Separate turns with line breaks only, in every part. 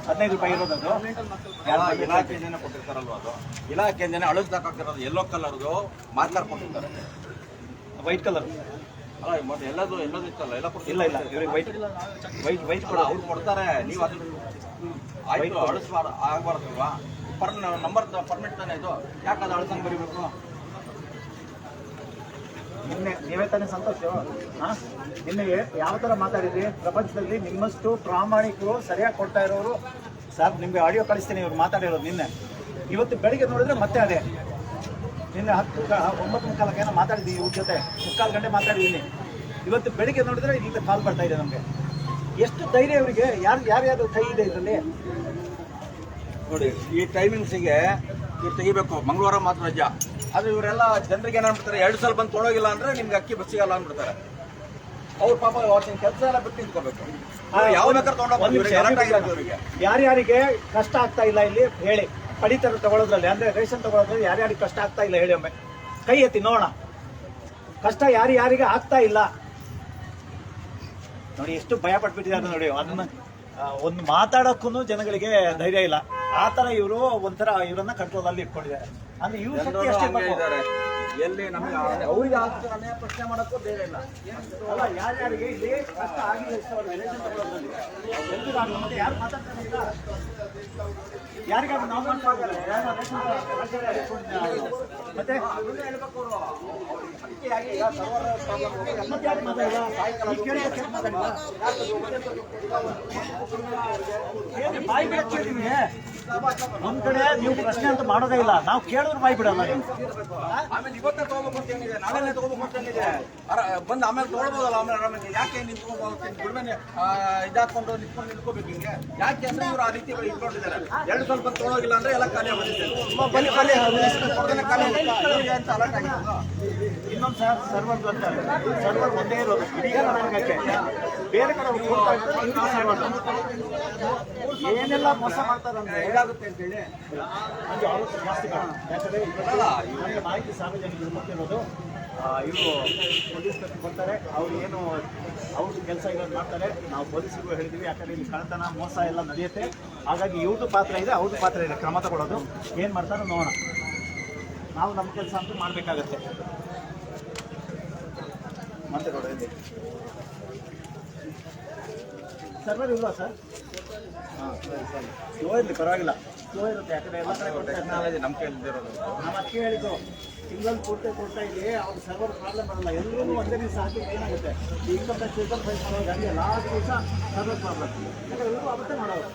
15 ರೂಪಾಯಿ ಇರೋದು ಅದು.
ಇಲಾಖೆಯಿಂದನೇ ಕೊಟ್ಟಿರ್ತಾರಲ್ವ ಅದು, ಇಲಾಖೆಯಿಂದನೇ ಅಳಿಸ್ದಾಕಿರೋದು ಯೆಲ್ಲೋ ಕಲರ್ದು ಮಾರ್ಕರ್ ಕೊಟ್ಟಿರ್ತಾರೆ,
ವೈಟ್ ಕಲರ್
ಅಲ್ಲ ಮತ್ತೆ ಎಲ್ಲದು ಇತ್ತಲ್ಲ ಎಲ್ಲ
ಇಲ್ಲ ಇಲ್ಲ ಇವ್ರಿಗೆ ವೈಟ್
ಕೊಡ ಅವ್ರು ಕೊಡ್ತಾರೆ. ನೀವು ಅದನ್ನ ಆಯ್ತು ಅಳಿಸ್ಬಾರ್ದು ಆಗಬಾರ್ದಲ್ವಾ? ನಂಬರ್ ಪರ್ಮಿಟ್ ತಾನೇ ಇದು, ಯಾಕೆ ಅದು ಅಳಿಸಂಗೆ ಬರೀಬೇಕು?
ನಿನ್ನೆ ನೀವೇ ತಾನೇ ಸಂತೋಷ ನಿನ್ನೆ ಯಾವ ಥರ ಮಾತಾಡಿದ್ರಿ? ಪ್ರಪಂಚದಲ್ಲಿ ನಿಮ್ಮಷ್ಟು ಪ್ರಾಮಾಣಿಕರು ಸರಿಯಾಗಿ ಕೊಡ್ತಾ ಇರೋರು ಸರ್, ನಿಮಗೆ ಆಡಿಯೋ ಕಳಿಸ್ತೀನಿ ಇವ್ರು ಮಾತಾಡಿರೋದು ನಿನ್ನೆ. ಇವತ್ತು ಬೆಳಿಗ್ಗೆ ನೋಡಿದ್ರೆ ಮತ್ತೆ ಅದೇ. ನಿನ್ನೆ 9:15 ಏನೋ ಮಾತಾಡಿದ್ವಿ ಇವ್ರ ಜೊತೆ, 3/4 ಗಂಟೆ ಮಾತಾಡಿದ್ದೀನಿ. ಇವತ್ತು ಬೆಳಿಗ್ಗೆ ನೋಡಿದ್ರೆ ಈಗ ಕಾಲ್ ಬರ್ತಾ ಇದೆ ನಮಗೆ. ಎಷ್ಟು ಧೈರ್ಯ ಇವರಿಗೆ! ಯಾರ್ಯಾರು ಕೈ ಇದೆ ಇದರಲ್ಲಿ
ನೋಡಿ. ಈ ಟೈಮಿಂಗ್ಸಿಗೆ ಇವ್ರು ತೆಗಿಬೇಕು, ಮಂಗಳವಾರ ಮಾತ್ರ ರಜಾ. ಆದರೆ ಇವರೆಲ್ಲ ಜನರಿಗೆ ಏನ್ಬಿಡ್ತಾರೆ, 2 ಸಲ ಬಂದು ತೊಳಗಿಲ್ಲ ಅಂದ್ರೆ ನಿಮ್ಗೆ ಅಕ್ಕಿ ಬಸ್ಸಿಗಲ್ಲ ಅಂದ್ಬಿಡ್ತಾರೆ. ಅವ್ರ ಪಾಪ ಅವತ್ತಿನ ಕೆಲಸ ಎಲ್ಲ ಬಿಟ್ಟು ನಿಂತ್ಕೋಬೇಕು. ಯಾವ ಬೇಕಾದ್ರೆ ತೊಗೊಂಡೋಗ್ರಿಗೆ
ಯಾರ್ಯಾರಿಗೆ ಕಷ್ಟ ಆಗ್ತಾ ಇಲ್ಲ ಇಲ್ಲಿ ಹೇಳಿ. ಪಡಿತರ ತಗೊಳ್ಳೋದ್ರಲ್ಲಿ ಅಂದ್ರೆ ರೇಷನ್ ತಗೊಳ್ಳೋದ್ರಲ್ಲಿ ಯಾರ್ಯಾರಿಗೆ ಕಷ್ಟ ಆಗ್ತಾ ಇಲ್ಲ ಹೇಳಿ, ಒಮ್ಮೆ ಕೈ ಎತ್ತಿ ನೋಡೋಣ. ಕಷ್ಟ ಯಾರಿಗೆ ಆಗ್ತಾ ಇಲ್ಲ ನೋಡಿ. ಎಷ್ಟು ಭಯ ಪಟ್ಬಿಟ್ಟಿದ್ದಾರೆ ನೋಡಿ. ಅದನ್ನ ಒಂದು ಮಾತಾಡೋಕ್ಕೂ ಜನಗಳಿಗೆ ಧೈರ್ಯ ಇಲ್ಲ. ಆ ತರ ಇವರು ಒಂಥರ ಇವರನ್ನ ಕಂಟ್ರೋಲ್ ಅಲ್ಲಿ ಇಟ್ಕೊಂಡಿದ್ದಾರೆ. ಅಂದ್ರೆ ಇವ್ರು
ಎಲ್ಲಿ ನಮ್ಗೆ ಅವ್ರಿಗೆ ಆಗ್ತಾನೆ ಪ್ರಶ್ನೆ ಮಾಡೋಕ್ಕೂ ಧೈರ್ಯ ಇಲ್ಲ.
ಅಲ್ಲ, ಯಾರ್ಯಾರಿಗೆ ಇಲ್ಲಿ ಕಷ್ಟ ಆಗಿದೆ ಯಾರು ಮಾತಾಡ್ತಾನೆ ಇಲ್ಲ. ಯಾರಿಗಾದ್ರೂ ನಾವು ಮತ್ತೆ ಬಾಯಿ ಬಿಡ್ತೀವಿ. ಒಂದ್ ಕಡೆ ನೀವು ಪ್ರಶ್ನೆ ಅಂತ ಮಾಡೋದೇ ಇಲ್ಲ, ನಾವು ಕೇಳಿದ್ರು ಬಾಯಿ ಬಿಡಲ್ಲ.
ಆಮೇಲೆ ಇವತ್ತೇ ತಗೋಬೇಕು ಅಂತ ಏನಿದೆ, ನಾಳೆನೇ ತಗೋಬೇಕು ಅಂತ ಏನಿದೆ, ಬಂದು ಆಮೇಲೆ ತೊಗೊಳ್ಬೋದಲ್ಲ. ಆಮೇಲೆ ಆರಾಮಾಗಿ ಯಾಕೆ ನಿಂತ್ಕೋಬಹುದು, ಗುಡ್ಮೇನೆ ಇದಾಕೊಂಡು ನಿಂತ್ಕೋಬೇಕು ಹಿಂಗೆ ಯಾಕೆ ಅಂದ್ರೆ ಇವ್ರು ಆ ರೀತಿ ಇಟ್ಕೊಂಡಿದ್ದಾರೆ. 2 ಸ್ವಲ್ಪ ತೊಗೊಳೋಗಿಲ್ಲ ಅಂದ್ರೆ ಎಲ್ಲ ಖಾಲಿ ಆಗೋದಿದೆ.
ಇನ್ನೊಂದು ಸರ್ವರ್ ಅಂತಾರೆ, ಸರ್ವರ್ ಒಂದೇ ಇರೋದು ಇಡೀ ಕರ್ನಾಟಕಕ್ಕೆ. ಬೇರೆ ಕಡೆ ಏನೆಲ್ಲ ಮೋಸ ಮಾಡ್ತಾರೆ ಅಂದ್ರೆ
ಹೇಗಾಗುತ್ತೆ ಅಂತ ಹೇಳಿ
ಜಾಸ್ತಿ ಯಾಕಂದ್ರೆ ನನಗೆ ಮಾಹಿತಿ ಸಾರ್ವಜನಿಕರು ಗೊತ್ತಿರೋದು. ಇವರು ಪೊಲೀಸ್ ಬರ್ತಾರೆ, ಅವ್ರು ಏನು ಅವ್ರದ್ದು ಕೆಲಸ ಇರೋದು ಮಾಡ್ತಾರೆ. ನಾವು ಪೊಲೀಸರಿಗೂ ಹೇಳಿದ್ದೀವಿ, ಯಾಕಂದರೆ ಇಲ್ಲಿ ಕಳ್ಳತನ ಮೋಸ ಎಲ್ಲ ನಡೆಯುತ್ತೆ. ಹಾಗಾಗಿ ಇವ್ರದ್ದು ಪಾತ್ರ ಇದೆ, ಅವ್ರದ್ದು ಪಾತ್ರ ಇದೆ, ಕ್ರಮ ತಗೊಳ್ಳೋದು. ಏನು ಮಾಡ್ತಾರೋ ನೋಡೋಣ. ನಾವು ನಮ್ಮ ಕೆಲಸ ಅಂತೂ ಮಾಡಬೇಕಾಗತ್ತೆ. ಮತ್ತೆ ನೋಡೋದು ಸರ್ವರ್ ಇಲ್ವಾ ಸರ್? ಹಾಂ ಸರಿ ಸರಿ, ಸ್ಲೋ ಇರಲಿ ಪರವಾಗಿಲ್ಲ, ಸ್ಲೋ ಇರುತ್ತೆ. ಯಾಕಂದರೆ ಎಲ್ಲ ಕಡೆ
ಟೆಕ್ನಾಲಜಿ ನಮ್ಮ ಕೈಯಲ್ಲಿ ಇರೋದು.
ನಾವು ಅದಕ್ಕೆ ಹೇಳಿದ್ದು, ತಿಂಗಳು ಕೊಡ್ತಾ ಇಲ್ಲಿ ಅವ್ರ ಸರ್ವರ್ ಪ್ರಾಬ್ಲಮ್ ಬರಲ್ಲ. ಎಲ್ಲರೂ ಒಂದೇ ದಿವಸ ಹಾಕಿ ಏನಾಗುತ್ತೆ, ಇನ್ಕಮ್ ಟ್ಯಾಕ್ಸ್ ಫೈಲ್ ಮಾಡೋ ಗಾಡಿ ಲಾಸ್ಟ್ ದಿವಸ ಸರ್ವರ್ ಪ್ರಾಬ್ಲಮ್. ಯಾಕಂದರೆ ಎಲ್ಲರೂ ಅವತ್ತೇ ಮಾಡೋದು.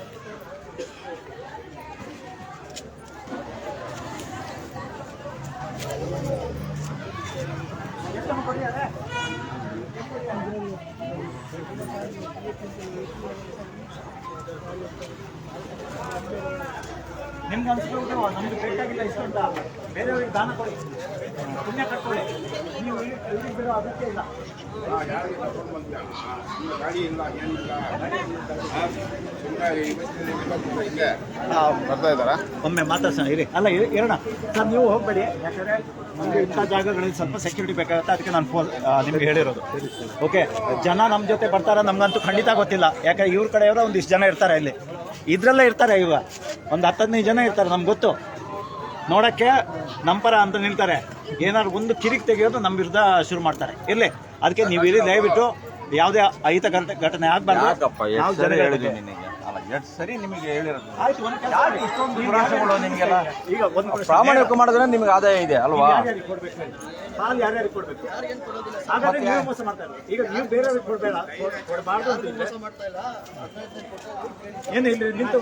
ಎಷ್ಟು ಕೊಡಿ ಅದೇ ನಿಮ್ಗೆ ಅನ್ಸ್ಬಿಟ್ಟು ನಮ್ಗೆ ಬೇಕಾಗಿಲ್ಲ ಇಷ್ಟು ಅಂತ ಬೇರೆಯವ್ರಿಗೆ ದಾನ ಕೊಡಿ, ಪುಣ್ಯ ಕಟ್ಕೊಳ್ಳಿ. ನೀವು ಇವ್ರಿಗೆ ಬಿಡೋ ಅಗತ್ಯ ಇಲ್ಲ.
ಬರ್ತಾ ಇದ್ದಾರಾ?
ಒಮ್ಮೆ ಮಾತಾಡ್ಸೋಣ ಇರಿ. ಅಲ್ಲ ಇರೋಣ ಸರ್, ನೀವು ಹೋಗಬೇಡಿ. ಯಾಕಂದರೆ ನಮಗೆ ಇಂಥ ಜಾಗಗಳಲ್ಲಿ ಸ್ವಲ್ಪ ಸೆಕ್ಯೂರಿಟಿ ಬೇಕಾಗುತ್ತೆ. ಅದಕ್ಕೆ ನಾನು ಫೋನ್ ನಿಮ್ಗೆ ಹೇಳಿರೋದು. ಓಕೆ, ಜನ ನಮ್ಮ ಜೊತೆ ಬರ್ತಾರ ನಮ್ಗಂತೂ ಖಂಡಿತ ಗೊತ್ತಿಲ್ಲ. ಯಾಕಂದ್ರೆ ಇವ್ರ ಕಡೆಯವರ ಒಂದಿಷ್ಟು ಜನ ಇರ್ತಾರೆ ಇಲ್ಲಿ, ಇದರಲ್ಲೇ ಇರ್ತಾರೆ. ಇವಾಗ ಒಂದು 10-15 ಜನ ಇರ್ತಾರೆ, ನಮ್ಗೆ ಗೊತ್ತು. ನೋಡೋಕ್ಕೆ ನಮ್ಮ ಪರ ಅಂತ ನಿಲ್ತಾರೆ. ಏನಾದ್ರು ಒಂದು ಕಿರಿಕ್ ತೆಗೆಯೋದು ನಮ್ಮ ವಿರುದ್ಧ ಶುರು ಮಾಡ್ತಾರೆ. ಇರಲಿ, ಅದಕ್ಕೆ ನೀವು ಇರಿ ದಯವಿಟ್ಟು. ಯಾವುದೇ ಅಹಿತ ಘಟನೆ ಆಗಬಾರ್ದು.
ಸರಿ, ನಿಮಗೆ ಹೇಳಿರೋದು
ಆಯ್ತು.
ಇಷ್ಟೊಂದು ನಿರಾಶೆಗಳು ನಿಮಗೆಲ್ಲ.
ಈಗ ಒಂದು
ಪ್ರಾಮಾಣಿಕ ಮಾಡಿದ್ರೆ ನಿಮ್ಗೆ ಆದಾಯ ಇದೆ ಅಲ್ವಾ?
ಹಾಲು ಯಾರ್ಯಾರಿಗೆ ಕೊಡ್ಬೇಕು? ಹಾಗಾದ್ರೆ ನೀವು ಮೋಸ ಮಾಡ್ತಾ ಇಲ್ಲ. ಈಗ ನೀವು ಬೇರೆಯವ್ರಿಗೆ ಕೊಡಬೇಡ, ಕೊಡಬಾರ್ದು ಅಂತ ಏನು ಇಲ್ಲಿ ನಿಂತು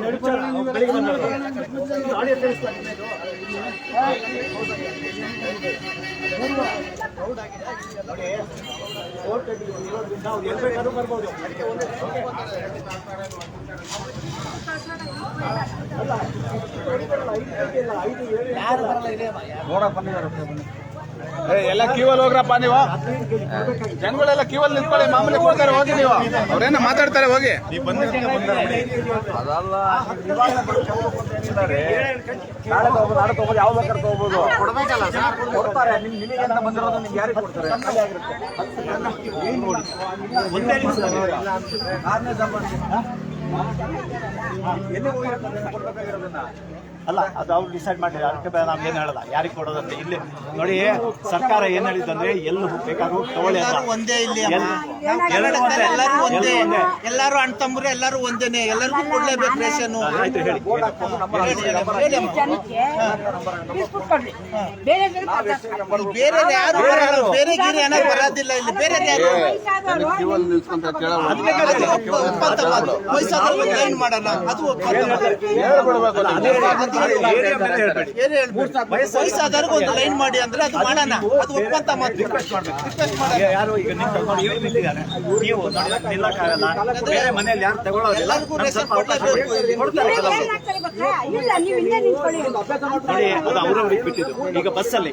ಬೆಳಿಗ್ಗೆ ಆಡಿಯೋ ತಿಳಿಸ್ತಾರೆ. ನೋಡಿ, ಕೋರ್ಟ್ ಇರೋದ್ರಿಂದ ಅವ್ರು ಎಲ್ಲಿ ಬೇಕಾದ್ರೂ ಬರ್ಬೋದು. ಅಲ್ಲ,
5 ಬಂದಿದ್ದಾರೆ.
ಎಲ್ಲ ಕ್ಯೂವಲ್ಲಿ ಹೋಗ್ರಪ್ಪ ನೀವು. ಜನಗಳೆಲ್ಲ ಕ್ಯೂವಲ್ಲಿ ನಿಂತ್ಕೊಳ್ಳಿ, ಮಾಮೂಲಿ ಕೊಡ್ತಾರೆ, ಹೋಗಿ ನೀವು. ಅವ್ರೇನ ಮಾತಾಡ್ತಾರೆ, ಹೋಗಿ.
ಅದಲ್ಲ, ನಾಳೆ ತಗೋಬೋದು, ಯಾವ ಬೇಕಾದ್ರೆ ತಗೋಬೋದು. ಕೊಡ್ತಾರೆ. ನಿಮಗೆ ಅಂತ ಬಂದಿರೋದು ನಿಮ್ಗೆ ಯಾರಿಗೆ ಕೊಡ್ತಾರೆ?
ಒಂದೇ ನಿಮಿಷ
4ನೇ ಸಂಬಂಧ
ಎಲ್ಲಿ ಕೊಡ್ಬೇಕಾಗಿರೋದನ್ನ ಅಲ್ಲ, ಅದು ಅವ್ರು ಡಿಸೈಡ್ ಮಾಡಿ, ಅದಕ್ಕೆ ನಾವೇನು ಹೇಳಲ್ಲ ಯಾರಿಗೆ ಕೊಡೋದಂತ. ಇಲ್ಲಿ ನೋಡಿ, ಸರ್ಕಾರ ಏನ್ ಹೇಳಿದಂದ್ರೆ ಎಲ್ಲಿ ಬೇಕಾದ್ರೂ ತಗೊಳ್ಳಿ ಅಂತ.
ಒಂದೇ ಇಲ್ಲಿ
ಎಲ್ಲರೂ ಒಂದೇ,
ಎಲ್ಲರೂ ಒಂದೇ,
ಎಲ್ಲರೂ ಒಂದೇ.
ಎಲ್ಲರೂ ಅಣ್ಣ ತಮ್ಮರು ಎಲ್ಲರೂ ಒಂದೇನೆ, ಎಲ್ಲರಿಗೂ ಕೊಡ್ಲೇಬೇಕು ರೇಷನ್.
ಆಯ್ತು ಹೇಳಿ.
ಬೇರೆ ಯಾರು ಬರಲ್ಲ, ಬೇರೆ ಗೀರೆ ಏನಾದ್ರು ಬರೋದಿಲ್ಲ ಇಲ್ಲಿ, ಬೇರೆ ಯಾರು ವಯಸ್ಸಾದವ್ರಿಗೆ ಲೈನ್ ಮಾಡಲ್ಲ, ಅದು ವಯಸ್ಸಾದವ್ರಿಗೆ ಒಂದು ಲೈನ್ ಮಾಡಿ ಅಂದ್ರೆ ಅದು ಮಾಡೋಣ, ಅದು ಒಪ್ಪಂತ ಮಾತು.
ರಿಕ್ವೆಸ್ಟ್ ಯಾರು ಈಗ ನೀವು ತಗೊಂಡು ಇಲ್ಲಿದ್ದಾರೆ, ನೀವು ನಿಲ್ಲಕ್ಕಾಗಲ್ಲ, ಬೇರೆ ಮನೆಯಲ್ಲಿ ಯಾರು ತಗೊಳ್ಳೋದಿಲ್ಲ, ನಮ್ಗೆ ಸ್ವಲ್ಪ ಅವಕಾಶ ಕೊಡ್ತಾರೆ ಕೆಲವರು. ನೋಡಿ, ಅದು ಅವ್ರವ್ರಿಗೆ ಬಿಟ್ಟಿದ್ದು. ಈಗ ಬಸ್ಸಲ್ಲಿ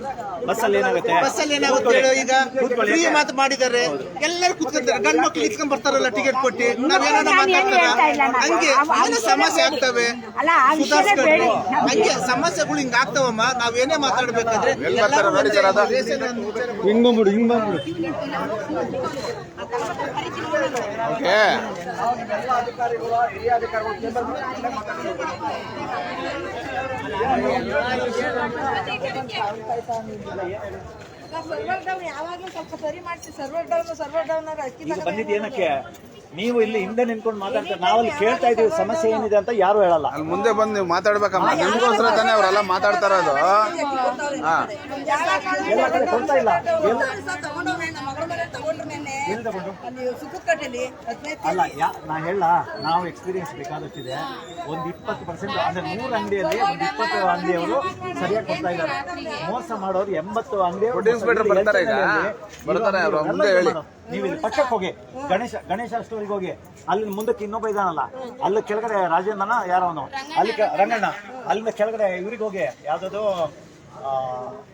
ಏನಾಗುತ್ತೆ,
ಬಸ್ಸಲ್ಲಿ ಏನಾಗುತ್ತೆ ಹೇಳು, ಈಗ ಫ್ರೀ ಮಾತು ಮಾಡಿದ್ದಾರೆ, ಎಲ್ಲರೂ ಕುತ್ಕೊಂತಾರೆ, ಗಂಡ್ ಮಕ್ಳು ಇಟ್ಕೊಂಡ್ ಬರ್ತಾರಲ್ಲ ಟಿಕೆಟ್ ಕೊಟ್ಟು, ನಾವೇನಾರ ಮಾತಾಡ್ತಾರ, ಹಂಗೆ ಏನೋ ಸಮಸ್ಯೆ ಆಗ್ತವೆ, ಸುಧಾರಿಸ್ಕೊಂಡು ಹಂಗೆ ಸಮಸ್ಯೆಗಳು ಹಿಂಗ ಆಗ್ತಾವಮ್ಮ. ನಾವೇನೇ ಮಾತಾಡ್ಬೇಕಾದ್ರೆ
ಅಧಿಕಾರಿಗಳು, ಹಿರಿಯ ಅಧಿಕಾರಿಗಳು
ಯಾವಾಗ್ಲೂ ಸ್ವಲ್ಪ ಸರಿ ಮಾಡಿಸಿ. ಸರ್ವರ್ ಡೌನ್
ಈಗ ಬಂದಿದ್ದು ಏನಕ್ಕೆ? ನೀವು ಇಲ್ಲಿ ಹಿಂದೆ ನಿಂತ್ಕೊಂಡು ಮಾತಾಡ್ತಾರೆ, ನಾವಲ್ಲಿ ಕೇಳ್ತಾ ಇದೀವಿ ಸಮಸ್ಯೆ ಏನಿದೆ ಅಂತ ಯಾರು ಹೇಳಲ್ಲ.
ಅಲ್ಲಿ ಮುಂದೆ ಬಂದು ನೀವು ಮಾತಾಡ್ಬೇಕಮ್ಮ, ನಿಮ್ಗೋಸ್ಕರ ತಾನೇ ಅವರೆಲ್ಲ ಮಾತಾಡ್ತಾ ಇರೋದು.
ಎಲ್ಲ ಕಡೆ ಕೊಡ್ತಾ ಇಲ್ಲ. ಅಲ್ಲ, ನಾ ಹೇಳ, ನಾವು ಎಕ್ಸ್ಪೀರಿಯನ್ಸ್ ಬೇಕಾದಷ್ಟಿದೆ. ಒಂದು 20% ಅಂದ್ರೆ 100 ಅಂಗಡಿಯಲ್ಲಿ ಒಂದು 20 ಅಂಗಡಿಯವರು ಸರಿಯಾಗಿ ಕೊಡ್ತಾ ಇದ್ದಾರೆ. ಮೋಸ ಮಾಡೋರು 80 ಅಂಗಡಿಯವರು
ಬರ್ತಾರೆ. ಈಗ ಬರ್ತಾರೆ ಅವರು, ಮುಂದೆ ಹೇಳಿ.
ನೀವು ಇಲ್ಲಿ ಪಕ್ಕಕ್ಕೆ ಹೋಗಿ, ಗಣೇಶ ಸ್ಟೋರಿಗೆ ಹೋಗಿ, ಅಲ್ಲಿ ಮುಂದಕ್ಕೆ ಇನ್ನೊಬ್ಬ ಇದಾನಲ್ಲ, ಅಲ್ಲಿ ಕೆಳಗಡೆ ರಾಜೇಂದ್ರನ ಯಾರವನು, ಅಲ್ಲಿ ರಂಗಣ್ಣ, ಅಲ್ಲಿಂದ ಕೆಳಗಡೆ ಇವ್ರಿಗೆ ಹೋಗಿ, ಯಾವ್ದದು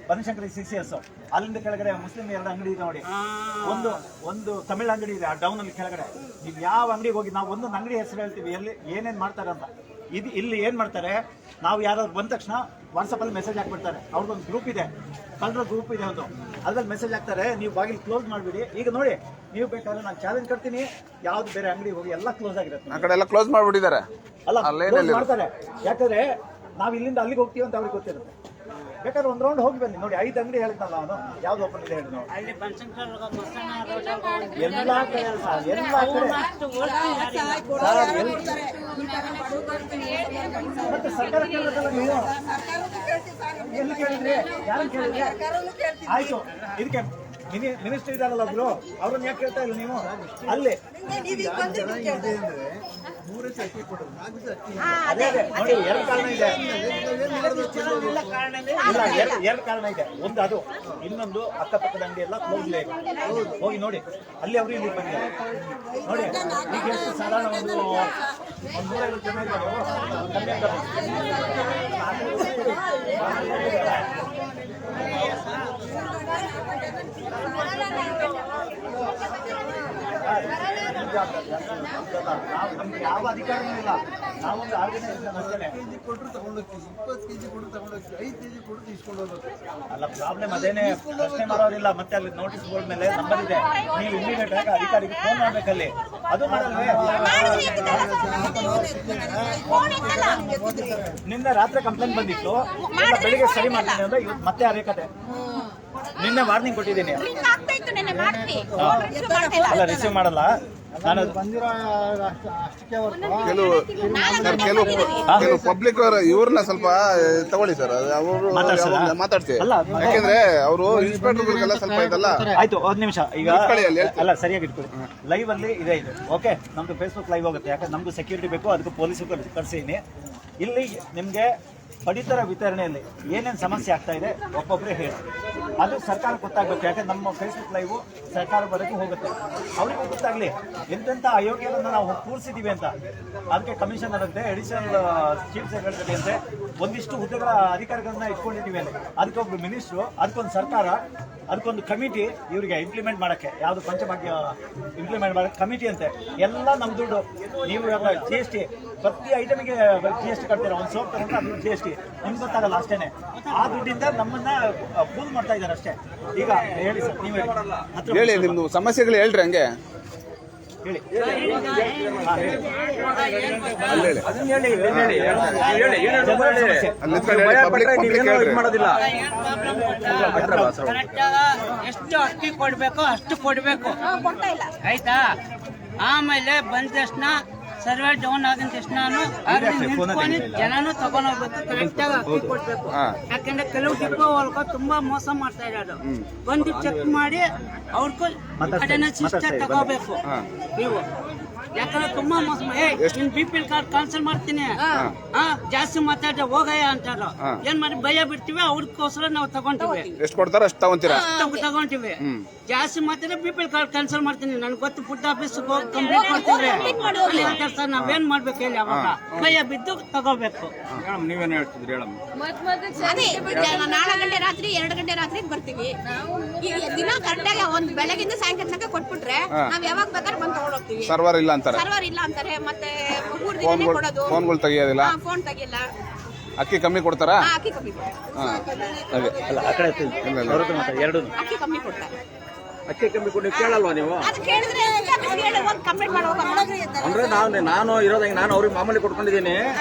ಬನಶಂಕರಿ CCS, ಅಲ್ಲಿಂದ ಕೆಳಗಡೆ ಮುಸ್ಲಿಂ 2 ಅಂಗಡಿ ಇದೆ ನೋಡಿ, ಒಂದು ತಮಿಳ್ ಅಂಗಡಿ ಇದೆ ಆ ಡೌನ್ ಅಲ್ಲಿ ಕೆಳಗಡೆ. ನೀವು ಯಾವ ಅಂಗಡಿಗೆ ಹೋಗಿ, ನಾವು ಒಂದೊಂದು ಅಂಗಡಿ ಹೆಸರು ಹೇಳ್ತೀವಿ, ಎಲ್ಲಿ ಏನೇನ್ ಮಾಡ್ತಾರೆ ಅಂತ. ಇಲ್ಲಿ ಏನ್ ಮಾಡ್ತಾರೆ, ನಾವು ಯಾರಾದ್ರು ಬಂದ ತಕ್ಷಣ ವಾಟ್ಸಪ್ ಅಲ್ಲಿ ಮೆಸೇಜ್ ಹಾಕ್ಬಿಡ್ತಾರೆ. ಅವ್ರದ್ದೊಂದು ಗ್ರೂಪ್ ಇದೆ, ಕಳ್ಳರ ಗ್ರೂಪ್ ಇದೆ ಒಂದು, ಅದ್ರಲ್ಲಿ ಮೆಸೇಜ್ ಹಾಕ್ತಾರೆ, ನೀವು ಬಾಗಿಲು ಕ್ಲೋಸ್ ಮಾಡ್ಬಿಡಿ. ಈಗ ನೋಡಿ, ನೀವು ಬೇಕಾದ್ರೆ ನಾನು ಚಾಲೆಂಜ್ ಕೊಡ್ತೀನಿ, ಯಾವ್ದು ಬೇರೆ ಅಂಗಡಿ ಹೋಗಿ ಎಲ್ಲ ಕ್ಲೋಸ್ ಆಗಿರುತ್ತೆ.
ಆ ಕಡೆ ಎಲ್ಲ ಕ್ಲೋಸ್ ಮಾಡ್ಬಿಟ್ಟಿದ್ದಾರೆ.
ಅಲ್ಲ, close ಮಾಡ್ತಾರೆ. ಯಾಕಂದ್ರೆ ನಾವ್ ಇಲ್ಲಿಂದ ಅಲ್ಲಿಗೆ ಹೋಗ್ತೀವಿ ಅಂತ ಅವ್ರಿಗೆ ಗೊತ್ತಿರುತ್ತೆ. ಬೇಕಾದ್ರೆ ಒಂದ್ ರೌಂಡ್ ಹೋಗಿ ಬನ್ನಿ. ನೋಡಿ, 5 ಅಂಗಡಿ ಹೇಳಿದ್ನಲ್ಲ ಅವನು, ಯಾವ್ದು ಓಪನ್ ಇದೆ ಹೇಳಿ. ಎಲ್ಲಾ ಕಡೆ ಮತ್ತೆ ಸರ್ಕಾರ ಕೇಳಿದ್ರಲ್ಲ ನೀವು, ಎಲ್ಲಿ ಕೇಳಿದ್ರಿ, ಯಾರನ್ನ ಕೇಳಿದ್ರಿ? ಆಯ್ತು, ಇದಕ್ಕೆ ಮಿನಿಸ್ಟರ್ ಇದಾರಲ್ಲ ಒಬ್ರು, ಅವ್ರನ್ನ ಯಾಕೆ ಕೇಳ್ತಾ ಇಲ್ಲ ನೀವು? ಅಲ್ಲಿ ಅದೇ ನೋಡಿ, 2 ಕಾರಣ ಇದೆ. ಇಲ್ಲ, 2 ಕಾರಣ ಇದೆ. ಒಂದು ಅದು, ಇನ್ನೊಂದು ಅಕ್ಕಪಕ್ಕದ ಅಂಗಡಿ ಎಲ್ಲ ಕ್ಲೋಸ್ ಇದೆ. ಹೋಗಿ ನೋಡಿ, ಅಲ್ಲಿ ಅವರು ಇಲ್ಲಿ ಬಂದಿದ್ದಾರೆ ನೋಡಿ. ಈಗ ಎಷ್ಟು ಸಾಧಾರಣ ಒಂದು 150 ಜನ ಇದ್ದಾರೆ. ನಮ್ಗೆ ಯಾವ ಅಧಿಕಾರನೂ ಇಲ್ಲ, ನಾವೊಂದು ಆರ್ಗನೈಸೇಷನ್ ಅಷ್ಟೇ.
10 kg ಕೊಟ್ಟರು ತಗೊಂಡೋಗ್ತೀವಿ, 20 kg ಕೊಟ್ಟರು ತಗೊಂಡೋಗ್ತೀವಿ, 5 kg ಕೊಟ್ಟು ಇಸ್ಕೊಂಡು ಹೋಗ್ಬೇಕು.
ಅಲ್ಲ, ಪ್ರಾಬ್ಲಮ್ ಅದೇನೆ, ಪ್ರಶ್ನೆ ಮಾಡೋರಿಲ್ಲ. ಮತ್ತೆ ಅಲ್ಲಿ ನೋಟಿಸ್ ಬೋರ್ಡ್ ಮೇಲೆ ನಂಬರ್ ಇದೆ, ನೀವು ಇಮಿಡಿಯೇಟ್ ಆಗಿ ಅಧಿಕಾರಿಗೆ ಫೋನ್ ಮಾಡ್ಬೇಕಲ್ಲಿ. ಅದು ಮಾಡಲ್ವೇ? ನಿನ್ನೆ ರಾತ್ರಿ ಕಂಪ್ಲೇಂಟ್ ಬಂದಿತ್ತು, ಬೆಳಿಗ್ಗೆ ಸರಿ ಮಾಡ್ತೀನಿ ಅಂದ್ರೆ ಇವತ್ತು ಮತ್ತೆ ಅದೇ ಕತೆ. ನಿನ್ನೆ ವಾರ್ನಿಂಗ್ ಕೊಟ್ಟಿದ್ದೀನಿ. ಅಲ್ಲ, ರಿಸೀವ್ ಮಾಡಲ್ಲ ನಾನು.
ಕೆಲವು ಪಬ್ಲಿಕ್ ಇವ್ರನ್ನ ಸ್ವಲ್ಪ ತಗೊಳ್ಳಿ ಸರ್, ಅವರು ಮಾತಾಡ್ತೀವಿ. ಯಾಕೆಂದ್ರೆ ಅವರು ಇನ್ಸ್ಪೆಕ್ಟರ್ಗಳಿಗೆಲ್ಲ ಸ್ವಲ್ಪ ಇದಲ್ಲ.
ಆಯ್ತು, 1 ನಿಮಿಷ. ಈಗ ಅಲ್ಲ, ಸರಿಯಾಗಿ ಇಟ್ಕೊಳ್ಳಿ. ಲೈವ್ ಅಲ್ಲಿ ಇದೆ ಇದು, ಓಕೆ. ನಮ್ದು ಫೇಸ್ಬುಕ್ ಲೈವ್ ಹೋಗುತ್ತೆ, ಯಾಕಂದ್ರೆ ನಮ್ದು ಸೆಕ್ಯೂರಿಟಿ ಬೇಕು, ಅದಕ್ಕೆ ಪೊಲೀಸ್ ಕರ್ಸಿದ್ದೀನಿ. ಇಲ್ಲಿ ನಿಮ್ಗೆ ಪಡಿತರ ವಿತರಣೆಯಲ್ಲಿ ಏನೇನು ಸಮಸ್ಯೆ ಆಗ್ತಾ ಇದೆ ಒಬ್ಬೊಬ್ಬರೇ ಹೇಳಿ, ಅದು ಸರ್ಕಾರಕ್ಕೆ ಗೊತ್ತಾಗಬೇಕು. ಯಾಕಂದ್ರೆ ನಮ್ಮ ಫೇಸ್ಬುಕ್ ಲೈವ್ ಸರ್ಕಾರವರೆಗೂ ಹೋಗುತ್ತೆ, ಅವರಿಗೂ ಗೊತ್ತಾಗ್ಲಿ ಎಂತೆಂಥ ಅಯೋಗ್ಯರನ್ನು ನಾವು ಕೂರಿಸಿದ್ದೀವಿ ಅಂತ. ಅದಕ್ಕೆ ಕಮಿಷನರ್ ಅಂತೆ, ಅಡಿಷನಲ್ ಚೀಫ್ ಸೆಕ್ರೆಟರಿ ಅಂತೆ, ಒಂದಿಷ್ಟು ಹುದ್ದೆಗಳ ಅಧಿಕಾರಿಗಳನ್ನ ಇಟ್ಕೊಂಡಿದ್ದೀವಿ ಅಲ್ಲಿ. ಅದಕ್ಕೊಬ್ರು ಮಿನಿಸ್ಟ್ರು, ಅದಕ್ಕೊಂದು ಸರ್ಕಾರ, ಅದಕ್ಕೊಂದು ಕಮಿಟಿ, ಇವರಿಗೆ ಇಂಪ್ಲಿಮೆಂಟ್ ಮಾಡೋಕ್ಕೆ, ಯಾವುದು ಪಂಚಭಾಗ್ಯ ಇಂಪ್ಲಿಮೆಂಟ್ ಮಾಡೋಕ್ಕೆ ಕಮಿಟಿ ಅಂತೆ. ಎಲ್ಲ ನಮ್ಮ ದುಡ್ಡು. ನೀವು ಇವಾಗ GST ಪ್ರತಿ ಐಟಮಿಗೆ GST ಕಟ್ತೀರ. ಒಂದು ಸೋಪ್ ತಗೊಂಡ್ರೆ ಅದು GST ನಿಮ್ಗೆ ಗೊತ್ತಾಗಲ್ಲ ಅಷ್ಟೇನೆ. ಆ ದುಡ್ಡಿಂದ ನಮ್ಮನ್ನ ಫೂಲ್ ಮಾಡ್ತಾ ಇದ್ದಾರೆ ಅಷ್ಟೇ. ಈಗ ಹೇಳಿ ಸರ್, ನೀವು
ಹೇಳಿ, ನಿಮ್ದು ಸಮಸ್ಯೆಗಳು ಹೇಳ್ರಿ. ಹಂಗೆ
ಹೇಳಿ.
ಅದನ್ನ ಹೇಳಿ, ನೀವೇನೋ ಇದು ಮಾಡೋದಿಲ್ಲ.
ಎಷ್ಟು ಅಕ್ಕಿ ಕೊಡ್ಬೇಕು ಅಷ್ಟು ಕೊಡ್ಬೇಕು ಆಯ್ತಾ. ಆಮೇಲೆ ಬಂದ ತಕ್ಷಣ ಸರ್ವೆ ಡೌನ್ ಆಗಿದ ತಕ್ಷಣ ನಿಂತ್ಕೊಂಡು ಜನನು ತಗೊಂಡೋಗ್ಬೇಕು, ಕರೆಕ್ಟ್ ಆಗಿ ಅಕ್ಕಿ ಕೊಡ್ಬೇಕು. ಯಾಕಂದ್ರೆ ಕೆಲವು ಡಿಪೋ ಒಳಗ ತುಂಬಾ ಮೋಸ ಮಾಡ್ತಾ ಇರೋದು. ಬಂದು ಚೆಕ್ ಮಾಡಿ ಅವ್ರಿಗೂ ಅದನ್ನ ಸಿಸ್ಟರ್ ತಗೋಬೇಕು ನೀವು. ಯಾಕಂದ್ರೆ ತುಂಬಾ ಮೋಸ ನಿನ್ BPL ಕಾರ್ಡ್ ಕ್ಯಾನ್ಸಲ್ ಮಾಡ್ತೀನಿ, ಜಾಸ್ತಿ ಮಾತಾಡ್ರೆ ಹೋಗಯ್ಯ ಅಂತಾರ. ಏನ್ ಮಾಡಿ ಭಯ ಬಿಡ್ತೀವಿ, ಅವ್ರಿಗೋಸ್ಕರ ನಾವು ತಗೊಂತೀವಿ.
ಎಷ್ಟು ಕೊಡ್ತಾರ ಅಷ್ಟು ತಗೊಂತೀರಾ?
ತಗೊಂತೀವಿ. ಜಾಸ್ತಿ ಮಾತಾಡಿದ್ರೆ BPL ಕಾರ್ಡ್ ಕ್ಯಾನ್ಸಲ್ ಮಾಡ್ತೀನಿ. ನನ್ಗೆ ಗೊತ್ತು, ಫುಡ್ ಆಫೀಸ್ ಕಂಪ್ಲೇಂಟ್ ಮಾಡ್ತೀವಿ. ಅಲ್ಲಿ ಅಂತಾರೆ ಸರ್, ನಾವೇನ್ ಮಾಡ್ಬೇಕು ಹೇಳಿ. ಅವಾಗ ಭಯ ಬಿದ್ದು ತಗೋಬೇಕು.
ನೀವೇನ್ ಹೇಳ್ತಿದ್ರಿ ಹೇಳಮ್ಮ?
ಅದೇ 4 ಗಂಟೆ ರಾತ್ರಿ 2 ಗಂಟೆ ರಾತ್ರಿ ಬರ್ತೀವಿ. ಈಗ ದಿನ ಕರೆಕ್ಟಾಗಿ ಒಂದ್ ಬೆಳಗಿಂದ ಸಾಯಂಕಾಲ ತನಕ ಕೊಟ್ಬಿಟ್ರೆ ನಾವ್ ಯಾವಾಗ ಬೇಕಾದ್ರೆ ಬಂದ್ ತಗೊಂಡೋಗ್ತೀವಿ.
ಸರ್ವರ್ ಇಲ್ಲ ಅಂತಾರೆ.
ಸರ್ವರ್ ಇಲ್ಲ ಅಂತಾರೆ. ಮತ್ತೆ ಮೂರ್ ದಿನನೇ ಕೊಡೋದು.
ಫೋನ್ಗಳು ತೆಗಿಯೋದಿಲ್ಲ.
ಫೋನ್ ತೆಗಿಲ್ಲ.
ಅಕ್ಕಿ ಕಮ್ಮಿ ಕೊಡ್ತಾರಾ?
ಅಕ್ಕಿ ಕಮ್ಮಿ
ಅಲ್ಲ, ಆ ಕಡೆ ಎರಡು
ಅಕ್ಕಿ ಕಮ್ಮಿ ಕೊಡ್ತಾರೆ.
ಅಕ್ಕಿ ಕಮ್ಮಿ ಕೊಟ್ಟು ಕೇಳಲ್ವಾ ನೀವು?
ಅದು ಕೇಳಿದ್ರೆ ಒಂದು ಕಂಪ್ಲೇಂಟ್ ಮಾಡೋದು.
ಅಂದ್ರೆ ನಾನು ಇರೋದಂಗೆ ನಾನು ಅವ್ರಿಗೆ ಮಾಮೂಲಿ ಕೊಟ್ಕೊಂಡಿದ್ದೀನಿ.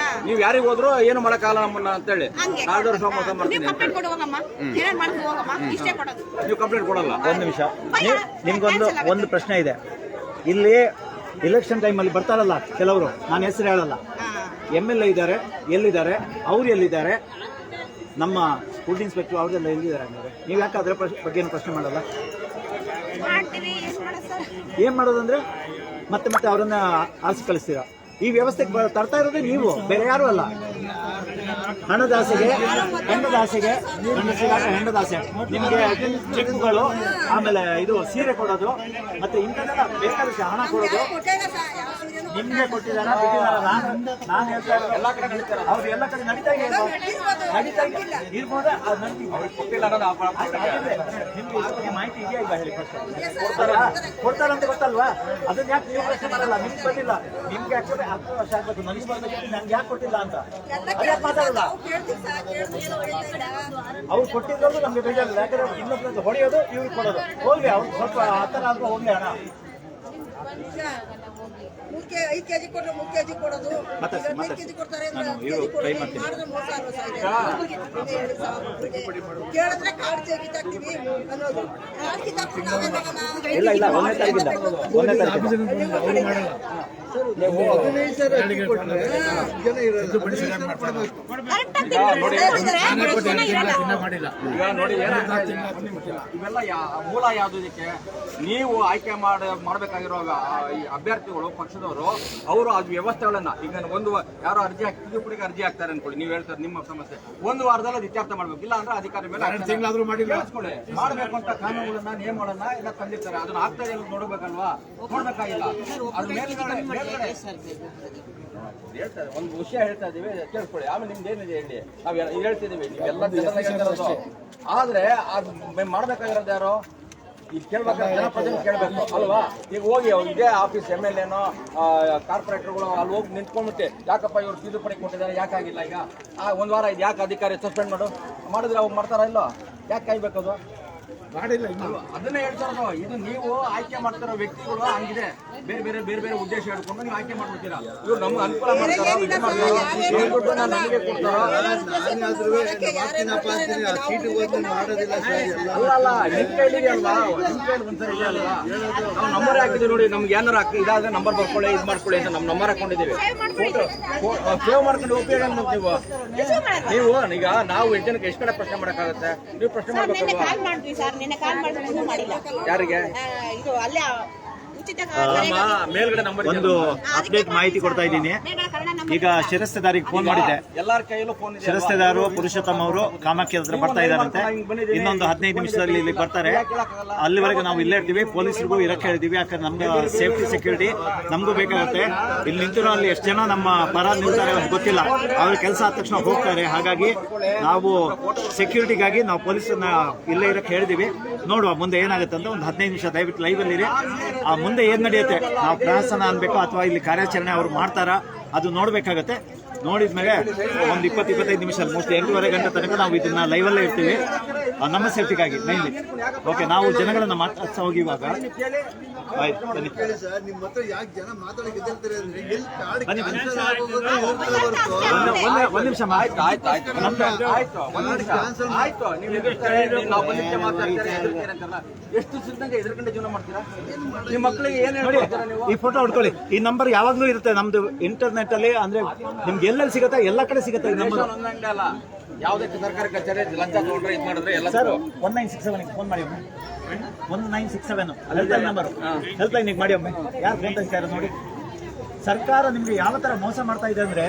ನೀವು ಯಾರಿಗೆ ಹೋದ್ರು ಏನು ಮಾಡಕ್ಕಾಗಲ್ಲ ನಮ್ಮನ್ನ ಅಂತೇಳಿ ನಾಲ್ಕು ಮೋಸ ಮಾಡ್ತೀನಿ.
ಕಂಪ್ಲೇಂಟ್ ಕೊಡುವಾಗಮ್ಮ, ಏನೇನ್ ಮಾಡ್ತೀವಿ ಹೋಗಮ್ಮ, ಇಷ್ಟೇ ಕೊಡೋದು.
ನೀವು ಕಂಪ್ಲೇಂಟ್ ಕೊಡಲ್ಲ?
ಒಂದು ನಿಮಿಷ, ನಿಮ್ಗೊಂದು ಪ್ರಶ್ನೆ ಇದೆ. ಇಲ್ಲಿ ಎಲೆಕ್ಷನ್ ಟೈಮಲ್ಲಿ ಬರ್ತಾರಲ್ಲ ಕೆಲವರು, ನಾನು ಹೆಸರು ಹೇಳಲ್ಲ, MLA ಇದ್ದಾರೆ, ಎಲ್ಲಿದ್ದಾರೆ, ಅವ್ರು ಎಲ್ಲಿದ್ದಾರೆ, ನಮ್ಮ ಫುಡ್ ಇನ್ಸ್ಪೆಕ್ಟರ್ ಅವರೆಲ್ಲ ಎಲ್ಲಿದ್ದಾರೆ ಅಂದರೆ ನೀವು ಯಾಕೆ ಅದರ ಬಗ್ಗೆ ಏನು ಪ್ರಶ್ನೆ ಮಾಡಲ್ಲ? ಏನ್ ಮಾಡೋದಂದ್ರೆ ಮತ್ತೆ ಅವರನ್ನ ಆರಿಸಿ ಕಳಿಸ್ತೀರಾ. ಈ ವ್ಯವಸ್ಥೆಗೆ ತರ್ತಾ ಇರೋದೇ ನೀವು, ಬೇರೆ ಯಾರು ಅಲ್ಲ. ಹೆಂಡದಾಸೆಗೆ ನಿಮಗೆ ಚೆಕ್ಗಳು, ಆಮೇಲೆ ಇದು ಸೀರೆ ಕೊಡೋದು, ಮತ್ತೆ ಇಂಥದ್ದೆಲ್ಲ ಬೇಕಾದಷ್ಟು ಹಣ ಕೊಡೋದು ನಿಮ್ಗೆ ಕೊಟ್ಟಿದ್ದಾರ ಬಿಟ್ಟಿದ್ದಾರ? ನಾನು ಹೇಳ್ತಾ ಇರೋದು ಎಲ್ಲ ಕಡೆ ನಡೀತಾರೆ. ಅವ್ರು ಎಲ್ಲ ಕಡೆ ನಡೀತಾ ಇರ್ಬೋದ? ನಿಮ್ಗೆ ಮಾಹಿತಿ ಇದೆಯಾ ಈಗ ಹೇಳಿ? ಕೊಡ್ತಾರಂತ ಗೊತ್ತಲ್ವಾ? ಅದನ್ನ ಯಾಕೆ ನೀವು ಪ್ರಶ್ನೆ ಮಾಡಲ್ಲ? ನಿಮ್ಗೆ ಬಂದಿಲ್ಲ, ನಿಮ್ಗೆ ಯಾಕಂದ್ರೆ 10 ವರ್ಷ ಆಗ್ಬೇಕು, ನನಗೆ ಬರ್ಬೇಕು, ನನ್ಗೆ ಯಾಕೆ ಕೊಟ್ಟಿಲ್ಲ ಅಂತ ಅದ್ಯಾಕೆ ಮಾತಾಡಲ್ಲ? ಅವ್ರು ಕೊಟ್ಟಿರೋದು ನಮ್ಗೆ ಬೇಜಾರಿಲ್ಲ. ಯಾಕಂದ್ರೆ ಇನ್ನೊಬ್ಬರದ್ದು ಹೊಡೆಯೋದು, ಇವ್ರಿಗೆ ಕೊಡೋದು. ಹೋಗ್ಲಿ, ಅವ್ರು ಸ್ವಲ್ಪ ಹತ್ತರ ಆದ್ರೂ ಹೋಗ್ಲಿ ಹಣ.
5 ಕೆಜಿ ಕೊಟ್ಟರೆ 3 ಕೆಜಿ ಕೊಡೋದು, 5 ಕೆಜಿ ಕೊಡ್ತಾರೆ ಕೇಳಿದ್ರೆ ಕಾರ್ಡ್ ಕಿತ್ತಾಕ್ತೀವಿ ಅನ್ನೋದು. ಕಾರ್ಡ್ ಕಿತ್ತಾಕ್ತೀವಿ
ಇಲ್ಲ 1ನೇ ತಾರೀಕಿಂದ
ನೋಡಿ ಇವೆಲ್ಲ ಮೂಲ ಯಾವ್ದು ಇದಕ್ಕೆ? ನೀವು ಆಯ್ಕೆ ಮಾಡಬೇಕಾಗಿರೋ ಅಭ್ಯರ್ಥಿಗಳು, ಪಕ್ಷದವರು, ಅವರು ಅದು ವ್ಯವಸ್ಥೆಗಳನ್ನ ಈಗ ಒಂದು ಯಾರೋ ತಿದ್ದುಪಡಿಗೆ ಅರ್ಜಿ ಹಾಕ್ತಾರೆ ಅನ್ಕೊಳ್ಳಿ, ನೀವು ಹೇಳ್ತಾರೆ ನಿಮ್ಮ ಸಮಸ್ಯೆ 1 ವಾರದಲ್ಲಿ ಅದು ಇತ್ಯರ್ಥ ಮಾಡ್ಬೇಕು. ಇಲ್ಲ ಅಂದ್ರೆ ಅಧಿಕಾರಿ ಮೇಲೆ ಮಾಡ್ಬೇಕು ಅಂತ ಕಾನೂನುಗಳನ್ನ, ನಿಯಮಗಳನ್ನ ಎಲ್ಲ ತಂದಿರ್ತಾರೆ. ಅದನ್ನ ಆಗ್ತಾ ಇದೆ ನೋಡ್ಬೇಕಲ್ವಾ? ನೋಡ್ಬೇಕಾಗಿಲ್ಲ. ಅದ್ರ ಮೇಲ್ಗಡೆ ಹೇಳ್ತಾರೆ. ಒಂದು ವಿಷಯ ಹೇಳ್ತಾ ಇದೀವಿ, ಕೇಳಿಸ್ಕೊಳ್ಳಿ. ಆಮೇಲೆ ನಿಮ್ದು ಏನಿದೆ ಹೇಳಿ, ನಾವ್ ಹೇಳ್ತಿದೀವಿ, ನೀವೆಲ್ಲ ಜನರಲ್ಲಿರೋದು. ಆದ್ರೆ ಅದು ಮಾಡ್ಬೇಕಾಗಿರೋದು ಯಾರು? ಈಗ ಕೇಳ್ಬೇಕಾದ್ರೆ ಜನಪ್ರತಿನಿಧಿ ಕೇಳಬೇಕು ಅಲ್ವಾ? ಈಗ ಹೋಗಿ ಇದೇ ಆಫೀಸ್ MLA ಕಾರ್ಪೊರೇಟರ್ಗಳು ಅಲ್ಲಿ ಹೋಗಿ ನಿಂತ್ಕೊಂಡ್ಬಿಟ್ಟು ಯಾಕಪ್ಪ ಇವ್ರು ತಿದ್ದುಪಡಿ ಕೊಟ್ಟಿದ್ದಾರೆ, ಯಾಕಾಗಿಲ್ಲ? ಈಗ 1 ವಾರ ಇದು ಯಾಕೆ ಅಧಿಕಾರಿ ಸಸ್ಪೆಂಡ್ ಮಾಡಿದ್ರೆ ಅವ್ರು ಮಾಡ್ತಾರ ಇಲ್ಲೋ? ಯಾಕೆ ಕಾಯ್ಬೇಕದು? ಅದನ್ನೇ ಹೇಳ್ತಾರೋ. ಇದು ನೀವು ಆಯ್ಕೆ ಮಾಡ್ತಿರೋ ವ್ಯಕ್ತಿಗಳು ಹಂಗಿದೆ, ಬೇರೆ ಬೇರೆ ಉದ್ದೇಶ ಹೇಳ್ಕೊಂಡು ನೀವು ಆಯ್ಕೆ ಮಾಡ್ಬಿಡ್ತೀರಾ. ಇವ್ರು ನಮ್ಗೆ ಅನುಕೂಲ ಮಾಡ್ತಾರೋ, ನಮಗೆ ಕೊಡ್ತಾರೋ? ಅಲ್ಲ, ನಿಮ್ ಕೈಲಿದೆ ಅಲ್ವಾ? ನಿಮ್ ಕೈಲಿ ಒಂದ್ಸರಿ ಇದೆ ಅಲ್ವಾ? ನಾವು ನಂಬರ್ ಹಾಕಿದ್ವಿ ನೋಡಿ, ನಮ್ಗೆ ಏನಾರ ಇದಾದ್ರೆ ನಂಬರ್ ಬರ್ಕೊಳ್ಳಿ, ಇದು ಮಾಡ್ಕೊಳ್ಳಿ ಅಂತ ನಮ್ಮ ನಂಬರ್ ಹಾಕೊಂಡಿದ್ದೀವಿ. ಸೇವ್ ಮಾಡ್ಕೊಂಡು ಉಪಯೋಗ ನೀವು ಈಗ ನಾವು 8 ಜನಕ್ಕೆ ಎಷ್ಟು ಕಡೆ ಪ್ರಶ್ನೆ ಮಾಡಕ್ಕಾಗತ್ತೆ? ನೀವು ಪ್ರಶ್ನೆ ಮಾಡ್ಬೇಕಲ್ವಾ? ಯಾರಿಗೆ? ಮೇಲ್ಗಡೆ ನಂಬರ್
ಒಂದು ಅಪ್ಡೇಟ್ ಮಾಹಿತಿ ಕೊಡ್ತಾ ಇದ್ದೀನಿ. ಈಗ ಶಿರಸ್ತೆದಾರಿಗೆ ಫೋನ್ ಮಾಡಿದ್ದೆ.
ಎಲ್ಲಾರ ಕೈಯಲ್ಲೂ ಫೋನ್ ಇದೆ.
ಶಿರಸ್ತೆದಾರರು ಪುರುಷೋತ್ತಮ ಅವರು ಕಾಮಾಖ್ಯ ಹತ್ರ ಬರ್ತಾ ಇದಾರಂತೆ. ಇನ್ನೊಂದು 15 ನಿಮಿಷದಲ್ಲಿ ಇಲ್ಲಿ ಬರ್ತಾರೆ. ಅಲ್ಲಿವರೆಗೆ ನಾವು ಇಲ್ಲೇ ಇರ್ತೀವಿ. ಪೊಲೀಸರಿಗೂ ಇರಕ್ಕೆ ಹೇಳಿದೀವಿ, ಯಾಕಂದ್ರೆ ನಮ್ಗೆ ಸೇಫ್ಟಿ ಸೆಕ್ಯೂರಿಟಿ ನಮಗೂ ಬೇಕಾಗುತ್ತೆ. ಇಲ್ಲಿ ನಿಂತಿರೋ ಅಲ್ಲಿ ಎಷ್ಟು ಜನ ನಮ್ಮ ಪರ ನಿಲ್ತಾರೆ ಅಂತ ಗೊತ್ತಿಲ್ಲ. ಅವ್ರ ಕೆಲಸ ಆದ ತಕ್ಷಣ ಹೋಗ್ತಾರೆ. ಹಾಗಾಗಿ ನಾವು ಸೆಕ್ಯೂರಿಟಿಗಾಗಿ ನಾವು ಪೊಲೀಸರನ್ನ ಇಲ್ಲೇ ಇರಕ್ಕೆ ಹೇಳಿದೀವಿ. ನೋಡುವ ಮುಂದೆ ಏನಾಗುತ್ತೆ ಅಂತ. ಒಂದು 15 ನಿಮಿಷ ದಯವಿಟ್ಟು ಲೈವ್ ಅಲ್ಲಿ ಇರಿ. ಮುಂದೆ ಏನ್ ನಡೆಯುತ್ತೆ, ನಾವು ಪ್ರಹಸನ ಅನ್ಬೇಕು ಅಥವಾ ಇಲ್ಲಿ ಕಾರ್ಯಾಚರಣೆ ಅವ್ರು ಮಾಡ್ತಾರಾ ಅದು ನೋಡ್ಬೇಕಾಗತ್ತೆ. ನೋಡಿದ್ಮೇಲೆ ಒಂದು 20-25 ನಿಮಿಷ ಮೋಸ್ಟ್ಲಿ 8:30 ಗಂಟೆ ತನಕ ನಾವು ಇದನ್ನ ಲೈವಲ್ಲೇ ಇರ್ತೀವಿ, ನಮ್ಮ ಸೇಫ್ಟಿಗಾಗಿ ಮೈನ್ಲಿ. ಓಕೆ, ನಾವು ಜನಗಳನ್ನ ಮಾತಾಡ್ತಾ ಹೋಗಿ ಇವಾಗ. ಆಯ್ತು, ಬನ್ನಿ ಬನ್ನಿ ಬನ್ನಿ. ಒಂದು ನಿಮಿಷ
ಆಯ್ತು ನಾವು ಬಂದಿದ್ದೆ ಮಾತಾಡ್ತಾರೆ ಅಂತಾರಲ್ಲ, ಎಷ್ಟು ಸಿದ್ಧಂಗೆ ಎದುರುಗಂಡೆ ಜೀವನ ಮಾಡ್ತೀರಾ? ನಿಮ್ಮ ಮಕ್ಕಳಿಗೆ ಏನ್
ನೋಡಿ,
ಹೇಳ್ತೀರಾ ನೀವು?
ಈ ಫೋಟೋ ಹೊಡ್ಕೊಳ್ಳಿ. ಈ ನಂಬರ್ ಯಾವಾಗ್ಲೂ ಇರುತ್ತೆ ನಮ್ದು ಇಂಟರ್ನೆಟ್ ಅಲ್ಲಿ, ಅಂದ್ರೆ ನಿಮ್ಗೆ ಎಲ್ಲೆಲ್ಲಿ ಸಿಗುತ್ತೆ ಎಲ್ಲ ಕಡೆ ಸಿಗುತ್ತೆ ಈ ನಂಬರ್.
ಒಂದಂಗಡೆ ಅಲ್ಲ, ಯಾವುದೇ ಸರ್ಕಾರಿ ಕಚೇರಿ ಲಂಚ ತಗೊಂಡ್ರೆ ಇದು ಮಾಡಿದ್ರೆ ಎಲ್ಲ
ಸರ್ 1967 ಫೋನ್ ಮಾಡಿ ಒಮ್ಮೆ. 1967 ಹೆಲ್ತ್ ಲೈನ್ ನಂಬರ್, ಹೆಲ್ತ್ ಲೈನಿಗೆ ಮಾಡಿ ಒಮ್ಮೆ. ಯಾರು ಫೋನ್ ತೆಗಿತಾರೆ ನೋಡಿ. ಸರ್ಕಾರ ನಿಮ್ಗೆ ಯಾವ ತರ ಮೋಸ ಮಾಡ್ತಾ ಇದೆ ಅಂದ್ರೆ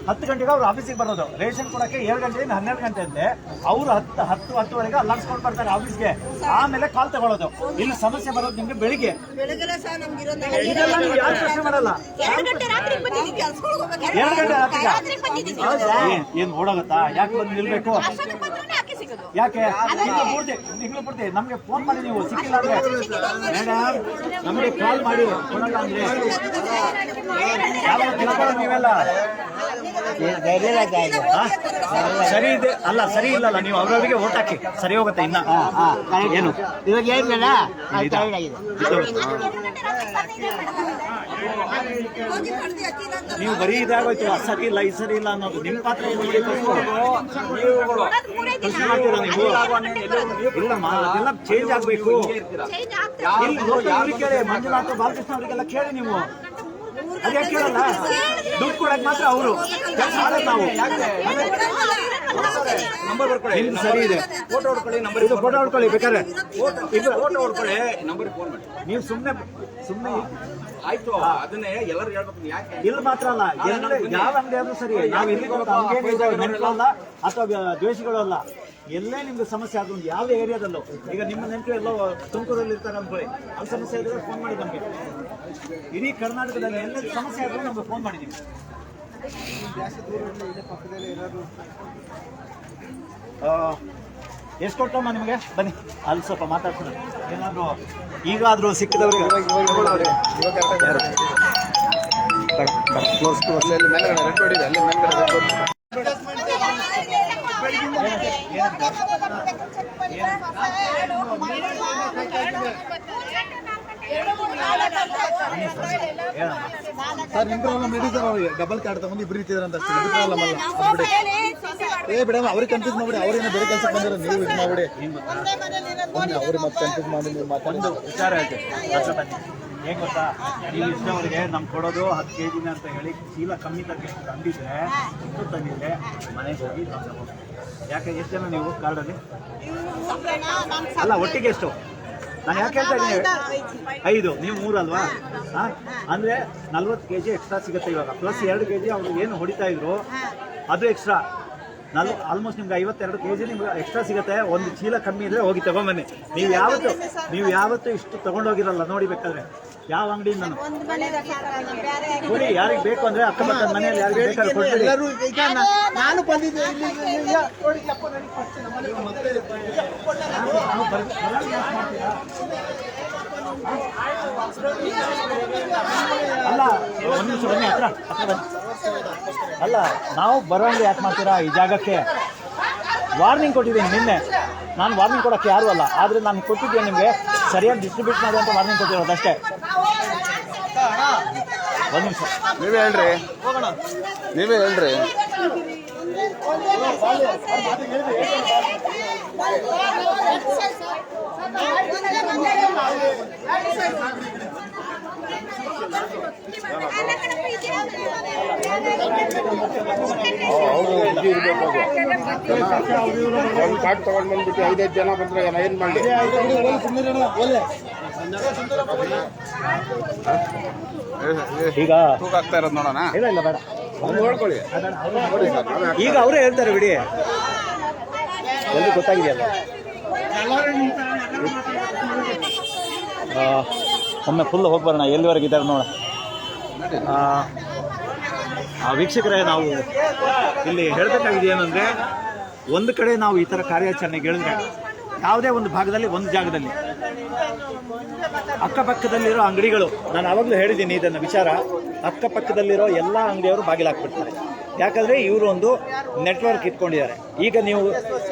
10 ಗಂಟೆಗೆ ಅವ್ರು ಆಫೀಸಿಗೆ ಬರೋದು, ರೇಷನ್ ಕೊಡಕ್ಕೆ 7 ಗಂಟೆಯಿಂದ 12 ಗಂಟೆ ಅಂತೆ. ಅವರು 10-10:30 ಅಲ್ಲಾಡ್ಸ್ಕೊಂಡು ಬರ್ತಾರೆ ಆಫೀಸ್ಗೆ, ಆಮೇಲೆ ಕಾಲ್ ತಗೊಳ್ಳೋದು. ಇಲ್ಲಿ ಸಮಸ್ಯೆ ಬರೋದು ನಿಮ್ಗೆ ಬೆಳಿಗ್ಗೆ.
ಬೆಳಗ್ಗೆ ಸಹ ನಮ್ಗಿರೋದು
ಇದೆಲ್ಲ ನೀವು ಯಾರು ಪ್ರಶ್ನೆ ಮಾಡಲ್ಲ.
2 ಗಂಟೆ ರಾತ್ರಿಗೆ ಬಂದಿದ್ದೀವಿ, ಕೆಲ್ಸಕ್ಕೆ ಹೋಗ್ಬೇಕು.
2 ಗಂಟೆ
ರಾತ್ರಿಗೆ ಬಂದಿದ್ದೀವಿ.
ಏನ್ ಓಡೋಗತ್ತಾ? ಯಾಕೆ ಬಂದು ನಿಲ್ಬೇಕು?
ಅಷ್ಟೊತ್ತಿಗೆ ಬಂದ್ರೆ ಯಾಕೆ ಸಿಗೋದು?
ಯಾಕೆ ನಿಮ್ಗೆ ಪೂರ್ತಿ ನಮ್ಗೆ ಫೋನ್ ಮಾಡಿ, ನೀವು ಸಿಕ್ಕಿಲ್ಲ ಅಂದ್ರೆ ಮೇಡಮ್ ನಮಗೆ ಕಾಲ್ ಮಾಡಿ ಕೊಡಲ್ಲ ಅಂದ್ರೆ ಯಾವಾಗ ತಿಳ್ಕೊಳ್ಳೋ ನೀವೆಲ್ಲ. ಸರಿ ಇದೆ ಅಲ್ಲ, ಸರಿ ಇಲ್ಲಲ್ಲ, ನೀವು ಅವ್ರವ್ರಿಗೆ ಓಟ್ ಹಾಕಿ ಸರಿ ಹೋಗುತ್ತೆ. ಇನ್ನ ಏನು
ಅದು 2 ಗಂಟೆ ರಾತ್ರಿಗೆ ಹೋಗಿ ಮಾಡ್ತೀವಿ, ಅಕ್ಕಿಲ್ಲ ಅಂತ
ನೀವು ಬರೀ ಇದಾಗೋಯ್ತು, ಸರಿ ಇಲ್ಲ ಈ ಸರಿ ಇಲ್ಲ ಅನ್ನೋದು ನಿಮ್ಮ ಪಾತ್ರ ಏನು ಮಾಡಬೇಕು? ಪ್ರಶ್ನೆ ಮಾಡ್ತೀರಾ ನೀವು? ಇಲ್ಲಮ್ಮ, ಅದೆಲ್ಲ ಚೇಂಜ್ ಆಗ್ಬೇಕು.
ಚೇಂಜ್ ಆಗ್ತದೆ.
ಇಲ್ಲಿ ಲೋಕಲ್ ಕೇಳಿ, ಮಂಜುನಾಥ ಬಾಲಕೃಷ್ಣ ಅವರಿಗೆಲ್ಲ ಕೇಳಿ ನೀವು. ಅದೇ ಕೇಳಲ್ಲ, ದುಡ್ಡು ಕೊಡಕ್ ಮಾತ್ರ ಅವರು ಕೆಲಸ ಮಾಡೋದು ನಾವು.
ನಂಬರ್ ಬರ್ಕೊಳ್ಳಿ,
ನಿಮ್ದು ಸರಿ ಇದೆ,
ಫೋಟೋ ಹೊಡ್ಕೊಳ್ಳಿ, ನಂಬರ್
ಇದು ಫೋಟೋ ಹೊಡ್ಕೊಳ್ಳಿ ಬೇಕಾದ್ರೆ.
ಫೋಟೋ ಹೊಡ್ಕೊಳ್ಳಿ, ನಂಬರ್ ಫೋನ್ ಮಾಡಿ.
ನೀವು ಸುಮ್ಮನೆ
ಆಯ್ತು, ಅದನ್ನೇ ಎಲ್ಲರೂ ಹೇಳ್ಬೇಕು. ಯಾಕೆ
ಇಲ್ಲಿ ಮಾತ್ರ ಅಲ್ಲ, ಎಲ್ಲ ಯಾವ ಅಂಗಡಿ ಆದ್ರೂ ಸರಿ, ನಾವು ಎಲ್ಲಿ ನೆನಪಲ್ಲ ಅಥವಾ ದ್ವೇಷಗಳು ಅಲ್ಲ, ಎಲ್ಲೇ ನಿಮ್ಗೆ ಸಮಸ್ಯೆ ಆದ್ರೂ ಯಾವ ಏರಿಯಾದಲ್ಲೂ. ಈಗ ನಿಮ್ಮ ನೆನಪು ಎಲ್ಲೋ ತುಮಕೂರಲ್ಲಿ ಇರ್ತಾರೆ ಅನ್ಕೊಳ್ಳಿ, ಅಲ್ಲಿ ಸಮಸ್ಯೆ ಇದ್ರೆ ಫೋನ್ ಮಾಡಿ ನಮಗೆ. ಇಡೀ ಕರ್ನಾಟಕದಲ್ಲಿ ಎಲ್ಲ ಸಮಸ್ಯೆ ಆದ್ರೂ ನಮ್ಗೆ ಫೋನ್ ಮಾಡಿ ನೀವು. ಎಷ್ಟು ಕೊಟ್ಟಮ್ಮ ನಿಮಗೆ? ಬನ್ನಿ ಅಲ್ಲಿ ಸ್ವಲ್ಪ ಮಾತಾಡ್ತೀನಿ. ಏನಾದ್ರು ಈಗಾದ್ರೂ ಸಿಕ್ಕಿದವ್ರಿಗೆ
ಸರ್ ನಿಮ್ ಪ್ರಾಬ್ಲಮ್ ಹೇಳಿ ಸರ್. ಅವ್ರಿಗೆ ಡಬಲ್ ಕಾರ್ಡ್ ತಗೊಂಡು ಇಬ್ರು ಇರ್ತಿದ್ರಂತ ಅಷ್ಟೇ, ನಿಮ್ ಪ್ರಾಬ್ಲಮ್ ಅಲ್ಲ. ಏ ಬಿಡಮ್ಮ, ಅವ್ರಿಗೆ ಕನ್ಫ್ಯೂಸ್ ಮಾಡ್ಬಿಡಿ, ಅವ್ರೇನೋ ಬೇರೆ ಕೆಲಸ ಬಂದಿರೋ ನೀವು ಇದು ಮಾಡ್ಬಿಡಿ. ಅವ್ರಿಗೆ ಮತ್ತೆ ಕನ್ಫ್ಯೂಸ್ ಮಾಡಿ ನೀವು ಮಾತಾಡೋದು
ವಿಚಾರ ಐತೆ. ಏನ್ ಗೊತ್ತಾ, ನೀವು ಇಷ್ಟವರಿಗೆ ನಮ್ಗೆ ಕೊಡೋದು 10 kg ಅಂತ ಹೇಳಿ ಚೀಲ ಕಮ್ಮಿ ತಂದಿದ್ರೆ ಇಷ್ಟು ತಂದಿದ್ರೆ ಮನೆಗೆ ಹೋಗಿ ನಾವು ತಗೊಂಡು. ಯಾಕೆ ಎಷ್ಟು ಜನ ನೀವು ಕಾರ್ಡಲ್ಲಿ? ಅಲ್ಲ, ಒಟ್ಟಿಗೆ ಎಷ್ಟು? ನಾನು ಯಾಕೆ ಹೇಳ್ತಾ ಇದ್ದೀನಿ, 5 ನೀವು 3 ಅಲ್ವಾ? ಅಂದ್ರೆ 40 kg ಎಕ್ಸ್ಟ್ರಾ ಸಿಗುತ್ತೆ ಇವಾಗ. ಪ್ಲಸ್ 2 kg ಅವರು ಏನು ಹೊಡಿತಾ ಇದ್ರು ಅದು ಎಕ್ಸ್ಟ್ರಾ. ಆಲ್ಮೋಸ್ಟ್ ನಿಮ್ಗೆ 52 kg ನಿಮ್ಗೆ ಎಕ್ಸ್ಟ್ರಾ ಸಿಗುತ್ತೆ. ಒಂದು ಚೀಲ ಕಮ್ಮಿ ಇದ್ರೆ ಹೋಗಿ ತಗೊಂಬನ್ನಿ. ನೀವು ಯಾವತ್ತು ಇಷ್ಟು ತಗೊಂಡೋಗಿರಲ್ಲ ನೋಡಿ, ಬೇಕಾದ್ರೆ ಯಾವ ಅಂಗಡಿಯಿಂದ ಕೊಡಿ. ಯಾರಿಗೆ ಬೇಕು ಅಂದ್ರೆ ಅಕ್ಕಪಕ್ಕದ ಮನೆಯಲ್ಲಿ ಯಾರಿಗೆ ಬೇಕಾದ್ರೆ ಕೊಡ್ತೀವಿ.
ಎಲ್ಲರೂ ಈಗ ನಾನು ಬಂದಿದ್ದೆ ಇಲ್ಲಿ
ಅಲ್ಲ, ಒಂದು ನಿಮಿಷ ಬನ್ನಿ, ಹತ್ರ ಬನ್ನಿ. ಅಲ್ಲ, ನಾವು ಬರೋಂಗೆ ಯಾಕೆ ಮಾಡ್ತೀರಾ ಈ ಜಾಗಕ್ಕೆ? ವಾರ್ನಿಂಗ್ ಕೊಟ್ಟಿದ್ದೀನಿ ನಿನ್ನೆ. ನಾನು ವಾರ್ನಿಂಗ್ ಕೊಡೋಕ್ಕೆ ಯಾರು ಅಲ್ಲ, ಆದರೆ ನಾನು ಕೊಟ್ಟಿದ್ದೀನಿ ನಿಮಗೆ ಸರಿಯಾಗಿ ಡಿಸ್ಟ್ರಿಬ್ಯೂಟ್ ಮಾಡಿ ಅಂತ ವಾರ್ನಿಂಗ್ ಕೊಟ್ಟಿರೋದು ಅಷ್ಟೇ. ಒಂದು ನಿಮಿಷ
ನೀವೇ ಹೇಳ್ರಿ, ನೀವೇ ಹೇಳ್ರಿ. ಒಂದು ಕಾರ್ಡ್ ತಗೊಂಡ್ ಬಂದ್ಬಿಟ್ಟು 5-5 ಜನ ಬಂದ್ರೆ ಏನ್ ಮಾಡಿ?
ಈಗ
ತೂಕ ಆಗ್ತಾ ಇರೋದು ನೋಡೋಣ.
ಇಲ್ಲ ಬೇಡ,
ನೋಡ್ಕೊಳ್ಳಿ.
ಈಗ ಅವರೇ ಹೇಳ್ತಾರೆ ಬಿಡಿ. ಎಲ್ಲಿ ಗೊತ್ತಾಗಿದೆಯಲ್ಲ, ಒಮ್ಮೆ ಫುಲ್ ಹೋಗಿ ಬರೋಣ, ಎಲ್ಲಿವರೆಗೆ ಇದ್ದಾರೆ ನೋಡ. ವೀಕ್ಷಕರೇ, ನಾವು ಇಲ್ಲಿ ಹೇಳಬೇಕಾಗಿದೆ ಏನಂದರೆ, ಒಂದು ಕಡೆ ನಾವು ಈ ಥರ ಕಾರ್ಯಾಚರಣೆಗೆ ಹೇಳಿದ್ರೆ ಯಾವುದೇ ಒಂದು ಭಾಗದಲ್ಲಿ, ಒಂದು ಜಾಗದಲ್ಲಿ ಅಕ್ಕಪಕ್ಕದಲ್ಲಿರೋ ಅಂಗಡಿಗಳು, ನಾನು ಆವಾಗಲೂ ಹೇಳಿದ್ದೀನಿ ಇದನ್ನು ವಿಚಾರ, ಅಕ್ಕಪಕ್ಕದಲ್ಲಿರೋ ಎಲ್ಲ ಅಂಗಡಿಯವರು ಬಾಗಿಲು ಹಾಕ್ಬಿಡ್ತಾರೆ. ಯಾಕಂದರೆ ಇವರು ಒಂದು ನೆಟ್ವರ್ಕ್ ಇಟ್ಕೊಂಡಿದ್ದಾರೆ. ಈಗ ನೀವು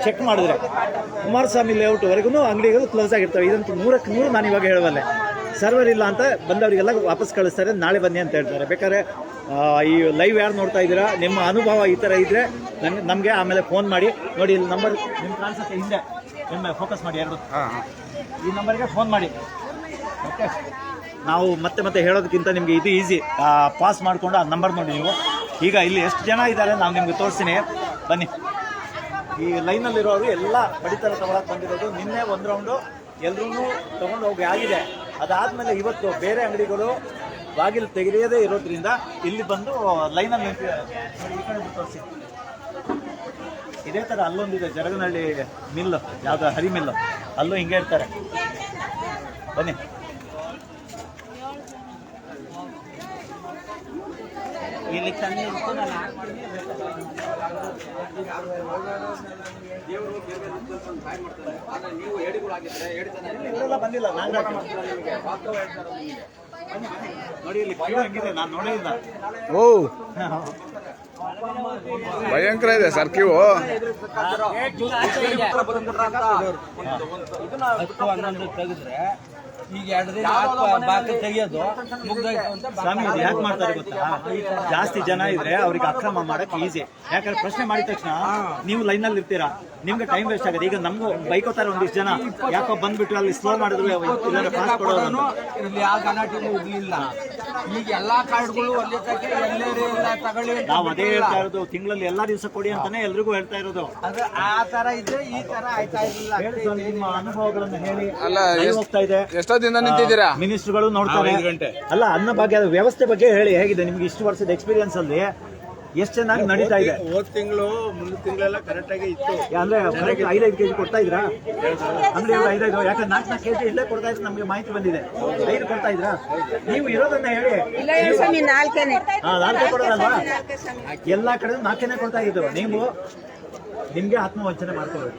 ಚೆಕ್ ಮಾಡಿದ್ರೆ ಕುಮಾರಸ್ವಾಮಿ ಲೇಔಟ್ವರೆಗೂ ಅಂಗಡಿಗಳು ಕ್ಲೋಸ್ ಆಗಿರ್ತವೆ. ಇದಂತೂ 100ಕ್ಕೆ 100 ನಾನು ಇವಾಗ ಹೇಳಬಲ್ಲೆ. ಸರ್ವರ್ ಇಲ್ಲ ಅಂತ ಬಂದವರಿಗೆಲ್ಲ ವಾಪಸ್ ಕಳಿಸ್ತಾರೆ, ನಾಳೆ ಬನ್ನಿ ಅಂತ ಹೇಳ್ತಾರೆ. ಬೇಕಾದ್ರೆ ಈ ಲೈವ್ ಯಾರು ನೋಡ್ತಾ ಇದ್ದೀರಾ, ನಿಮ್ಮ ಅನುಭವ ಈ ಥರ ಇದ್ದರೆ ನಮಗೆ ಆಮೇಲೆ ಫೋನ್ ಮಾಡಿ. ನೋಡಿ ಇಲ್ಲಿ ನಂಬರ್ ನಿಮ್ಗೆ ಕಾಣಿಸುತ್ತೆ ಹಿಂದೆ, ನಿಮ್ಮ ಫೋಕಸ್ ಮಾಡಿ ಎರಡು, ಈ ನಂಬರ್ಗೆ ಫೋನ್ ಮಾಡಿ. ಓಕೆ, ನಾವು ಮತ್ತೆ ಹೇಳೋದಕ್ಕಿಂತ ನಿಮಗೆ ಇದು ಈಸಿ, ಪಾಸ್ ಮಾಡಿಕೊಂಡು ಆ ನಂಬರ್ ನೋಡಿ ನೀವು. ಈಗ ಇಲ್ಲಿ ಎಷ್ಟು ಜನ ಇದ್ದಾರೆ ನಾನು ನಿಮ್ಗೆ ತೋರಿಸ್ತೀನಿ, ಬನ್ನಿ. ಈ ಲೈನಲ್ಲಿರೋರು ಎಲ್ಲ ಪಡಿತರ ತಗೊಳಕ್ಕೆ ಬಂದಿರೋದು. ನಿನ್ನೆ ಒಂದು ರೌಂಡು ಎಲ್ಲರೂ ತೊಗೊಂಡು ಹೋಗಿ ಆಗಿದೆ. ಅದಾದಮೇಲೆ ಇವತ್ತು ಬೇರೆ ಅಂಗಡಿಗಳು ಬಾಗಿಲು ತೆಗೆಯದೇ ಇರೋದ್ರಿಂದ ಇಲ್ಲಿ ಬಂದು ಲೈನಲ್ಲಿ ನಿಂತಿದ್ದಾರೆ. ಈ ಕಡೆ ತೋರಿಸಿ. ಇದೇ ಥರ ಅಲ್ಲೊಂದಿದೆ ಜರಗನಹಳ್ಳಿ ಮಿಲ್ಲು, ಯಾವುದೋ ಹರಿ ಮಿಲ್ಲು, ಅಲ್ಲೂ ಹಿಂಗೆ ಇರ್ತಾರೆ. ಬನ್ನಿ.
ಇಲ್ಲಿ ತಂದು ಇಟ್ಟು ನಾನು ಹಾಕ್ತೀನಿ.
ದೇವರು ಬೇರೆ ಸಹಾಯ ಮಾಡ್ತಾರೆ. ಆದರೆ ನೀವು ಏಡಿಗಳಾಗಿದ್ದರೆ
ಇವರೆಲ್ಲ ಬಂದಿಲ್ಲ, ನಾನು ನೋಡಿ ಇಲ್ಲಿ ಕ್ಯೂ ಹೆಂಗಿದೆ, ನಾನು ನೋಡೇ ಇಲ್ಲ.
ಓ ಭಯಂಕರ ಇದೆ ಸರ್ ಕ್ಯೂ.
ಹನ್ನೊಂದು ತೆಗೆದ್ರೆ ಈಗ 2 ದಿನ ಬಾಕಿ ತೆಗಿಯೋದು ಮುಗ್ದೋಯ್ತು ಅಂತ.
ಸ್ವಾಮಿ ಇದು ಯಾಕೆ ಮಾಡ್ತಾರೆ ಗೊತ್ತಾ, ಜಾಸ್ತಿ ಜನ ಇದ್ರೆ ಅವ್ರಿಗೆ ಅಕ್ರಮ ಮಾಡಕ್ಕೆ ಈಸಿ. ಯಾಕಂದ್ರೆ ಪ್ರಶ್ನೆ ಮಾಡಿದ ತಕ್ಷಣ ನೀವು ಲೈನಲ್ಲಿ ಇರ್ತೀರಾ, ನಿಮ್ಗೆ ಟೈಮ್ ವೇಸ್ಟ್ ಆಗುತ್ತೆ. ಈಗ ನಮಗೂ ಬೈಕೋತಾರೆ ಒಂದಿಷ್ಟು ಜನ, ಯಾಕೋ ಬಂದ್ಬಿಟ್ಟು ಅಲ್ಲಿ ಸ್ಲೋ ಮಾಡಿದ್ರು ಪಾಸ್ ಕೊಡೋದು.
ಇಲ್ಲಿ ಯಾವ ಗಲಾಟೆನೂ ಇರ್ಲಿಲ್ಲ. ಈಗ ಎಲ್ಲಾ ಕಾರ್ಡ್ಗಳು ಒಂದೇ ತಗೊಳ್ಳಿ.
ನಾವು ಅದೇ ಹೇಳ್ತಾ ಇರೋದು, ತಿಂಗಳಲ್ಲಿ ಎಲ್ಲಾ ದಿವಸ ಕೊಡಿ ಅಂತಾನೆ ಎಲ್ರಿಗೂ ಹೇಳ್ತಾ ಇರೋದು.
ಅದು ಆ ತರ ಇದ್ರೆ ಈ ತರ ಆಯ್ತಾ ಇರ್ಲಿಲ್ಲ.
ಹೇಳಿ ಸ್ವಾಮಿ, ನಿಮ್ಮ ಅನುಭವಗಳನ್ನು ಹೇಳಿ.
ಅಲ್ಲ,
ಹೋಗ್ತಾ ಇದೆ,
ಎಷ್ಟೊತ್ತಿಂದ ನಿಂತಿದ್ದೀರಾ?
ಮಿನಿಸ್ಟರ್ಗಳು ನೋಡ್ತಾರೆ. ಅಲ್ಲ, ಅನ್ನ ಭಾಗ್ಯದ ವ್ಯವಸ್ಥೆ ಬಗ್ಗೆ ಹೇಳಿ, ಹೇಗಿದೆ ನಿಮ್ಗೆ ಇಷ್ಟು ವರ್ಷದ ಎಕ್ಸ್ಪೀರಿಯನ್ಸ್ ಅಲ್ಲಿ ಎಷ್ಟು ಚೆನ್ನಾಗಿ ನಡೀತಾ ಇದೆ?
ಹೋದ್ ತಿಂಗಳು ಮುಂದಿನ ತಿಂಗಳೆಲ್ಲ ಕರೆಕ್ಟ್ ಆಗಿ ಇತ್ತು.
ಅಂದ್ರೆ 5-5 ಕೆಜಿ ಕೊಡ್ತಾ ಇದ್ರಾ ಅಂಗಡಿಯವರು? 5-5 ಯಾಕಂದ್ರೆ 4-4 ಕೆಜಿ ಇಲ್ಲೇ ಕೊಡ್ತಾ ಇದ್ರೆ ನಮ್ಗೆ ಮಾಹಿತಿ ಬಂದಿದೆ. 5 ಕೊಡ್ತಾ ಇದ್ರಾ? ನೀವು ಇರೋದನ್ನ ಹೇಳಿ. 4 ಕೊಡೋದಲ್ವಾ? ಎಲ್ಲಾ ಕಡೆ 4ನೇ ಕೊಡ್ತಾ ಇದ್ದು. ನೀವು ನಿಮ್ಗೆ ಆತ್ಮವಂಚನೆ ಮಾಡ್ಕೋಬೇಕು.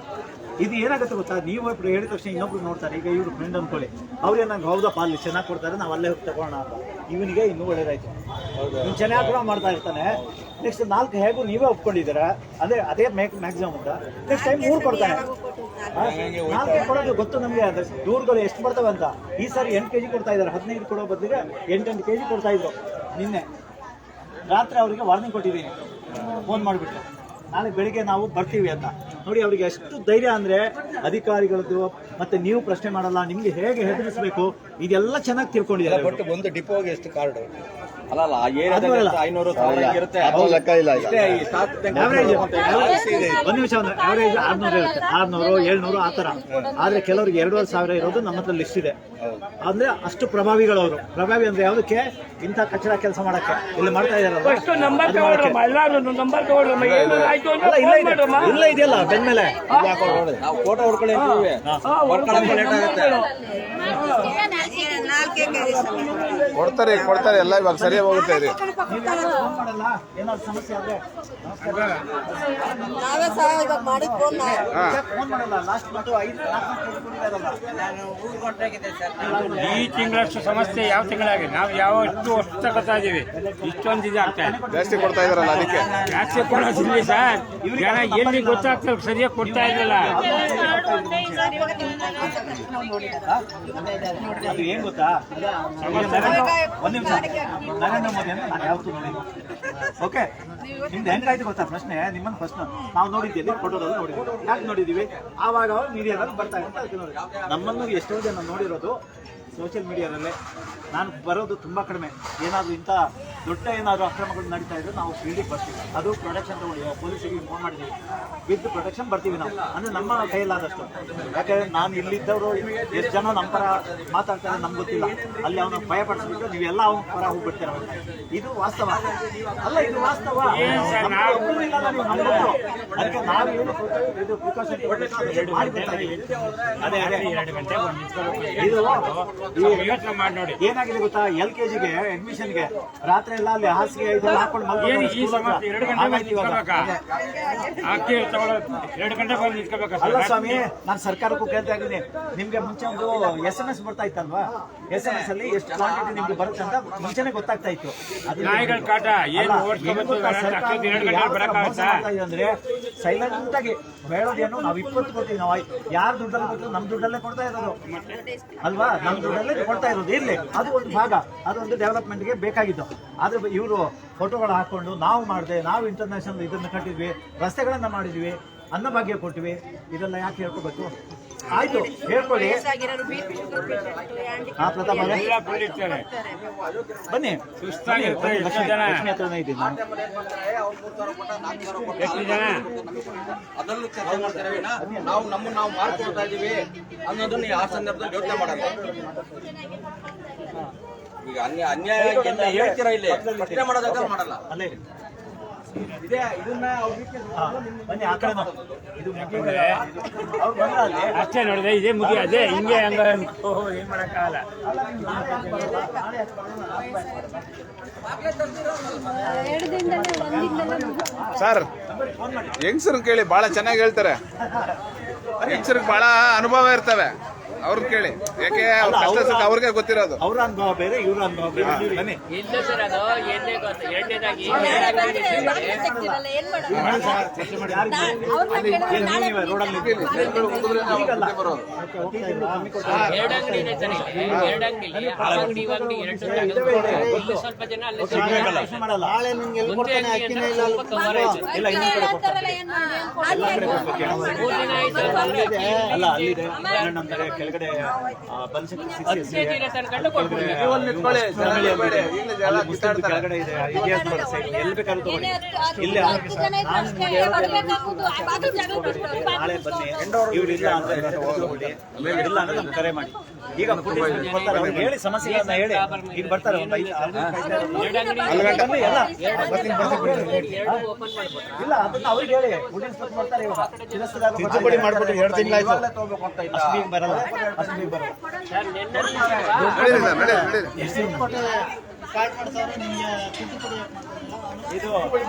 ಇದು ಏನಾಗುತ್ತೆ ಗೊತ್ತಾ, ನೀವು ಒಬ್ರು ಹೇಳಿದ ತಕ್ಷಣ ಇನ್ನೊಬ್ರು ನೋಡ್ತಾರೆ. ಈಗ ಇವ್ರು ಫ್ರೆಂಡ್ ಅನ್ಕೊಳ್ಳಿ, ಅವ್ರು ಏನಾಗ ಹೌದಪ್ಪ ಅಲ್ಲಿ ಚೆನ್ನಾಗಿ ಕೊಡ್ತಾರೆ, ನಾವು ಅಲ್ಲೇ ಹೋಗಿ ತಗೋಣ ಅಂತ. ಇವನಿಗೆ ಇನ್ನೂ ಒಳ್ಳೇದಾಯ್ತು, ಇವ್ನು ಚೆನ್ನಾಗಿ ಕೂಡ ಮಾಡ್ತಾ ಇರ್ತಾನೆ. ನೆಕ್ಸ್ಟ್ 4 ಹೇಗೂ ನೀವೇ ಒಪ್ಕೊಂಡಿದ್ದೀರಾ, ಅದೇ ಮ್ಯಾಕ್ಸಿಮಮ್ ಅಂತ. ನೆಕ್ಸ್ಟ್ ಟೈಮ್ 3 ಕೊಡ್ತಾನೆ. 4 ಕೊಡೋದು ಗೊತ್ತು ನಮಗೆ, ಅದ್ರ ದೂರಗಳು ಎಷ್ಟು ಬರ್ತವೆ ಅಂತ. ಈ ಸಾರಿ 8 ಕೆಜಿ ಕೊಡ್ತಾ ಇದ್ದಾರೆ. 15 ಕೊಡೋ ಬದಲಿಗೆ 8 ಕೆಜಿ ಕೊಡ್ತಾ ಇದ್ರು. ನಿನ್ನೆ ರಾತ್ರಿ ಅವರಿಗೆ ವಾರ್ನಿಂಗ್ ಕೊಟ್ಟಿದ್ದೀನಿ, ಫೋನ್ ಮಾಡಿಬಿಟ್ಟು ನಾಳೆ ಬೆಳಿಗ್ಗೆ ನಾವು ಬರ್ತೀವಿ ಅಂತ. ನೋಡಿ ಅವ್ರಿಗೆ ಎಷ್ಟು ಧೈರ್ಯ ಅಂದ್ರೆ, ಅಧಿಕಾರಿಗಳದ್ದು ಮತ್ತೆ ನೀವು ಪ್ರಶ್ನೆ ಮಾಡಲ್ಲ, ನಿಮ್ಗೆ ಹೇಗೆ ಹೆದರಿಸಬೇಕು ಇದೆಲ್ಲ ಚೆನ್ನಾಗಿ ತಿಳ್ಕೊಂಡಿದ್ದಾರೆ.
ಬಟ್ ಒಂದು ಡಿಪೋಗೆ ಎಷ್ಟು ಕಾರ್ಡ್?
ಅಲ್ಲ 500 ಇರುತ್ತೆ.
ಲೆಕ್ಕ ಇಲ್ಲ.
ಆವರೇಜ್ ಒಂದು ನಿಮಿಷ, ಒಂದು ಆವರೇಜ್ 600 ಇರುತ್ತೆ, 600, 700 ಆ ಥರ. ಆದ್ರೆ ಕೆಲವರಿಗೆ 2,500 ಇರೋದು ನಮ್ಮ ಹತ್ರ ಲಿಸ್ಟ್ ಇದೆ. ಅಂದ್ರೆ ಅಷ್ಟು ಪ್ರಭಾವಿಗಳವರು. ಪ್ರಭಾವಿ ಅಂದ್ರೆ ಯಾವುದಕ್ಕೆ? ಇಂಥ ಕಚಡ ಕೆಲಸ ಮಾಡಕ್ಕೆ. ಇಲ್ಲಿ ಮಾಡ್ತಾ ಇದಾರಲ್ಲ, ಇಲ್ಲ ಇದೆಯಲ್ಲ ಬೆನ್ಮೇಲೆ
ನಾವು ಫೋಟೋ ಹೊಡ್ಕೊಳ್ಳಿ ಅಂತೀವಿ, ಹೊಡ್ಕೊಳ್ಳೋಕೆ ಲೇಟ್ ಆಗುತ್ತೆ.
ಕೊಡ್ತಾರೆ ಎಲ್ಲ ಇವಾಗ ಸರಿಯಾಗಿ ಹೋಗುತ್ತೆ.
ಫೋನ್ ಮಾಡಲ್ಲ ಏನಾದ್ರು ಸಮಸ್ಯೆ ಆದ್ರೆ?
ನಾವೇ ಸಹ ಇವಾಗ ಮಾಡಿದ್ ಫೋನ್
ಫೋನ್ ಮಾಡಲ್ಲ. ಲಾಸ್ಟ್ ಮತ್ತು 5-4
ಈ ತಿಂಗಳಷ್ಟು ಸಮಸ್ಯೆ ಯಾವ ತಿಂಗಳಾಗಿದೆ? ನಾವು ಯಾವಷ್ಟು ವರ್ಷ ತಗೋತಾ ಇದೀವಿ, ಇಷ್ಟೊಂದು ಇದು ಆಗ್ತಾ ಇದೆ.
ಜಾಸ್ತಿ ಕೊಡ್ತಾ ಇದಾರಲ್ಲ ಅದಕ್ಕೆ.
ಜಾಸ್ತಿ ಕೊಡೋದಿಲ್ಲ ಸರ್, ಜನ ಎಲ್ಲಿ ಗೊತ್ತಾಗ್ತದೆ ಸರಿಯಾಗಿ ಕೊಡ್ತಾ ಇದ್ರಲ್ಲ.
ಅದು ಏನ್ ಗೊತ್ತಾ, ಒಂದ್ ನಿಮಿಷ, ನರೇಂದ್ರ ಮೋದಿ ಅಂತ ನಾನು ಯಾವತ್ತೂ ನೋಡಿದ್ದೆ. ಓಕೆ, ನಿಮ್ದು ಹೆಂಗಾಯ್ತು ಗೊತ್ತಾ ಪ್ರಶ್ನೆ? ನಿಮ್ಮನ್ನು ಫಸ್ಟ್ ನಾವು ನೋಡಿದ್ದೀವಿ, ಫೋಟೋದಲ್ಲಿ ನೋಡಿದ್ವಿ. ಯಾಕೆ ನೋಡಿದೀವಿ? ಆವಾಗ ಮೀಡಿಯಾದಲ್ಲಿ ಬರ್ತಾ ಇರುತ್ತೆ, ಅದಕ್ಕೆ ನೋಡಿ. ನಮ್ಮನ್ನು ಎಷ್ಟೋ ಜನ ನೋಡಿರೋದು ಸೋಷಿಯಲ್ ಮೀಡಿಯಾದಲ್ಲೇ. ನಾನು ಬರೋದು ತುಂಬ ಕಡಿಮೆ. ಏನಾದರೂ ಇಂಥ ದೊಡ್ಡ ಏನಾದರೂ ಅಕ್ರಮಗಳು ನಡೀತಾ ಇದ್ರೆ ನಾವು ಫೀಲ್ಡಿಗೆ ಬರ್ತೀವಿ. ಅದು ಪ್ರೊಟೆಕ್ಷನ್ ತಗೊಳ್ಳಿ, ಪೊಲೀಸಿಗೆ ಫೋನ್ ಮಾಡಿದ್ದೀವಿ, ವಿತ್ ಪ್ರೊಟೆಕ್ಷನ್ ಬರ್ತೀವಿ ನಾವು. ಅಂದರೆ ನಮ್ಮ ಕೈಯಲ್ಲಾದಷ್ಟು. ಯಾಕಂದರೆ ನಾನು ಇಲ್ಲಿದ್ದವರು ಎಷ್ಟು ಜನ ನಮ್ಮ ಪರ ಮಾತಾಡ್ತಾರೆ ನಮ್ಗೆ ಗೊತ್ತಿಲ್ಲ. ಅಲ್ಲಿ ಅವನ ಭಯ ಪಡಿಸ್ಬಿಟ್ಟು ನೀವೆಲ್ಲ ಅವನ ಪರ ಹೋಗ್ಬಿಡ್ತೀರ. ಇದು ವಾಸ್ತವ ಅಲ್ಲ, ಇದು ವಾಸ್ತವ. ಅದಕ್ಕೆ ನಾವು ಏನು ಇದು ಪ್ರಿಕಾಷನ್ ಅದೇ ಇದು
ಯೋಚನೆ ಮಾಡಿ ನೋಡಿ.
ಏನಾಗಿದೆ ಗೊತ್ತಾ, LKGಗೆ ಅಡ್ಮಿಷನ್ಗೆ ರಾತ್ರಿ ಎಲ್ಲ ಅಲ್ಲಿ ಹಾಸಿಗೆ ಇದೆಲ್ಲ ಹಾಕೊಂಡು
ಏನು ಈ ಸಮಸ್ಯೆ 2 ಗಂಟೆ ಬಂದು ನಿಂತ್ಕೋಬೇಕಾ? ಅಕ್ಕಿ ತಗೊಳ್ಳೋದು 2 ಗಂಟೆ ಬಂದು ನಿಂತ್ಕೋಬೇಕಾ
ಅಲ್ಲ
ಸರ್?
ಸ್ವಾಮಿ, ನಾನು ಸರ್ಕಾರಕ್ಕೂ ಕೇಳ್ತಾ ಇದ್ದೀನಿ. ನಿಮ್ಗೆ ಮುಂಚೆ ಒಂದು SMS ಬರ್ತಾ ಇತ್ತಲ್ವಾ? SMS ಅಲ್ಲಿ ಎಷ್ಟು ಕ್ವಾಂಟಿಟಿ ನಿಮ್ಗೆ ಬರುತ್ತೆ ಅಂತ ಮುಂಚೆನೆ ಗೊತ್ತಾಗ್ತಾ ಇತ್ತು.
ನಾಯಿಗಳ ಕಾಟ ಏನು ಓಡಿಸ್ಕೊಬೇಕು ಅಷ್ಟೊಂದು 2 ಗಂಟೆ ಬರಕ್ಕಾಗತ್ತಾ?
ಅಂದ್ರೆ ಸೈಲೆಂಟ್ ಆಗಿ ಹೇಳೋದೇನು, ನಾವು 20 ಕೊಡ್ತೀವಿ. ನಾವು ಯಾರ ದುಡ್ಡಲ್ಲಿ ಕೊಡ್ತೀವಿ, ನಮ್ಮ ದುಡ್ಡಲ್ಲೇ ಕೊಡ್ತಾ ಇರೋದು ಅಲ್ವಾ? ನಮ್ಮ ದುಡ್ಡಲ್ಲೇ ಕೊಡ್ತಾ ಇರೋದು. ಇರ್ಲಿ, ಅದು ಒಂದು ಭಾಗ, ಅದೊಂದು ಡೆವಲಪ್ಮೆಂಟ್ಗೆ ಬೇಕಾಗಿತ್ತು. ಆದ್ರೆ ಇವರು ಫೋಟೋಗಳು ಹಾಕೊಂಡು ನಾವು ಮಾಡಿದೆ, ನಾವು ಇಂಟರ್ನ್ಯಾಷನಲ್ ಇದನ್ನ ಕಟ್ಟಿದ್ವಿ, ರಸ್ತೆಗಳನ್ನ ಮಾಡಿದ್ವಿ, ಅನ್ನಭಾಗ್ಯ ಕೊಟ್ಟಿವಿ, ಇದೆಲ್ಲ ಯಾಕೆ ಹೇಳ್ಕೋಬೇಕು? ಆಯ್ತು, ಹೇಳ್ಕೊಳ್ಳಿ. ಹಾ, ಪ್ರತಾಪ್ ಅವರೇ
ಎಲ್ಲ ಫುಲ್ ಇರ್ತಾರೆ.
ಬನ್ನಿ,
ಸುಸ್ತಾಗಿರ್ತಾರೆ.
ಬನ್ನಿ,
ಎಷ್ಟು ಜನ?
ಲಕ್ಷ್ಮಿ ಹತ್ರನೇ ಇದ್ದೀನಿ ನಾನು.
ಎಷ್ಟು ಜನ?
ಅದರಲ್ಲೂ ಚರ್ಚೆ ಮಾಡ್ತಾರೆ ವಿನಾ ನಾವು ನಮ್ಮನ್ನು ನಾವು ಮಾಡ್ಕೊಳ್ತಾ ಇದೀವಿ ಅನ್ನೋದನ್ನ ಆ ಸಂದರ್ಭದಲ್ಲಿ ಯೋಚನೆ ಮಾಡಲ್ಲ. ಈಗ ಅನ್ಯಾಯ ಹೇಳ್ತೀರಾ, ಇಲ್ಲಿ ಪ್ರಶ್ನೆ ಮಾಡೋದಾಗ ಮಾಡಲ್ಲ.
ಅಲ್ಲೇ
ಇದೇ ಇದನ್ನ
ಬನ್ನಿ, ಆ ಕಡೆ ಇದು ಅವ್ರು ಬಂದ್ರ ಅಲ್ಲಿ
ಅಷ್ಟೇ ನೋಡಿದ್ರೆ ಇದೇ ಮುಗಿ, ಅದೇ ಹಿಂಗೆ ಹಂಗ ಏನ್ ಮಾಡಕ್ಕಾಗಲ್ಲ.
ಸರ್ ಹೆಂಗಸರು ಕೇಳಿ ಬಹಳ ಚೆನ್ನಾಗಿ ಹೇಳ್ತಾರೆ. ಹೆಂಗಸರಿಗೆ ಬಹಳ ಅನುಭವ ಇರ್ತವೆ, ಅವ್ರನ್ನ ಕೇಳಿ. ಯಾಕೆ ಅವ್ರ ಕಷ್ಟ ಸುಖ ಅವ್ರಿಗೆ ಗೊತ್ತಿರೋದು.
ಅವ್ರ ಅನುಭವ ಬೇರೆ, ಇವ್ರ ಅನುಭವ ಬೇರೆ. ಬನ್ನಿ
ಇಲ್ಲ ಸರ್, ಅದು ಎರಡನೇದಾಗಿ
ರೋಡಲ್ಲಿ
ಎರಡಂಗಡಿ ಇದೆ ಸರ್, ಎರಡಂಗಡಿ ಅಂಗಡಿ ಸ್ವಲ್ಪ ಜನ ಅಲ್ಲಿ
ಮಾಡಲ್ಲ.
ಒಂದೇ ಅಂಗಡಿ ಅಂದ್ರೆ ಸ್ವಲ್ಪ ಕವರ್ ಆಯ್ತು.
ಇಲ್ಲ, ಇನ್ನೊಂದ್ ಕಡೆ ಕೊಡ್ತಾರೆ. ಅಲ್ಲ, ಅಲ್ಲಿದೆ ನಮ್ದರೆ ಕೆಳಗಡೆ ಕೆಳಗಡೆ ಇದೆ, ಎಲ್ಲಿ ಬೇಕಾದ್ರೂ ತಗೊಳ್ಳಿ. ಇಲ್ಲಿ ನಾಳೆ ಬನ್ನಿ, ಇವ್ರು ಇಲ್ಲ ಅಂದ್ರೆ ತಗೊಳ್ಳಿ, ಇಲ್ಲ ಅಂದ್ರೆ ನಮ್ಗೆ ಕರೆ ಮಾಡಿ. ಈಗ ಬರ್ತಾರೆ, ಅವ್ರಿಗೆ ಹೇಳಿ ಸಮಸ್ಯೆಗಳನ್ನ ಹೇಳಿ. ಈಗ ಬರ್ತಾರೆ, ಒಂದು 5 ಬನ್ನಿ, ಎಲ್ಲ ಇಲ್ಲ ಅದನ್ನ ಅವ್ರಿಗೆ ಹೇಳಿ. ಬರ್ತಾರೆ, ತಿದ್ದುಪಡಿ ಮಾಡ್ಬಿಟ್ಟು 2 ತಿಂಗಳಾಯ್ತು. ಅಷ್ಟು ಬೇಗ ಬರಲ್ಲ, ಅಷ್ಟು ಬೇಗ ಬರಲ್ಲ.
ನಡೀರಿ ಸರ್, ನಡೀರಿ ನಡೀರಿ.
ಇದು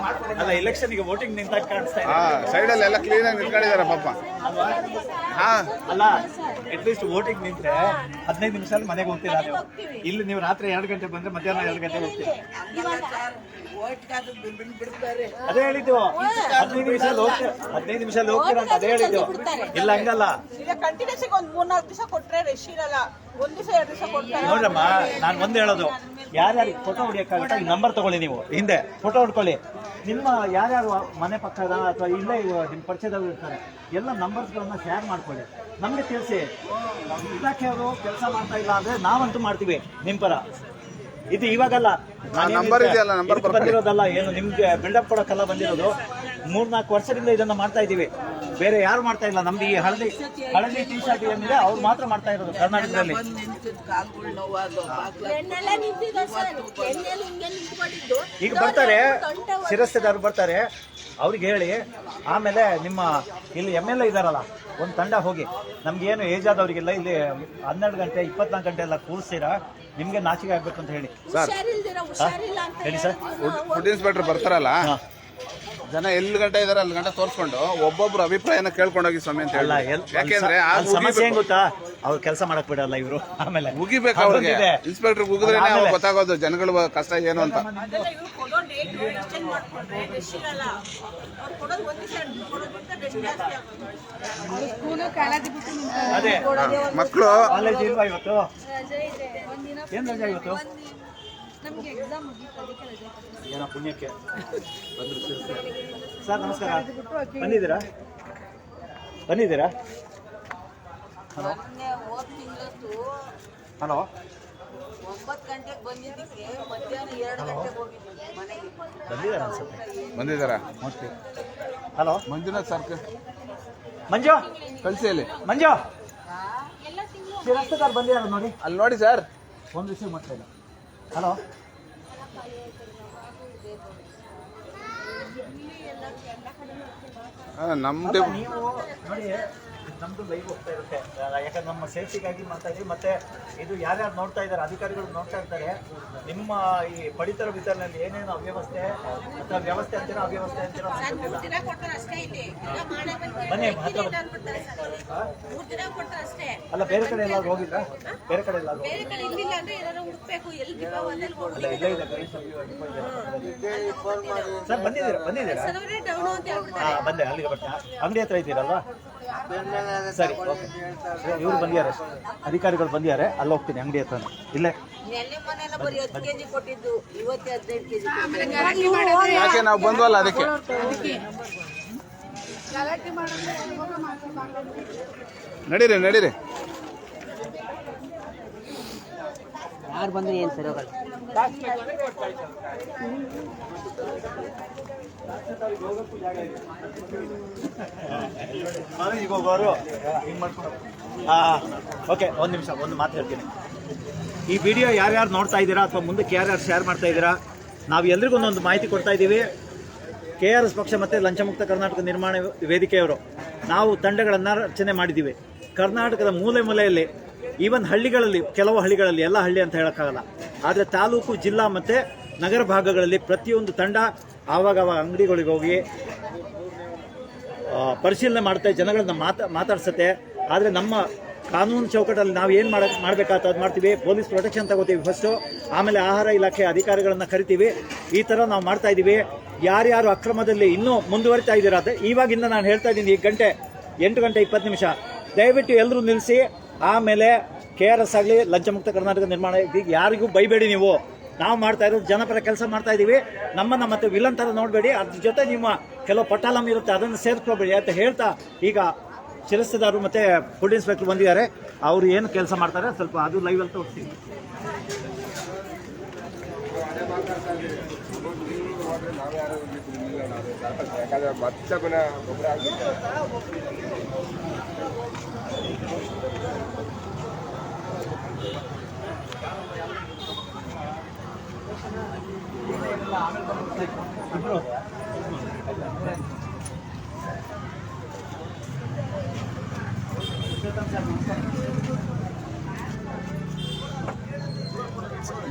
ಅಲ್ಲ, ಎಲೆಕ್ಷನ್ಗೆ ವೋಟಿಂಗ್ ನಿಂತಾಗ ಕಾಣಿಸ್ತಾ ಇದೆ.
ಹಾ, ಸೈಡಲ್ಲಿ ಎಲ್ಲ ಕ್ಲೀನ್ ಆಗಿ ನಿಂತ್ಕೊಂಡಿದ್ದಾರೆ ಪಾಪ. ಹಾ,
ಅಲ್ಲ, ಅಟ್ಲೀಸ್ಟ್ ವೋಟಿಂಗ್ ನಿಂತ್ರೆ 15 ನಿಮಿಷ ಮನೆಗೆ ಹೋಗ್ತೀರಾ ನೀವು. ಇಲ್ಲಿ ನೀವು ರಾತ್ರಿ 2 ಗಂಟೆ ಬಂದ್ರೆ ಮಧ್ಯಾಹ್ನ 2 ಗಂಟೆ ಹೋಗ್ತೀರಾ. ಅದೇ ಹೇಳಿದ್ದು, 15 ನಿಮಿಷ ಹೋಗ್ತೀರಾ, 15 ನಿಮಿಷ ಹೋಗ್ತೀರಾ ಅಂತ ಅದೇ ಹೇಳಿದ್ದು. ಇಲ್ಲ, ಹಂಗಲ್ಲ.
ಈಗ ಕಂಟಿನ್ಯೂಸ್ ಒಂದು 3-4 ದಿವಸ ಕೊಟ್ರೆ ರಶ್ ಇರಲ್ಲ. 1 ದಿವಸ 2 ದಿವಸ ಕೊಡ್ತಾರೆ.
ನೋಡ್ರಮ್ಮ, ನಾನು ಒಂದ್ ಹೇಳೋದು, ಯಾರ್ಯಾರು ಫೋಟೋ ಹೊಡಿಯಕ್ಕಾಗತ್ತ ಈ ನಂಬರ್ ತಗೊಳ್ಳಿ. ನೀವು ಹಿಂದೆ ಫೋಟೋ ಹೊಡ್ಕೊಳ್ಳಿ. ನಿಮ್ಮ ಯಾರ್ಯಾರು ಮನೆ ಪಕ್ಕದ ಅಥವಾ ಇಲ್ಲೇ ನಿಮ್ಮ ಪರಿಚಯದವರು ಇರ್ತಾರೆ, ಎಲ್ಲ ನಂಬರ್ಸ್ಗಳನ್ನ ಶೇರ್ ಮಾಡ್ಕೊಳ್ಳಿ, ನಮ್ಗೆ ತಿಳಿಸಿ. ಇಲಾಖೆಯವರು ಕೆಲಸ ಮಾಡ್ತಾ ಇಲ್ಲ ಅಂದ್ರೆ ನಾವಂತೂ ಮಾಡ್ತೀವಿ ನಿಮ್ಮ ಪರ. ಇದು ಇವಾಗಲ್ಲ,
ನಂಬರ್ ಇದೆಯಲ್ಲ, ನಂಬರ್
ಬಂದಿರೋದಲ್ಲ, ಏನು ನಿಮ್ಗೆ ಬಿಲ್ಡಪ್ ಕೊಡೋಕ್ಕಲ್ಲ ಬಂದಿರೋದು. 3-4 ವರ್ಷದಿಂದ ಇದನ್ನ ಮಾಡ್ತಾ ಇದೀವಿ, ಬೇರೆ ಯಾರು ಮಾಡ್ತಾ ಇಲ್ಲ. ನಮ್ದು ಈ ಹಳದಿ ಟೀ ಶರ್ಟ್ ಏನಿದೆ ಅವ್ರು ಮಾತ್ರ ಮಾಡ್ತಾ ಇರೋದು ಕರ್ನಾಟಕದಲ್ಲಿ. ಈಗ ಬರ್ತಾರೆ ಶಿರಸ್ತೆದಾರರು ಬರ್ತಾರೆ, ಅವ್ರಿಗೆ ಹೇಳಿ. ಆಮೇಲೆ ನಿಮ್ಮ ಇಲ್ಲಿ MLA ಇದಾರಲ್ಲ, ಒಂದು ತಂಡ ಹೋಗಿ, ನಮ್ಗೇನು ಏಜ್ ಆದವ್ರಿಗೆಲ್ಲ ಇಲ್ಲಿ 12 ಗಂಟೆ 24 ಗಂಟೆ ಎಲ್ಲ ಕೂರಿಸ್ತೀರಾ, ನಿಮ್ಗೆ ನಾಚಿಕೆ ಆಗ್ಬೇಕು ಅಂತ ಹೇಳಿ. ಹೇಳಿ ಸರ್.
ಫುಡ್ ಇನ್ಸ್ಪೆಕ್ಟರ್ ಬರ್ತಾರಲ್ಲ, ಜನ ಎಲ್ಲಿ ಗಂಟೆ ಇದಾರೆ ಅಲ್ಲಿ ಗಂಟೆ ತೋರಿಸ್ಕೊಂಡು ಒಬ್ಬೊಬ್ರು ಅಭಿಪ್ರಾಯನ ಕೇಳ್ಕೊಂಡೋಗಿ ಸ್ವಾಮಿ ಅಂತ ಹೇಳಿ. ಯಾಕೆಂದ್ರೆ
ಸಮಸ್ಯೆ ಏನ್ ಗೊತ್ತಾ, ಅವ್ರು ಕೆಲಸ ಮಾಡಕ್ ಬಿಡಲ್ಲ ಇವರು. ಆಮೇಲೆ
ಮುಗಿಬೇಕು ಅವ್ರಿಗೆ. ಇನ್ಸ್ಪೆಕ್ಟರ್ ಮುಗಿದ್ರೆ ಗೊತ್ತಾಗೋದು ಜನಗಳ ಕಷ್ಟ ಏನು ಅಂತ.
ಅದೇ
ಮಕ್ಕಳು
ಕಾಲೇಜ್ ಇಲ್ವಾ ಇವತ್ತು? ಏನ್ ರಜೆ ಇವತ್ತು? ಏನೋ ಪುಣ್ಯಕ್ಕೆ ಬಂದ್ರು. ಸರ್ ನಮಸ್ಕಾರ, ಬಂದಿದ್ದೀರಾ? Hello hello.
9 ಗಂಟೆಗೆ ಬಂದಿದ್ದಕ್ಕೆ ಮಧ್ಯಾಹ್ನ 2 ಗಂಟೆಗೆ ಹೋಗಿದ್ದು ಮನೆಗೆ.
ಬಂದಿದ್ದಾರೆ ಅನ್ಸುತ್ತೆ,
ಬಂದಿದ್ದಾರಾ?
ಮೋಸ್ಟ್ಲಿ. ಹಲೋ
ಮಂಜುನಾಥ್ ಸರ್ಕ
ಮಂಜು,
ಕಳಿಸಿ ಅಲ್ಲಿ.
ಮಂಜು ರಸ್ತೆದಾರ ಬಂದಿದ್ದಾರೆ ನೋಡಿ,
ಅಲ್ಲಿ ನೋಡಿ ಸರ್.
ಒಂದು ವಿಷಯ ಮಾಡ್ತಾ ಇಲ್ಲ. ಹಲೋ,
ನಮ್ದು
ನೀವು ನೋಡಿ ನಮ್ದು ಲೈವ್ ಹೋಗ್ತಾ ಇರುತ್ತೆ, ಯಾಕಂದ್ರೆ ನಮ್ಮ ಸೇಫ್ಟಿಗಾಗಿ ಮಾಡ್ತಾ ಇದೀವಿ. ಮತ್ತೆ ಇದು ಯಾರ್ಯಾರು ನೋಡ್ತಾ ಇದ್ದಾರೆ, ಅಧಿಕಾರಿಗಳು ನೋಡ್ತಾ ಇರ್ತಾರೆ, ನಿಮ್ಮ ಈ ಪಡಿತರ ವಿತರಣೆಯಲ್ಲಿ ಏನೇನು ಅವ್ಯವಸ್ಥೆ ಅಥವಾ ವ್ಯವಸ್ಥೆ ಅಂತೀರಾ ಅವ್ಯವಸ್ಥೆ ಅಂತೀರಾ ಗೊತ್ತಿಲ್ಲ. ಬನ್ನಿ ಹತ್ರ ಅಲ್ಲ, ಬೇರೆ ಕಡೆ ಎಲ್ಲಾದ್ರೂ ಹೋಗಿದ್ರಾ? ಬೇರೆ ಕಡೆ ಎಲ್ಲಾದ್ರೂ ಅಲ್ಲ, ಇಲ್ಲೇ ಇದೆ ಸರ್. ಬಂದಿದ್ದೀರಾ ಬಂದೆ, ಅಲ್ಲಿಗೆ ಬರ್ತಾ ಅಂಗಡಿ ಹತ್ರ ಇದ್ದೀರಲ್ವಾ? ಸರಿ, ಓಕೆ. ಇವ್ರು ಬಂದಿದ್ದಾರೆ, ಅಧಿಕಾರಿಗಳು ಬಂದಿದ್ದಾರೆ, ಅಲ್ಲಿ ಹೋಗ್ತೀನಿ ಅಂಗಡಿ ಹತ್ರ. ಇಲ್ಲೇ
ನೆನ್ನೆ ಮೊನ್ನೆಲ್ಲ ಬರೀ 10 ಕೆಜಿ ಕೊಟ್ಟಿದ್ದು, ಇವತ್ತೇ 15 ಕೆಜಿ.
ಯಾಕೆ ನಾವು ಬಂದ್ವಲ್ಲ ಅದಕ್ಕೆ. ನಡೀರಿ ನಡೀರಿ.
ಯಾರು ಬಂದ್ರೆ ಏನು ಸರಿ ಹೋಗಲ್ಲ.
ಈಗ ಹೋಗೋರು ಹಿಂಗೆ ಮಾಡ್ಕೊಂಡು ಓಕೆ. ಒಂದು ನಿಮಿಷ, ಒಂದು ಮಾತು ಹೇಳ್ತೀನಿ. ಈ ವಿಡಿಯೋ ಯಾರ್ಯಾರು ನೋಡ್ತಾ ಇದ್ದೀರಾ ಅಥವಾ ಮುಂದಕ್ಕೆ ಯಾರ್ಯಾರು ಶೇರ್ ಮಾಡ್ತಾ ಇದ್ದೀರಾ, ನಾವು ಎಲ್ರಿಗೂ ಒಂದು ಮಾಹಿತಿ ಕೊಡ್ತಾ ಇದ್ದೀವಿ. KRS ಪಕ್ಷ ಮತ್ತು ಲಂಚಮುಕ್ತ ಕರ್ನಾಟಕ ನಿರ್ಮಾಣ ವೇದಿಕೆಯವರು ನಾವು ತಂಡಗಳನ್ನು ರಚನೆ ಮಾಡಿದ್ದೀವಿ. ಕರ್ನಾಟಕದ ಮೂಲೆ ಮೂಲೆಯಲ್ಲಿ, ಈವನ್ ಹಳ್ಳಿಗಳಲ್ಲಿ, ಕೆಲವು ಹಳ್ಳಿಗಳಲ್ಲಿ, ಎಲ್ಲ ಹಳ್ಳಿ ಅಂತ ಹೇಳೋಕ್ಕಾಗಲ್ಲ, ಆದರೆ ತಾಲೂಕು, ಜಿಲ್ಲಾ ಮತ್ತು ನಗರ ಭಾಗಗಳಲ್ಲಿ ಪ್ರತಿಯೊಂದು ತಂಡ ಆವಾಗ ಅಂಗಡಿಗಳಿಗೆ ಹೋಗಿ ಪರಿಶೀಲನೆ ಮಾಡುತ್ತೆ, ಜನಗಳನ್ನ ಮಾತಾಡ್ಸುತ್ತೆ. ಆದರೆ ನಮ್ಮ ಕಾನೂನು ಚೌಕಟ್ಟಲ್ಲಿ ನಾವು ಏನು ಮಾಡಬೇಕಾದ ಅದು ಮಾಡ್ತೀವಿ. ಪೊಲೀಸ್ ಪ್ರೊಟೆಕ್ಷನ್ ತಗೋತೀವಿ ಫಸ್ಟು, ಆಮೇಲೆ ಆಹಾರ ಇಲಾಖೆ ಅಧಿಕಾರಿಗಳನ್ನು ಕರಿತೀವಿ. ಈ ಥರ ನಾವು ಮಾಡ್ತಾ ಇದ್ದೀವಿ. ಯಾರ್ಯಾರು ಅಕ್ರಮದಲ್ಲಿ ಇನ್ನೂ ಮುಂದುವರಿತಾ ಇದ್ದೀರಾ, ಇವಾಗಿಂದ ನಾನು ಹೇಳ್ತಾ ಇದ್ದೀನಿ, ಈಗ 8 ಗಂಟೆ 20 ನಿಮಿಷ, ದಯವಿಟ್ಟು ಎಲ್ಲರೂ ನಿಲ್ಲಿಸಿ. ಆಮೇಲೆ KRS ಆಗಲಿ, ಲಂಚಮುಕ್ತ ಕರ್ನಾಟಕ ನಿರ್ಮಾಣ, ಈಗ ಯಾರಿಗೂ ಬೈಬೇಡಿ. ನೀವು, ನಾವು ಮಾಡ್ತಾ ಇರೋದು ಜನಪರ ಕೆಲಸ ಮಾಡ್ತಾ ಇದ್ದೀವಿ. ನಮ್ಮನ್ನು ಮತ್ತೆ ವಿಲನ್ ಥರ ನೋಡಬೇಡಿ. ಅದ್ರ ಜೊತೆ ನಿಮ್ಮ ಕೆಲವು ಪಟಾಲಂ ಇರುತ್ತೆ, ಅದನ್ನು ಸೇರಿಸ್ಕೋಬೇಡಿ ಅಂತ ಹೇಳ್ತಾ, ಈಗ ಶಿರಸ್ತೇದಾರರು ಮತ್ತು ಫುಡ್ ಇನ್ಸ್ಪೆಕ್ಟರ್ ಬಂದಿದ್ದಾರೆ. ಅವರು ಏನು ಕೆಲಸ ಮಾಡ್ತಾರೆ ಸ್ವಲ್ಪ ಅದು ಲೈವಲ್ಲಿ ತೋರಿಸ್ತೀವಿ.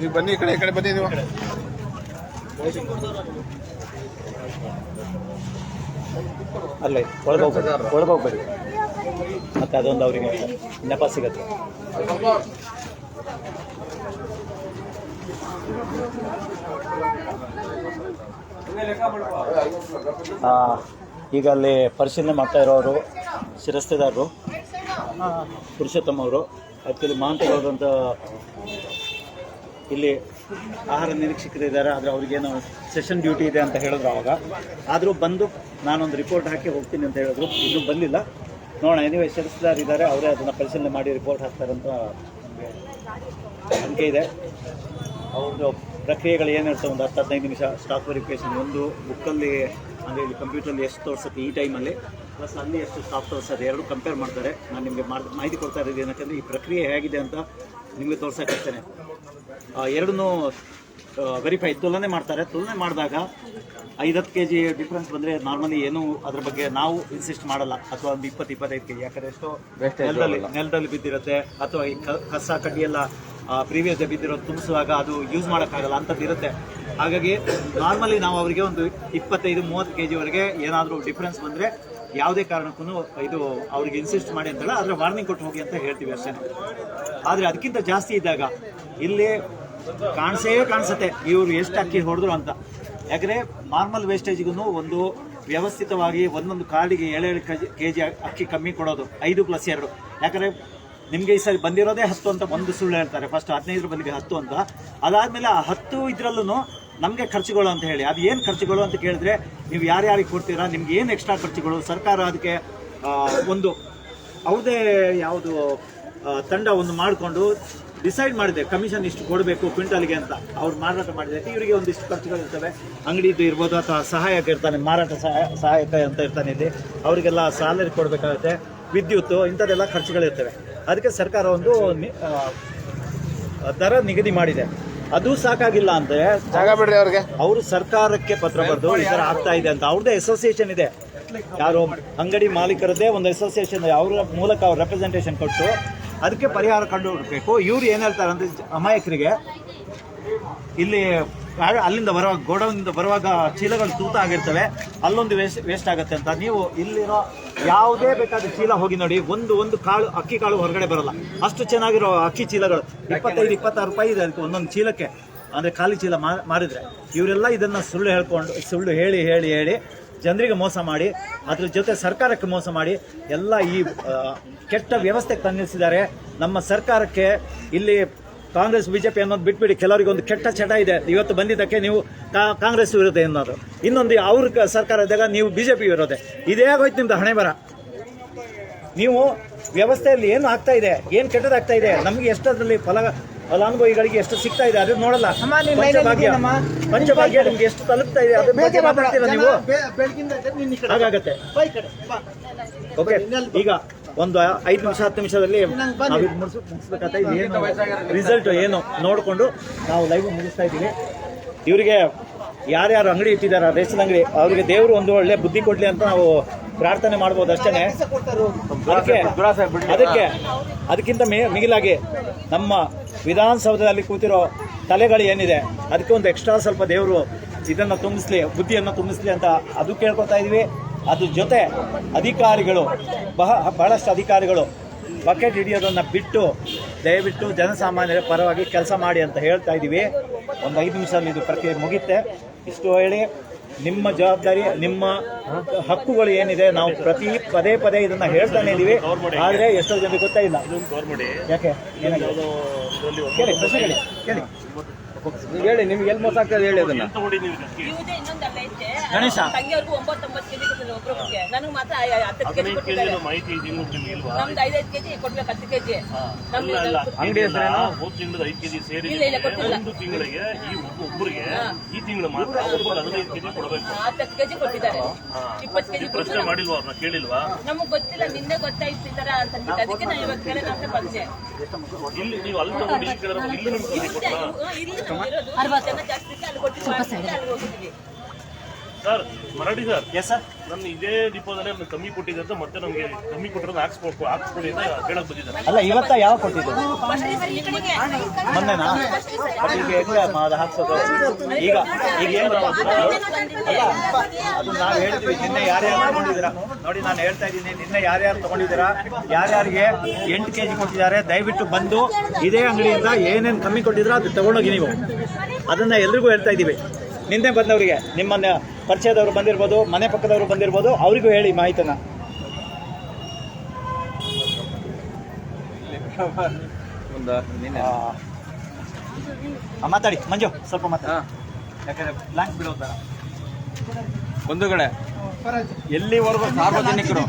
ನೀವು ಬನ್ನಿ, ಈ ಕಡೆ ಬನ್ನಿ. ನೀವು
ಅಲ್ಲೇ ಒಳಗೋಗ್ಬೇಡಿ, ಮತ್ತೆ ಅದೊಂದು ಅವರಿಗೆ ನೆಪ ಸಿಗತ್ತೆ. ಈಗ ಅಲ್ಲಿ ಪರಿಶೀಲನೆ ಮಾಡ್ತಾ ಇರೋರು ಶಿರಸ್ತೇದಾರರು ಪುರುಷೋತ್ತಮ ಅವರು. ಆ್ಯಕ್ಚುಲಿ ಮಹಾಂತೇಗೌಡರು ಅಂತ ಇಲ್ಲಿ ಆಹಾರ ನಿರೀಕ್ಷಕರು ಇದ್ದಾರೆ, ಆದರೆ ಅವ್ರಿಗೇನು ಸೆಷನ್ ಡ್ಯೂಟಿ ಇದೆ ಅಂತ ಹೇಳಿದ್ರು ಅವಾಗ. ಆದರೂ ಬಂದು ನಾನೊಂದು ರಿಪೋರ್ಟ್ ಹಾಕಿ ಹೋಗ್ತೀನಿ ಅಂತ ಹೇಳಿದ್ರು, ಇನ್ನೂ ಬಂದಿಲ್ಲ. ನೋಡೋಣ. ಎನಿವೆ ಶಿರಸ್ತೇದಾರ್ ಇದ್ದಾರೆ, ಅವರೇ ಅದನ್ನು ಪರಿಶೀಲನೆ ಮಾಡಿ ರಿಪೋರ್ಟ್ ಹಾಕ್ತಾರಂತ ನಂಬಿಕೆ ಇದೆ. ಅವ್ರದ್ದು ಪ್ರಕ್ರಿಯೆಗಳು ಏನಿರ್ತವೆ, ಒಂದು 10-15 ನಿಮಿಷ ಸ್ಟಾಕ್ ವೆರಿಫಿಕೇಷನ್, ಒಂದು ಬುಕ್ಕಲ್ಲಿ ಅಂದರೆ ಇಲ್ಲಿ ಕಂಪ್ಯೂಟರಲ್ಲಿ ಎಷ್ಟು ತೋರಿಸುತ್ತೆ ಈ ಟೈಮಲ್ಲಿ, ಪ್ಲಸ್ ಅಲ್ಲಿ ಎಷ್ಟು ಸ್ಟಾಕ್ ತೋರಿಸೋದು, ಎರಡು ಕಂಪೇರ್ ಮಾಡ್ತಾರೆ. ನಾನು ನಿಮಗೆ ಮಾಹಿತಿ ಕೊಡ್ತಾ ಇರೋದು ಏನಕ್ಕೆ, ಈ ಪ್ರಕ್ರಿಯೆ ಹೇಗಿದೆ ಅಂತ ನಿಮಗೆ ತೋರ್ಸೋಕ್ಕಿರ್ತೇನೆ. ಎರಡನ್ನೂ ವೆರಿಫೈ ತುಲನೆ ಮಾಡ್ತಾರೆ. ತುಲನೆ ಮಾಡಿದಾಗ 5-10 kg ಡಿಫ್ರೆನ್ಸ್ ಬಂದರೆ ನಾರ್ಮಲಿ ಏನೂ ಅದ್ರ ಬಗ್ಗೆ ನಾವು ಇನ್ಸಿಸ್ಟ್ ಮಾಡಲ್ಲ. ಅಥವಾ ಒಂದು 20-25 kg, ಯಾಕಂದರೆ ಎಷ್ಟೋ ನೆಲದಲ್ಲಿ ಬಿದ್ದಿರುತ್ತೆ, ಅಥವಾ ಈ ಕಸ ಕಡ್ಡಿ ಎಲ್ಲ ಪ್ರೀವಿಯಸ್ ಬಿದ್ದಿರೋದು ತುಂಬಿಸುವಾಗ ಅದು ಯೂಸ್ ಮಾಡೋಕ್ಕಾಗಲ್ಲ ಅಂಥದ್ದು ಇರುತ್ತೆ. ಹಾಗಾಗಿ ನಾರ್ಮಲಿ ನಾವು ಅವರಿಗೆ ಒಂದು 25-30 kg ವರೆಗೆ ಏನಾದರೂ ಡಿಫ್ರೆನ್ಸ್ ಬಂದರೆ ಯಾವುದೇ ಕಾರಣಕ್ಕೂ ಇದು ಅವ್ರಿಗೆ ಇನ್ಸಿಸ್ಟ್ ಮಾಡಿ ಅಂತೇಳಿ ಆದರೆ ವಾರ್ನಿಂಗ್ ಕೊಟ್ಟು ಹೋಗಿ ಅಂತ ಹೇಳ್ತೀವಿ ಅಷ್ಟೇ. ಆದರೆ ಅದಕ್ಕಿಂತ ಜಾಸ್ತಿ ಇದ್ದಾಗ ಇಲ್ಲಿ ಕಾಣಿಸುತ್ತೆ ಇವರು ಎಷ್ಟು ಅಕ್ಕಿ ಹೊಡೆದ್ರು ಅಂತ. ಯಾಕಂದರೆ ನಾರ್ಮಲ್ ವೇಸ್ಟೇಜಿಗೂ ಒಂದು ವ್ಯವಸ್ಥಿತವಾಗಿ ಒಂದೊಂದು ಕಾರ್ಡಿಗೆ 7 kg ಅಕ್ಕಿ ಕಮ್ಮಿ ಕೊಡೋದು, 5+2. ಯಾಕಂದರೆ ನಿಮಗೆ ಈ ಸರಿ ಬಂದಿರೋದೇ 10 ಅಂತ ಒಂದು ಸುಳ್ಳು ಹೇಳ್ತಾರೆ. ಫಸ್ಟ್ 15 ಬದಲಿಗೆ 10 ಅಂತ, ಅದಾದಮೇಲೆ ಆ 10 ಇದರಲ್ಲೂ ನಮಗೆ ಖರ್ಚುಗಳು ಅಂತ ಹೇಳಿ, ಅದು ಏನು ಖರ್ಚುಗಳು ಅಂತ ಕೇಳಿದ್ರೆ ನೀವು ಯಾರ್ಯಾರಿಗೆ ಕೊಡ್ತೀರಾ, ನಿಮ್ಗೆ ಏನು ಎಕ್ಸ್ಟ್ರಾ ಖರ್ಚುಗಳು, ಸರ್ಕಾರ ಅದಕ್ಕೆ ಒಂದು ಯಾವುದೇ ಯಾವುದು ತಂಡ ಒಂದು ಮಾಡಿಕೊಂಡು ಡಿಸೈಡ್ ಮಾಡಿದೆ ಕಮಿಷನ್ ಇಷ್ಟು ಕೊಡಬೇಕು ಕ್ವಿಂಟಲ್ಗೆ ಅಂತ. ಅವ್ರು ಮಾರಾಟ ಮಾಡಿದ್ರೆ ಇವರಿಗೆ ಒಂದಿಷ್ಟು ಖರ್ಚುಗಳು ಇರ್ತವೆ. ಅಂಗಡಿದು ಇರ್ಬೋದು, ಅಥವಾ ಸಹಾಯಕ ಇರ್ತಾನೆ, ಮಾರಾಟ ಸಹಾಯಕ ಅಂತ ಇರ್ತಾನೆ, ಇಲ್ಲಿ ಅವರಿಗೆಲ್ಲ ಸ್ಯಾಲರಿ ಕೊಡಬೇಕಾಗುತ್ತೆ, ವಿದ್ಯುತ್ತು, ಇಂಥದ್ದೆಲ್ಲ ಖರ್ಚುಗಳಿರ್ತವೆ. ಅದಕ್ಕೆ ಸರ್ಕಾರ ಒಂದು ದರ ನಿಗದಿ ಮಾಡಿದೆ. ಅದು ಸಾಕಾಗಿಲ್ಲ ಅಂದರೆ
ಜಾಗ ಬಿಡ್ರಿ ಅವ್ರಿಗೆ,
ಅವರು ಸರ್ಕಾರಕ್ಕೆ ಪತ್ರ ಬರೆದು ಈ ಥರ ಆಗ್ತಾ ಇದೆ ಅಂತ. ಅವ್ರದ್ದೇ ಅಸೋಸಿಯೇಷನ್ ಇದೆ, ಯಾರು ಅಂಗಡಿ ಮಾಲೀಕರದ್ದೇ ಒಂದು ಅಸೋಸಿಯೇಷನ್ ಅವರ ಮೂಲಕ ಅವ್ರು ರೆಪ್ರೆಸೆಂಟೇಷನ್ ಕೊಟ್ಟು ಅದಕ್ಕೆ ಪರಿಹಾರ ಕಂಡುಹಿಡಬೇಕು. ಇವ್ರು ಏನು ಹೇಳ್ತಾರೆ ಅಂದರೆ ಅಮಾಯಕರಿಗೆ ಇಲ್ಲಿ ಅಲ್ಲಿಂದ ಬರುವಾಗ ಗೋಡೌನಿಂದ ಬರುವಾಗ ಚೀಲಗಳು ತೂತ ಆಗಿರ್ತವೆ, ಅಲ್ಲೊಂದು ವೇಸ್ಟ್ ಆಗುತ್ತೆ ಅಂತ. ನೀವು ಇಲ್ಲಿರೋ ಯಾವುದೇ ಬೇಕಾದ ಚೀಲ ಹೋಗಿ ನೋಡಿ, ಒಂದು ಕಾಳು ಅಕ್ಕಿ ಕಾಳು ಹೊರಗಡೆ ಬರಲ್ಲ. ಅಷ್ಟು ಚೆನ್ನಾಗಿರೋ ಅಕ್ಕಿ ಚೀಲಗಳು 25-26 ರೂಪಾಯಿ ಇದೆ ಅದಕ್ಕೆ ಒಂದೊಂದು ಚೀಲಕ್ಕೆ, ಅಂದರೆ ಖಾಲಿ ಚೀಲ ಮಾರಿದ್ರೆ. ಇವರೆಲ್ಲ ಇದನ್ನು ಸುಳ್ಳು ಹೇಳಿ ಜನರಿಗೆ ಮೋಸ ಮಾಡಿ, ಅದ್ರ ಜೊತೆ ಸರ್ಕಾರಕ್ಕೆ ಮೋಸ ಮಾಡಿ ಎಲ್ಲ ಈ ಕೆಟ್ಟ ವ್ಯವಸ್ಥೆಗೆ ತಂದಿಸಿದ್ದಾರೆ. ನಮ್ಮ ಸರ್ಕಾರಕ್ಕೆ ಇಲ್ಲಿ ಕಾಂಗ್ರೆಸ್ ಬಿಜೆಪಿ ಅನ್ನೋದು ಬಿಟ್ಬಿಡಿ, ಕೆಲವರಿಗೆ ಒಂದು ಕೆಟ್ಟ ಚಟ ಇದೆ. ಇವತ್ತು ಬಂದಿದ್ದಕ್ಕೆ ನೀವು ಕಾಂಗ್ರೆಸ್ ವಿರೋಧ ಅನ್ನೋದು, ಇನ್ನೊಂದು ಅವ್ರ ಸರ್ಕಾರ ಇದ್ದಾಗ ನೀವು ಬಿಜೆಪಿ ವಿರೋಧ. ಇದೇ ಆಗೋಯ್ತು ನಿಮ್ದು ಹಣೆ ಬರ. ನೀವು ವ್ಯವಸ್ಥೆಯಲ್ಲಿ ಏನು ಆಗ್ತಾ ಇದೆ, ಏನು ಕೆಟ್ಟದಾಗ್ತಾ ಇದೆ, ನಮಗೆ ಎಷ್ಟರಲ್ಲಿ ಫಲಾನುಭವಿಗಳಿಗೆ ಎಷ್ಟು ಸಿಗ್ತಾ ಇದೆ ಅದನ್ನ ನೋಡಲ್ಲ. ಪಂಚಭಾಗ್ಯ ನಿಮ್ಗೆ ಎಷ್ಟು ತಲುಪ್ತಾ ಇದೆ ಅದ್ರ ಬಗ್ಗೆ ಮಾತಾಡ್ತೀರಾ ನೀವು? ಹಾಗಾಗತ್ತೆ. ಓಕೆ, ಈಗ ಒಂದು 5-10 ನಿಮಿಷದಲ್ಲಿ ನಾವು ಇದು ಮುಗಿಸ್ಬೇಕಾಗ್ತದೆ. ಏನು ರಿಸಲ್ಟ್ ಏನು ನೋಡಿಕೊಂಡು ನಾವು ಲೈವ್ ಮುಗಿಸ್ತಾ ಇದ್ದೀವಿ. ಇವರಿಗೆ ಯಾರ್ಯಾರು ಅಂಗಡಿ ಇಟ್ಟಿದ್ದಾರೆ ರೇಷನ್ ಅಂಗಡಿ, ಅವರಿಗೆ ದೇವರು ಒಂದು ಒಳ್ಳೆ ಬುದ್ಧಿ ಕೊಡ್ಲಿ ಅಂತ ನಾವು ಪ್ರಾರ್ಥನೆ ಮಾಡ್ಬೋದು ಅಷ್ಟೇ. ಅದಕ್ಕಿಂತ ಮಿಗಿಲಾಗಿ ನಮ್ಮ ವಿಧಾನಸೌಧದಲ್ಲಿ ಕೂತಿರೋ ತಲೆಗಳು ಏನಿದೆ ಅದಕ್ಕೆ ಒಂದು ಎಕ್ಸ್ಟ್ರಾ ಸ್ವಲ್ಪ ದೇವರು ಇದನ್ನು ತುಂಬಿಸ್ಲಿ, ಬುದ್ಧಿಯನ್ನು ತುಂಬಿಸ್ಲಿ ಅಂತ ಅದು ಕೇಳ್ಕೊತಾ ಇದೀವಿ. ಅದ್ರ ಜೊತೆ ಅಧಿಕಾರಿಗಳು ಬಹಳಷ್ಟು ಅಧಿಕಾರಿಗಳು ಬಕೆಟ್ ಹಿಡಿಯೋದನ್ನು ಬಿಟ್ಟು ದಯವಿಟ್ಟು ಜನಸಾಮಾನ್ಯರ ಪರವಾಗಿ ಕೆಲಸ ಮಾಡಿ ಅಂತ ಹೇಳ್ತಾ ಇದ್ದೀವಿ. ಒಂದು 5 ನಿಮಿಷದಲ್ಲಿ ಇದು ಪ್ರಕ್ರಿಯೆ ಮುಗಿಯುತ್ತೆ. ಇಷ್ಟು ಹೇಳಿ ನಿಮ್ಮ ಜವಾಬ್ದಾರಿ, ನಿಮ್ಮ ಹಕ್ಕುಗಳು ಏನಿದೆ ನಾವು ಪದೇ ಇದನ್ನ ಹೇಳ್ತಾನೆ ಇದೀವಿ. ಆದ್ರೆ ಎಷ್ಟೋ ಜನರಿಗೆ ಗೊತ್ತಾ ಇಲ್ಲ. ಯಾಕೆ ಕೇಳಿ, ಪ್ರಶ್ನೆ ಕೇಳಿ.
ಹೇಳಿ, ನಿಮ್ಗೆ ಎಲ್ಲಿ ಮೋಸ ಆಗ್ತದೆ ಹೇಳಿ ಅದನ್ನ.
ಗಣೇಶ
ತಂಗಿಯವ್ರಿಗೂ 9-9 ಕೆಜಿ ಕೊಟ್ಟಿದ್ರು ಒಬ್ರೊಬ್ರಿಗೆ, ನನಗೆ ಮಾತ್ರ 10 ಕೆಜಿ ಕೊಟ್ಟಿದ್ದಾರೆ. ನಮ್ದು 5 ಕೆಜಿ ಕೊಡ್ಬೇಕು, 10 ಕೆಜಿ.
ಅಂಗಡಿ ಹೆಸರೇನು?
ಇಲ್ಲ ಕೊಟ್ಟಿಲ್ಲ.
ಒಂದು ತಿಂಗಳಿಗೆ ಈ ಒಬ್ಬರಿಗೆ ಈ ತಿಂಗಳು ಮಾತ್ರ 15 ಕೆಜಿ ಕೊಡಬೇಕು.
10 ಕೆಜಿ ಕೊಟ್ಟಿದ್ದಾರೆ, 20 ಕೆಜಿ
ಪ್ರಶ್ನೆ ಮಾಡಿಲ್ವಾ, ಅವ್ರನ್ನ ಕೇಳಿಲ್ವಾ?
ನಮಗ್ ಗೊತ್ತಿಲ್ಲ, ನಿನ್ನೆ ಗೊತ್ತಾಯ್ತು ಈ ತರ ಅಂತ ಅಂದ್ಬಿಟ್ಟು ಅದಕ್ಕೆ ನಾವು ಇವಾಗ ಕೇಳೋಣ ಅಂತ ಬಂದೆ.
ಇಲ್ಲಿ ನೀವು ಅಲ್ಲಿ ತಗೊಂಡು ಇಲ್ಲಿ ಕೇಳಿದ್ರೆ ಇಲ್ಲಿ ನಿಮ್ಗೆ
ಇಲ್ಲಿ ನಾವು ಇರೋದು ಜನ ಜಾಸ್ತಿ ಇತ್ತು, ಅಲ್ಲಿ ಕೊಟ್ಟಿದ್ದೀವಿ, ಅಲ್ಲಿ ಹೋಗಿದ್ದೀವಿ.
Sir Marathi sir,
yes sir,
ನನ್ನ ಇದೇ ಡಿಪೋದಲ್ಲೇ ನಮ್ಗೆ ಕಮ್ಮಿ ಕೊಟ್ಟಿದೆ ಅಂತ ಮತ್ತೆ ನಮಗೆ ಕಮ್ಮಿ ಕೊಟ್ಟಿರೋದು ಹಾಕ್ಸ್ಕೊಡಿ ಅಂತ ಹೇಳಕ್ ಬಂದಿದ್ದಾರೆ.
ಅಲ್ಲ ಇವತ್ತ ಯಾವ ಕೊಟ್ಟಿದ್ದು? ಮೊನ್ನೆನಾ? ಈಗ ಹೆಂಗೆ ಅದು ಹಾಕ್ಸೋದು? ಈಗ ಏನು ಅಲ್ಲ, ಅದು ನಾವು ಹೇಳಿದ್ವಿ ನಿನ್ನೆ ಯಾರ್ಯಾರು ತಗೊಂಡಿದ್ದೀರಾ ನೋಡಿ. ನಾನು ಹೇಳ್ತಾ ಇದ್ದೀನಿ, ನಿನ್ನೆ ಯಾರ್ಯಾರು ತಗೊಂಡಿದ್ದೀರಾ, ಯಾರ್ಯಾರಿಗೆ 8 ಕೆಜಿ ಕೊಟ್ಟಿದ್ದಾರೆ, ದಯವಿಟ್ಟು ಬಂದು ಇದೇ ಅಂಗಡಿಯಿಂದ ಏನೇನು ಕಮ್ಮಿ ಕೊಟ್ಟಿದ್ದೀರಾ ಅದು ತಗೊಂಡೋಗಿ ನೀವು. ಅದನ್ನ ಎಲ್ರಿಗೂ ಹೇಳ್ತಾ ಇದ್ದೀವಿ. ನಿನ್ನೆ ಬಂದವರಿಗೆ, ನಿಮ್ಮ ಪರಿಚಯದವರು ಬಂದಿರ್ಬೋದು, ಮನೆ ಪಕ್ಕದವರು ಬಂದಿರ್ಬೋದು, ಅವರಿಗೂ ಹೇಳಿ ಮಾಹಿತಿನ. ಮಾತಾಡಿ ಮಂಜು, ಸ್ವಲ್ಪ ಮಾತಾಡಿ, ಯಾಕಂದ್ರೆ ಬ್ಲಾಂಕ್ ಬಿಡೋದು ಬೇಡ.
ಬಂಧುಗಳೇ, ಎಲ್ಲಿವರೆಗೂ ಸಾರ್ವಜನಿಕರು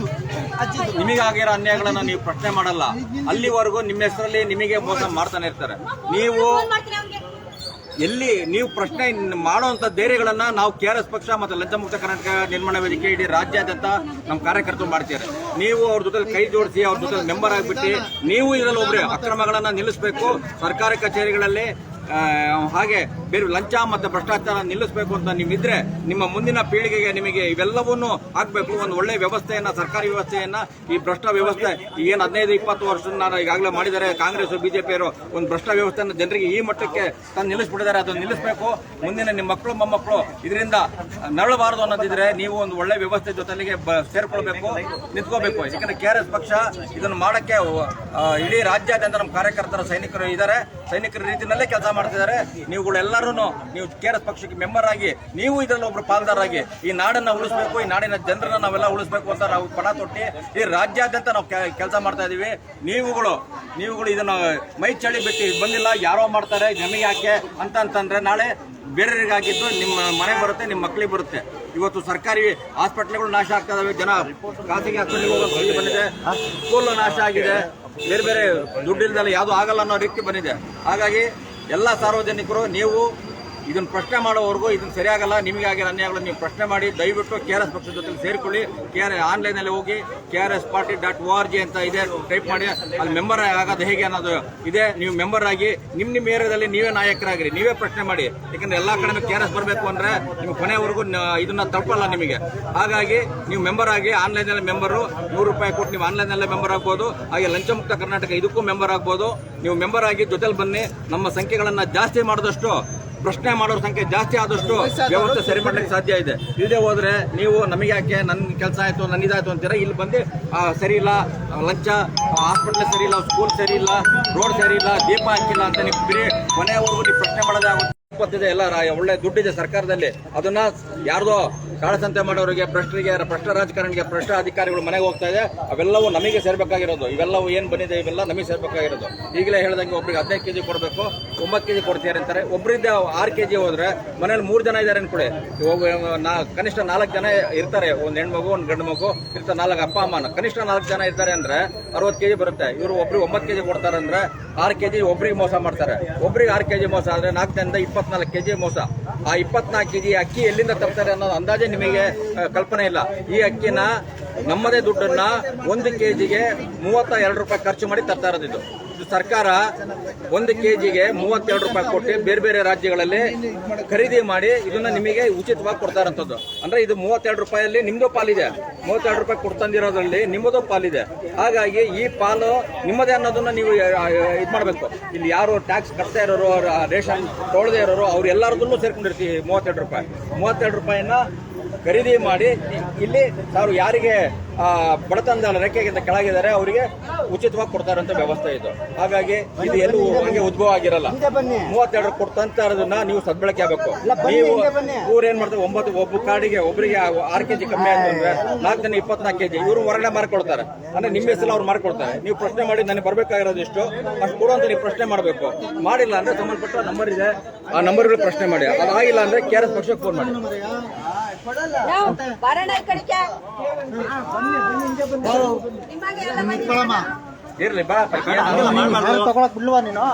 ನಿಮಗಾಗಿರೋ ಅನ್ಯಾಯಗಳನ್ನ ನೀವು ಪ್ರಶ್ನೆ ಮಾಡಲ್ಲ, ಅಲ್ಲಿವರೆಗೂ ನಿಮ್ಮ ಹೆಸರಲ್ಲಿ ನಿಮಗೆ ಮೋಸ ಮಾಡ್ತಾನೆ ಇರ್ತಾರೆ. ನೀವು ಪ್ರಶ್ನೆ ಮಾಡುವಂತ ಧೈರ್ಯಗಳನ್ನ ನಾವು KRS ಪಕ್ಷ ಮತ್ತು ಲಂಚಮುಕ್ತ ಕರ್ನಾಟಕ ನಿರ್ಮಾಣ ವೇದಿಕೆ ಇಡೀ ರಾಜ್ಯಾದ್ಯಂತ ನಮ್ಮ ಕಾರ್ಯಕರ್ತರು ಮಾಡ್ತಾರೆ. ನೀವು ಅವ್ರ ಜೊತೆ ಕೈ ಜೋಡಿಸಿ, ಅವ್ರ ಜೊತೆ ಮೆಂಬರ್ ಆಗಿಬಿಟ್ಟು ನೀವು ಇದರಲ್ಲಿ ಒಬ್ಬರೇ ಅಕ್ರಮಗಳನ್ನ ನಿಲ್ಲಿಸಬೇಕು. ಸರ್ಕಾರಿ ಕಚೇರಿಗಳಲ್ಲಿ ಹಾಗೆ ಬೇರೆ ಲಂಚ ಮತ್ತು ಭ್ರಷ್ಟಾಚಾರ ನಿಲ್ಲಿಸಬೇಕು ಅಂತ ನೀವಿದ್ರೆ ನಿಮ್ಮ ಮುಂದಿನ ಪೀಳಿಗೆಗೆ ನಿಮಗೆ ಇವೆಲ್ಲವನ್ನೂ ಹಾಕಬೇಕು. ಒಂದು ಒಳ್ಳೆ ವ್ಯವಸ್ಥೆಯನ್ನ, ಸರ್ಕಾರಿ ವ್ಯವಸ್ಥೆಯನ್ನ, ಈ ಭ್ರಷ್ಟ ವ್ಯವಸ್ಥೆ ಏನು 15-20 ವರ್ಷ ಈಗಾಗಲೇ ಮಾಡಿದ್ದಾರೆ ಕಾಂಗ್ರೆಸ್ ಬಿಜೆಪಿಯವರು. ಒಂದು ಭ್ರಷ್ಟ ವ್ಯವಸ್ಥೆಯನ್ನು ಜನರಿಗೆ ಈ ಮಟ್ಟಕ್ಕೆ ತಂದು ನಿಲ್ಲಿಸ್ಬಿಟ್ಟಿದ್ದಾರೆ. ಅದನ್ನು ನಿಲ್ಲಿಸಬೇಕು. ಮುಂದಿನ ನಿಮ್ಮ ಮಕ್ಕಳು ಮೊಮ್ಮಕ್ಕಳು ಇದರಿಂದ ನರಳಬಾರದು ಅನ್ನೋದಿದ್ರೆ ನೀವು ಒಂದು ಒಳ್ಳೆ ವ್ಯವಸ್ಥೆ ಜೊತೆಗೆ ಸೇರ್ಕೊಳ್ಬೇಕು, ನಿಂತ್ಕೋಬೇಕು. ಯಾಕಂದ್ರೆ KRS ಪಕ್ಷ ಇದನ್ನು ಮಾಡಕ್ಕೆ ಇಡೀ ರಾಜ್ಯಾದ್ಯಂತ ನಮ್ಮ ಕಾರ್ಯಕರ್ತರ ಸೈನಿಕರು ಇದ್ದಾರೆ, ಸೈನಿಕರ ರೀತಿಯಲ್ಲೇ ಕೆಲಸ ಮಾಡ್ತಿದ್ದಾರೆ. ನೀವುಗಳೆಲ್ಲರೂ ನೀವು KRS ಪಕ್ಷಕ್ಕೆ ಮೆಂಬರ್ ಆಗಿ ನೀವು ಇದರಲ್ಲಿ ಒಬ್ರು ಪಾಲ್ದಾರಾಗಿ ಈ ನಾಡನ್ನ ಉಳಿಸಬೇಕು, ಈ ನಾಡಿನ ಜನರನ್ನ ನಾವೆಲ್ಲ ಉಳಿಸಬೇಕು ಅಂತ ನಾವು ಪಣ ತೊಟ್ಟಿ ಈ ರಾಜ್ಯಾದ್ಯಂತ ನಾವು ಕೆಲಸ ಮಾಡ್ತಾ ಇದೀವಿ. ನೀವುಗಳು ಇದನ್ನ ಮೈ ಚಳಿ ಬಿಟ್ಟು ಬಂದಿಲ್ಲ, ಯಾರೋ ಮಾಡ್ತಾರೆ ನಮಗೆ ಯಾಕೆ ಅಂತಂದ್ರೆ ನಾಳೆ ಬೇರೆಯವರಿಗಾಗಿದ್ದು ನಿಮ್ಮ ಮನೆ ಬರುತ್ತೆ, ನಿಮ್ಮ ಮಕ್ಕಳಿಗೆ ಬರುತ್ತೆ. ಇವತ್ತು ಸರ್ಕಾರಿ ಹಾಸ್ಪಿಟ್ಲ್ಗಳು ನಾಶ ಆಗ್ತಾ ಇದಾವೆ, ಜನ ಖಾಸಗಿ ಹಾಸ್ಪಿಟ್ಲಿಗೆ ಹೋಗೋ ಸ್ಥಿತಿ ಬಂದಿದೆ, ಸ್ಕೂಲ್ ನಾಶ ಆಗಿದೆ, ಬೇರೆ ದುಡ್ಡಿಲ್ದಲ್ಲ ಯಾವುದು ಆಗಲ್ಲ ಅನ್ನೋ ರೀತಿ ಬಂದಿದೆ. ಹಾಗಾಗಿ ಎಲ್ಲ ಸಾರ್ವಜನಿಕರು ನೀವು ಇದನ್ನ ಪ್ರಶ್ನೆ ಮಾಡೋವರೆಗೂ ಇದನ್ನ ಸರಿಯಾಗಲ್ಲ, ನಿಮಗೆ ಆಗಿರೋ ಅನ್ಯಾಯಗಳು ನೀವು ಪ್ರಶ್ನೆ ಮಾಡಿ ದಯವಿಟ್ಟು KRS ಪಕ್ಷದ ಜೊತೆ ಸೇರಿಕೊಳ್ಳಿ. ಆನ್ಲೈನಲ್ಲಿ ಹೋಗಿ KRSparty.org ಅಂತ ಇದೆ, ಟೈಪ್ ಮಾಡಿ, ಅಲ್ಲಿ ಮೆಂಬರ್ ಆಗೋದು ಹೇಗೆ ಅನ್ನೋದು ಇದೆ. ನೀವು ಮೆಂಬರ್ ಆಗಿ ನಿಮ್ಮ ಏರಿಯಾದಲ್ಲಿ ನೀವೇ ನಾಯಕರಾಗಿರಿ, ನೀವೇ ಪ್ರಶ್ನೆ ಮಾಡಿ. ಯಾಕಂದ್ರೆ ಎಲ್ಲಾ ಕಡೆ KRS ಬರಬೇಕು ಅಂದ್ರೆ ನಿಮ್ಗೆ ಕೊನೆವರೆಗೂ ಇದನ್ನ ತಪ್ಪಲ್ಲ ನಿಮಗೆ. ಹಾಗಾಗಿ ನೀವು ಮೆಂಬರ್ ಆಗಿ, ಆನ್ಲೈನಲ್ಲಿ ಮೆಂಬರು ₹100 ಕೊಟ್ಟು ನೀವು ಆನ್ಲೈನಲ್ಲೇ ಮೆಂಬರ್ ಆಗ್ಬೋದು. ಹಾಗೆ ಲಂಚ ಮುಕ್ತ ಕರ್ನಾಟಕ ಇದಕ್ಕೂ ಮೆಂಬರ್ ಆಗ್ಬೋದು. ನೀವು ಮೆಂಬರ್ ಆಗಿ ಜೊತೆಲಿ ಬನ್ನಿ. ನಮ್ಮ ಸಂಖ್ಯೆಗಳನ್ನ ಜಾಸ್ತಿ ಮಾಡಿದಷ್ಟು, ಪ್ರಶ್ನೆ ಮಾಡೋರ ಸಂಖ್ಯೆ ಜಾಸ್ತಿ ಆದಷ್ಟು ವ್ಯವಸ್ಥೆ ಸರಿ ಮಾಡಲಿಕ್ಕೆ ಸಾಧ್ಯ ಇದೆ. ಇಲ್ಲದೆ ಹೋದ್ರೆ ನೀವು ನಮಗೆ ಯಾಕೆ ನನ್ನ ಕೆಲಸ ಆಯ್ತು ನನ್ನಿದಾಯ್ತು ಅಂತೀರಾ, ಇಲ್ಲಿ ಬಂದು ಸರಿ ಇಲ್ಲ, ಲಂಚ, ಹಾಸ್ಪಿಟಲ್ ಸರಿ ಇಲ್ಲ, ಸ್ಕೂಲ್ ಸರಿ ಇಲ್ಲ, ರೋಡ್ ಸರಿ ಇಲ್ಲ, ದೀಪ ಹಾಕಿಲ್ಲ ಅಂತ ನೀವು ಬರೀ ಕೊನೆಯವರೆಗೂ ನೀವು ಪ್ರಶ್ನೆ ಮಾಡೋದಾಗುತ್ತೆ. ಎಲ್ಲ ಒಳ್ಳೆ ದುಡ್ಡಿದೆ ಸರ್ಕಾರದಲ್ಲಿ, ಅದನ್ನ ಯಾರ್ದೋ ಕಾಳಸಂತೆ ಮಾಡೋರಿಗೆ, ಭ್ರಷ್ಟ ರಾಜಕಾರಣಿಗೆ, ಭ್ರಷ್ಟ ಅಧಿಕಾರಿಗಳು ಮನೆಗೆ ಹೋಗ್ತಾ ಇದೆ. ಅವೆಲ್ಲವೂ ನಮಗೆ ಸೇರ್ಬೇಕಾಗಿರೋದು. ಇವೆಲ್ಲವೂ ಏನ್ ಬಂದಿದೆ ಇವೆಲ್ಲ ನಮಗೆ ಸೇರ್ಬೇಕಾಗಿರೋದು. ಈಗಲೇ ಹೇಳ್ದಂಗೆ ಒಬ್ರಿಗೆ 15 kg ಕೊಡಬೇಕು, 9 kg ಕೊಡ್ತೀರಿ ಅಂತಾರೆ. ಒಬ್ಬರಿಂದ 6 kg ಹೋದ್ರೆ ಮನೇಲಿ 3 ಜನ ಇದ್ದಾರೆ ಅನ್ಕೊಳ್ಳಿ, ಕನಿಷ್ಠ 4 ಜನ ಇರ್ತಾರೆ. ಒಂದು ಹೆಣ್ಮಗು, ಒಂದು ಗಂಡು ಮಗು ಇರ್ತಾರೆ, 4 ಅಪ್ಪ ಅಮ್ಮನ, ಕನಿಷ್ಠ 4 ಜನ ಇರ್ತಾರೆ ಅಂದ್ರೆ 60 kg ಬರುತ್ತೆ. ಇವರು ಒಬ್ರಿಗೆ 9 kg ಕೊಡ್ತಾರೆ ಅಂದ್ರೆ 6 kg ಒಬ್ರಿಗೆ ಮೋಸ ಮಾಡ್ತಾರೆ. ಒಬ್ರಿಗೆ 6 kg ಮೋಸ ಆದ್ರೆ 4 ಜನದಿಂದ 24 kg ಮೋಸ. ಆ 24 kg ಅಕ್ಕಿ ಎಲ್ಲಿಂದ ತರ್ತಾರೆ ಅನ್ನೋದು ಅಂದಾಜೆ ನಿಮಗೆ ಕಲ್ಪನೆ ಇಲ್ಲ. ಈ ಅಕ್ಕಿನ ನಮ್ಮದೇ ದುಡ್ಡನ್ನ 1 kgಗೆ ₹32 ಖರ್ಚು ಮಾಡಿ ತರ್ತಾ ಇರೋದು. ಸರ್ಕಾರ 1 kgಗೆ ₹32 ಕೊಟ್ಟು ಬೇರೆ ಬೇರೆ ರಾಜ್ಯಗಳಲ್ಲಿ ಖರೀದಿ ಮಾಡಿ ಇದನ್ನ ನಿಮಗೆ ಉಚಿತವಾಗಿ ಕೊಡ್ತಾ ಇರೋಂಥದ್ದು. ಅಂದ್ರೆ ಇದು ₹32 ನಿಮ್ದು ಪಾಲಿದೆ, ₹32 ಕೊಡ್ತಂದಿರೋದ್ರಲ್ಲಿ ನಿಮ್ಮದು ಪಾಲಿದೆ. ಹಾಗಾಗಿ ಈ ಪಾಲು ನಿಮ್ಮದೇ ಅನ್ನೋದನ್ನ ನೀವು ಇದು ಮಾಡಬೇಕು. ಇಲ್ಲಿ ಯಾರು ಟ್ಯಾಕ್ಸ್ ಕಟ್ತಾ ಇರೋರು, ರೇಷನ್ ತೊಳೆದೇ ಇರೋರು, ಅವ್ರು ಎಲ್ಲರದನ್ನು ಸೇರ್ಕೊಂಡಿರ್ತೀವಿ. ₹32 ಖರೀದಿ ಮಾಡಿ ಇಲ್ಲಿ ತಾವು ಯಾರಿಗೆ ಬಡತನದ ರೇಖೆಗಿಂತ ಕೆಳಗಿದ್ದಾರೆ ಅವರಿಗೆ ಉಚಿತವಾಗಿ ಕೊಡ್ತಾ ಇರೋಂಥ ವ್ಯವಸ್ಥೆ ಇದು. ಹಾಗಾಗಿ ಇದು ಎಲ್ಲೂ ಹಂಗೆ ಉದ್ಭವ ಆಗಿರಲ್ಲ. 32 ಕೊಡ್ತಂತ ಇರೋದನ್ನ ನೀವು ಸದ್ಬಳಕೆ ಆಗಬೇಕು. ನೀವು ಇವ್ರು ಏನ್ ಮಾಡ್ತಾರೆ, ಒಬ್ಬ ಕಾರ್ಡಿಗೆ ಒಬ್ಬರಿಗೆ 6 kg ಕಮ್ಮಿ ಆಯ್ತು ಅಂದ್ರೆ 4 ಜನ 24 kg ಇವರು ಹೊರಗಡೆ ಮಾರ್ಕೊಳ್ತಾರೆ. ಅಂದ್ರೆ ನಿಮ್ಮ ಹೆಸರು ಅವ್ರು ಮಾರ್ಕೊಳ್ತಾರೆ. ನೀವು ಪ್ರಶ್ನೆ ಮಾಡಿ ನನಗೆ ಬರ್ಬೇಕಾಗಿರೋದು ಎಷ್ಟು ಅಷ್ಟು ಕೊಡುವಂತ ನೀವು ಪ್ರಶ್ನೆ ಮಾಡಬೇಕು. ಮಾಡಿಲ್ಲ ಅಂದ್ರೆ ಸಂಬಂಧಪಟ್ಟ ನಂಬರ್ ಇದೆ, ಆ ನಂಬರ್ಗಳು ಪ್ರಶ್ನೆ ಮಾಡಿ. ಅದಾಗಿಲ್ಲ ಅಂದ್ರೆ KRS ಪಕ್ಷಕ್ಕೆ ಫೋನ್ ಮಾಡಿ. ಇರ್ಲಿ ಬಾ,
ತಗೊಳಕ್ ಬಿಡ್ವಾ ನೀನು?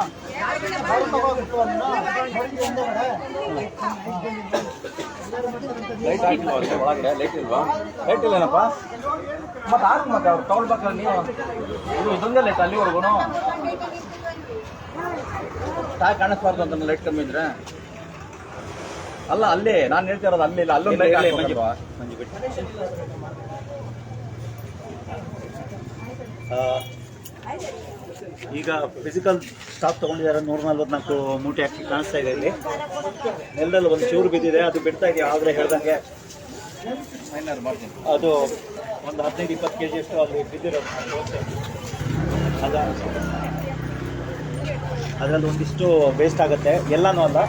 ಲೈಟ್ ಹಾಕಿಲ್ವಾ ಒಳಗಡೆ? ಲೈಟ್ ಇಲ್ವಾ? ಲೈಟ್ ಇಲ್ಲೇನಪ್ಪ? ಮತ್ತೆ ಹಾಕಿ, ಮತ್ತೆ ಅವ್ರು ತಗೊಳ್ಬೇಕಲ್ಲ ನೀವು. ಇದೊಂದೇ ಲೈಟ್ ಅಲ್ಲಿವರೆಗೂ ತಾಯಿ ಕಾಣಿಸ್ಬಾರ್ದು ಅಂತ ಲೈಟ್ ಕಮ್ಮಿ ಇದ್ರೆ ಅಲ್ಲ. ಅಲ್ಲೇ ನಾನು ಹೇಳ್ತಿರೋದು ಅಲ್ಲಿ ಇಲ್ಲ, ಅಲ್ಲೊಂದು ಲೈಟ್ ಹಾಕಿಲ್ವಾ?
ಈಗ ಫಿಸಿಕಲ್ ಸ್ಟಾಕ್ ತಗೊಂಡಿದ್ದಾರೆ 144 ಮೂಟೆ ಅಕ್ಕಿ ಕಾಣಿಸ್ತಾ ಇದೆ. ಇಲ್ಲಿ ನೆಲದಲ್ಲಿ ಒಂದು ಚೂರು ಬಿದ್ದಿದೆ, ಅದು ಬಿಡ್ತಾ ಇದೆಯಾ ಆದರೆ ಹೇಳ್ದಂಗೆ ಅದು ಒಂದು 15-20 kg ಅಷ್ಟು ಅಲ್ಲಿ ಬಿದ್ದಿರೋದು. ಅದರಲ್ಲಿ ಒಂದಿಷ್ಟು ವೇಸ್ಟ್ ಆಗುತ್ತೆ, ಎಲ್ಲನೂ ಅಲ್ಲ,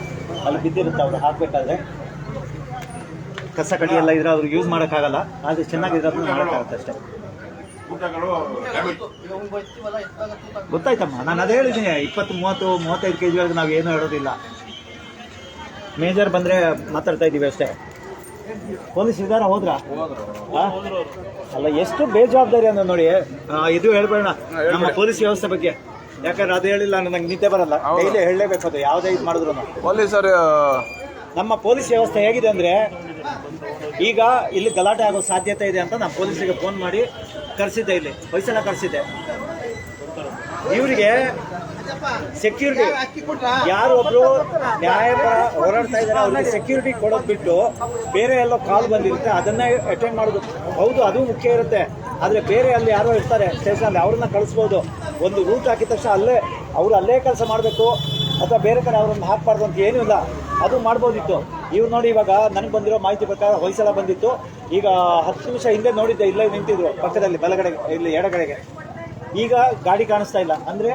ಅಲ್ಲಿ ಬಿದ್ದಿರುತ್ತೆ. ಅವ್ರು ಹಾಕಬೇಕಾದ್ರೆ ಕಸ ಕಡ್ಡಿ ಎಲ್ಲ ಇದ್ರೆ ಅವ್ರಿಗೆ ಯೂಸ್ ಮಾಡೋಕ್ಕಾಗಲ್ಲ. ಆದರೆ ಚೆನ್ನಾಗಿರೋದನ್ನ ಮಾಡೋಕ್ಕಾಗುತ್ತೆ ಅಷ್ಟೇ. ಗೊತ್ತಾಯ್ತಮ್ಮ, ನಾನು ಅದೇ ಹೇಳಿದ್ದೀನಿ. 20-30-35 kg ವರೆಗೂ ನಾವು ಏನೂ ಹೇಳೋದಿಲ್ಲ. ಮೇಜರ್ ಬಂದರೆ ಮಾತಾಡ್ತಾ ಇದ್ದೀವಿ ಅಷ್ಟೇ. ಪೊಲೀಸ್ ಇದಾರ ಹೋದ್ರ ಅಲ್ಲ, ಎಷ್ಟು ಬೇಜವಾಬ್ದಾರಿ ಅನ್ನೋ ನೋಡಿ. ಇದು ಹೇಳ್ಬೇಡ ನಮ್ಮ ಪೊಲೀಸ್ ವ್ಯವಸ್ಥೆ ಬಗ್ಗೆ, ಯಾಕಂದ್ರೆ ಅದು ಹೇಳಿಲ್ಲ ನಂಗೆ ನಿದ್ದೆ ಬರಲ್ಲ. ಡೈಲಿ ಹೇಳಲೇಬೇಕು, ಅದು ಯಾವುದೇ ಇದು ಮಾಡಿದ್ರು.
ಪೊಲೀಸರು
ನಮ್ಮ ಪೊಲೀಸ್ ವ್ಯವಸ್ಥೆ ಹೇಗಿದೆ ಅಂದ್ರೆ, ಈಗ ಇಲ್ಲಿ ಗಲಾಟೆ ಆಗೋ ಸಾಧ್ಯತೆ ಇದೆ ಅಂತ ನಾನು ಪೊಲೀಸರಿಗೆ ಫೋನ್ ಮಾಡಿ ಕರೆಸಿದ್ದೆ. ಇಲ್ಲಿ ಹೊಯ್ಸಳ ಕರೆಸಿದ್ದೆ. ಇವರಿಗೆ ಸೆಕ್ಯೂರಿಟಿ ಯಾರು ಒಬ್ರು ನ್ಯಾಯಪರ ಹೋರಾಡ್ತಾ ಇದ್ದಾರೆ ಅವ್ರಿಗೆ ಸೆಕ್ಯೂರಿಟಿ ಕೊಡೋದು ಬಿಟ್ಟು ಬೇರೆ ಎಲ್ಲೋ ಕಾಲ್ ಬಂದಿರುತ್ತೆ, ಅದನ್ನೇ ಅಟೆಂಡ್ ಮಾಡೋದು. ಹೌದು, ಅದು ಮುಖ್ಯ ಇರುತ್ತೆ. ಆದರೆ ಬೇರೆ ಅಲ್ಲಿ ಯಾರೋ ಇರ್ತಾರೆ ಸ್ಟೇಷನಲ್ಲಿ, ಅವ್ರನ್ನ ಕಳಿಸ್ಬೋದು. ಒಂದು ರೂಟ್ ಹಾಕಿದ ತಕ್ಷಣ ಅಲ್ಲೇ ಕೆಲಸ ಮಾಡಬೇಕು, ಅಥವಾ ಬೇರೆ ಕಡೆ ಅವ್ರನ್ನ ಹಾಕಬಾರ್ದು ಅಂತ ಏನೂ ಇಲ್ಲ. ಅದು ಮಾಡ್ಬೋದಿತ್ತು. ಇವ್ರು ನೋಡಿ, ಇವಾಗ ನನಗೆ ಬಂದಿರೋ ಮಾಹಿತಿ ಪ್ರಕಾರ ಹೊಯ್ಸಳ ಬಂದಿತ್ತು. ಈಗ 10 ನಿಮಿಷ ಹಿಂದೆ ನೋಡಿದ್ದೆ, ಇಲ್ಲೇ ನಿಂತಿದ್ರು ಪಕ್ಕದಲ್ಲಿ ಬಲಗಡೆಗೆ, ಇಲ್ಲಿ ಎಡಗಡೆಗೆ. ಈಗ ಗಾಡಿ ಕಾಣಿಸ್ತಾ ಇಲ್ಲ ಅಂದರೆ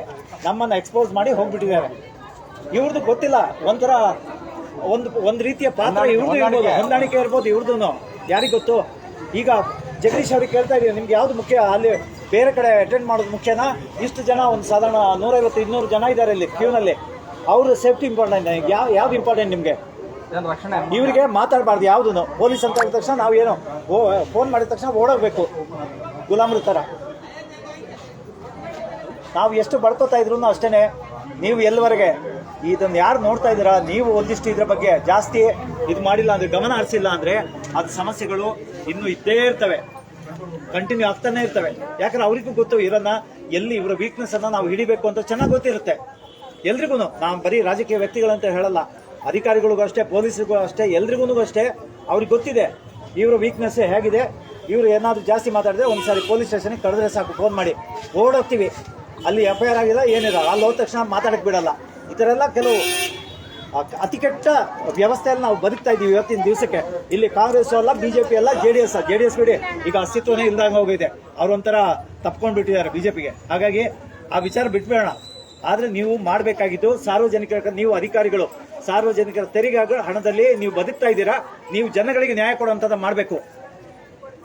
ನಮ್ಮನ್ನು ಎಕ್ಸ್ಪೋಸ್ ಮಾಡಿ ಹೋಗ್ಬಿಟ್ಟಿದ್ದಾರೆ. ಇವ್ರದ್ದು ಗೊತ್ತಿಲ್ಲ, ಒಂಥರ ಒಂದು ರೀತಿಯ ಪಾತ್ರ ಇವ್ರದ್ದು ಇರ್ಬೋದು, ಹೊಂದಾಣಿಕೆ ಇರ್ಬೋದು ಇವ್ರದ್ದು, ಯಾರಿಗೆ ಗೊತ್ತು. ಈಗ ಜಗದೀಶ್ ಅವ್ರಿಗೆ ಕೇಳ್ತಾ ಇದ್ದೀವಿ, ನಿಮ್ಗೆ ಯಾವ್ದು ಮುಖ್ಯ? ಅಲ್ಲಿ ಬೇರೆ ಕಡೆ ಅಟೆಂಡ್ ಮಾಡೋದು ಮುಖ್ಯನಾ? ಇಷ್ಟು ಜನ, ಒಂದು ಸಾಧಾರಣ 150-200 ಜನ ಇದ್ದಾರೆ ಇಲ್ಲಿ ಕ್ಯೂನಲ್ಲಿ. ಅವ್ರ ಸೇಫ್ಟಿ ಇಂಪಾರ್ಟೆಂಟ್, ಯಾವ್ದು ಇಂಪಾರ್ಟೆಂಟ್ ನಿಮಗೆ? ಇವರಿಗೆ ಮಾತಾಡಬಾರ್ದು ಯಾವುದೂ. ಪೊಲೀಸ್ ಅಂತ ಹೇಳಿದ ತಕ್ಷಣ ನಾವೇನು ಫೋನ್ ಮಾಡಿದ ತಕ್ಷಣ ಓಡೋಗ್ಬೇಕು ಗುಲಾಮ್ರ ಥರ. ನಾವು ಎಷ್ಟು ಬಡ್ಕೋತಾ ಇದ್ರು ಅಷ್ಟೇ. ನೀವು ಎಲ್ಲಿವರೆಗೆ ಇದನ್ನು ಯಾರು ನೋಡ್ತಾ ಇದ್ದೀರಾ, ನೀವು ಒಂದಿಷ್ಟು ಇದ್ರ ಬಗ್ಗೆ ಜಾಸ್ತಿ ಇದು ಮಾಡಿಲ್ಲ ಅಂದರೆ, ಗಮನ ಹರಿಸಿಲ್ಲ ಅಂದರೆ ಅದು ಸಮಸ್ಯೆಗಳು ಇನ್ನೂ ಇದ್ದೇ ಇರ್ತವೆ, ಕಂಟಿನ್ಯೂ ಆಗ್ತಾನೆ ಇರ್ತವೆ. ಯಾಕಂದ್ರೆ ಅವರಿಗೂ ಗೊತ್ತು ಇರೋನ್ನ ಎಲ್ಲಿ ಇವರ ವೀಕ್ನೆಸ್ ಅನ್ನ ನಾವು ಹಿಡಿಬೇಕು ಅಂತ ಚೆನ್ನಾಗಿ ಗೊತ್ತಿರುತ್ತೆ ಎಲ್ರಿಗೂ. ನಾವು ಬರೀ ರಾಜಕೀಯ ವ್ಯಕ್ತಿಗಳಂತ ಹೇಳಲ್ಲ, ಅಧಿಕಾರಿಗಳಿಗೂ ಅಷ್ಟೇ, ಪೊಲೀಸರಿಗೂ ಅಷ್ಟೇ, ಎಲ್ರಿಗೂ ಅಷ್ಟೇ ಅವ್ರಿಗೆ ಗೊತ್ತಿದೆ ಇವರ ವೀಕ್ನೆಸ್ ಹೇಗಿದೆ. ಇವರು ಏನಾದರೂ ಜಾಸ್ತಿ ಮಾತಾಡಿದ್ರೆ ಒಂದ್ಸಾರಿ ಪೊಲೀಸ್ ಸ್ಟೇಷನ್ಗೆ ಕರೆದ್ರೆ ಸಾಕು, ಫೋನ್ ಮಾಡಿ ಓಡೋಗ್ತೀವಿ. ಅಲ್ಲಿ FIR ಆಗಿಲ್ಲ ಏನಿಲ್ಲ, ಅಲ್ಲಿ ಹೋದ ತಕ್ಷಣ ಮಾತಾಡಕ್ಕೆ ಬಿಡಲ್ಲ. ಈ ಥರ ಎಲ್ಲ ಕೆಲವು ಅತಿ ಕೆಟ್ಟ ವ್ಯವಸ್ಥೆಯಲ್ಲಿ ನಾವು ಬದುಕ್ತಾ ಇದ್ದೀವಿ ಇವತ್ತಿನ ದಿವಸಕ್ಕೆ. ಇಲ್ಲಿ ಕಾಂಗ್ರೆಸ್ ಅಲ್ಲ, BJP ಅಲ್ಲ, JDS ಬಿಡಿ, ಈಗ ಅಸ್ತಿತ್ವನೇ ಇಲ್ದಂಗೆ ಹೋಗಿದೆ. ಅವರೊಂಥರ ತಪ್ಕೊಂಡು ಬಿಟ್ಟಿದ್ದಾರೆ BJPಗೆ. ಹಾಗಾಗಿ ಆ ವಿಚಾರ ಬಿಟ್ಬೇಡ. ಆದರೆ ನೀವು ಮಾಡಬೇಕಾಗಿದ್ದು ಸಾರ್ವಜನಿಕರ, ನೀವು ಅಧಿಕಾರಿಗಳು ಸಾರ್ವಜನಿಕರ ತೆರಿಗೆ ಹಣದಲ್ಲಿ ನೀವು ಬದುಕ್ತಾ ಇದ್ದೀರಾ, ನೀವು ಜನಗಳಿಗೆ ನ್ಯಾಯ ಕೊಡುವಂಥದ್ದು ಮಾಡಬೇಕು.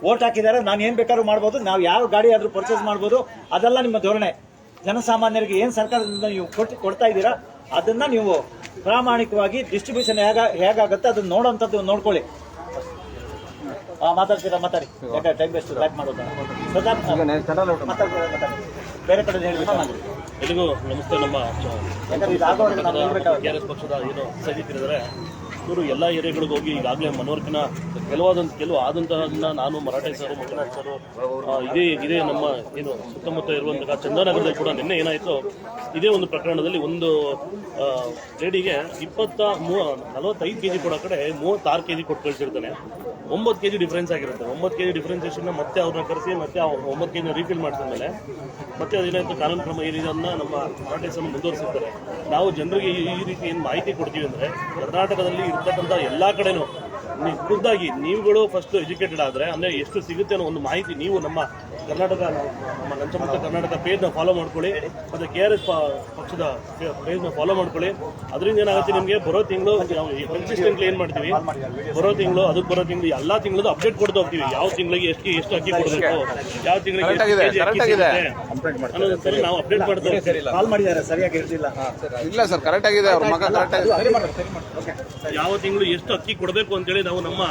ವೋಟ್ ಹಾಕಿದ್ದಾರೆ, ನಾನು ಏನು ಬೇಕಾದ್ರೂ ಮಾಡ್ಬೋದು, ನಾವು ಯಾವ ಗಾಡಿ ಆದರೂ ಪರ್ಚೇಸ್ ಮಾಡ್ಬೋದು, ಅದೆಲ್ಲ ನಿಮ್ಮ ಧೋರಣೆ. ಜನಸಾಮಾನ್ಯರಿಗೆ ಏನು ಸರ್ಕಾರದಿಂದ ನೀವು ಕೊಡ್ತಾ ಇದ್ದೀರಾ ಅದನ್ನ ನೀವು ಪ್ರಾಮಾಣಿಕವಾಗಿ ಡಿಸ್ಟ್ರಿಬ್ಯೂಷನ್ ಹೇಗಾಗುತ್ತೆ ಅದನ್ನ ನೋಡೋಂಥದ್ದು ನೋಡ್ಕೊಳ್ಳಿ. ಮಾತಾಡ್ತೀರಾ ಮಾತಾಡಿ, ಯಾಕಂದ್ರೆ ಟೈಮ್ ವೇಸ್ಟ್ ಬ್ಯಾಕ್ ಮಾಡೋದು. ಬೇರೆ ಕಡೆ ಹೇಳ್ಬೇಕು.
ಎಲ್ಲಿಗೂ ನಮಸ್ತೆ. ನಮ್ಮ KRS ಪಕ್ಷದ ಏನು ಸೈನಿಕರಿದ್ದಾರೆ ಇವರು ಎಲ್ಲ ಏರಿಯಾಗಳಿಗೆ ಹೋಗಿ ಈಗಾಗಲೇ ಮನೋರ್ಕಿನ ಕೆಲವು ಆದಂತಹದನ್ನ ನಾನು ಮರಾಠೆ ಸರ್, ಮಂಜುನಾಥ್ ಸರ್, ಇದೇ ನಮ್ಮ ಏನು ಸುತ್ತಮುತ್ತ ಇರುವಂತಹ ಚಂದಾನಗರದಲ್ಲಿ ಕೂಡ ನಿನ್ನೆ ಏನಾಯಿತು, ಇದೇ ಒಂದು ಪ್ರಕರಣದಲ್ಲಿ ಒಂದು ಲೇಡಿಗೆ 45 kg ಕೊಡೋ ಕಡೆ 36 kg ಕೊಟ್ಟು ಕಳಿಸಿರ್ತಾನೆ. 9 kg ಡಿಫ್ರೆನ್ಸ್ ಆಗಿರುತ್ತೆ. 9 kg ಡಿಫ್ರೆನ್ಸೇಷನ್ ಮತ್ತೆ ಅವ್ರನ್ನ ಕರೆಸಿ ಮತ್ತೆ 9 kg ರೀಫಿಲ್ ಮಾಡಿದ ಮೇಲೆ ಮತ್ತೆ ಅದೇನಾಯ್ತು, ಕಾನೂನು ಕ್ರಮ ಏನಿದನ್ನ ನಮ್ಮ ಮರಾಠೆಸನ್ನು ಮುಂದುವರಿಸಿರ್ತಾರೆ. ನಾವು ಜನರಿಗೆ ಈ ರೀತಿ ಏನು ಮಾಹಿತಿ ಕೊಡ್ತೀವಿ ಅಂದರೆ, ಕರ್ನಾಟಕದಲ್ಲಿ ಇರ್ತಕ್ಕಂಥ ಎಲ್ಲ ಕಡೆನೂ ನೀವು ಖುದ್ದಾಗಿ ನೀವುಗಳು ಫಸ್ಟ್ ಎಜುಕೇಟೆಡ್ ಆದರೆ ಅಂದರೆ ಎಷ್ಟು ಸಿಗುತ್ತೆ ಅನ್ನೋ ಒಂದು ಮಾಹಿತಿ ನೀವು ನಮ್ಮ ಲಂಚಮುಕ್ತ ಕರ್ನಾಟಕ ಪೇಜ್ನ ಫಾಲೋ ಮಾಡ್ಕೊಳ್ಳಿ, ಮತ್ತು KRS ಪಕ್ಷದ ಪೇಜ್ನ ಫಾಲೋ ಮಾಡ್ಕೊಳ್ಳಿ. ಅದರಿಂದ ಏನಾಗುತ್ತೆ, ನಿಮಗೆ ಬರೋ ತಿಂಗಳು ಕನ್ಸಿಸ್ಟೆಂಟ್ಲಿ ಏನು ಮಾಡ್ತೀವಿ, ಬರೋ ತಿಂಗಳು ಎಲ್ಲ ತಿಂಗಳು ಅಪ್ಡೇಟ್ ಕೊಡ್ತಾ ಹೋಗ್ತೀವಿ. ಯಾವ ತಿಂಗಳಿಗೆ ಎಷ್ಟು ಅಕ್ಕಿ ಕೊಡಬೇಕು, ಯಾವ ತಿಂಗಳಿಗೆ ಅನ್ನೋದು ಸರಿ ನಾವು ಅಪ್ಡೇಟ್ ಮಾಡ್ತಾ ಹೋಗ್ತೀವಿ.
ಕಾಲ್ ಮಾಡಿದ್ದಾರೆ, ಸರಿಯಾಗಿ ಇರ್ತಿಲ್ಲ.
ಇಲ್ಲ ಸರ್, ಕರೆಕ್ಟ್ ಆಗಿದೆ. ಅವ್ರ ಮಗ ಕರೆಕ್ಟ್ ಆಗಿದೆ.
ಯಾವ ತಿಂಗಳು ಎಷ್ಟು ಅಕ್ಕಿ ಕೊಡಬೇಕು ಅಂತೇಳಿ ನಾವು ನಮ್ಮ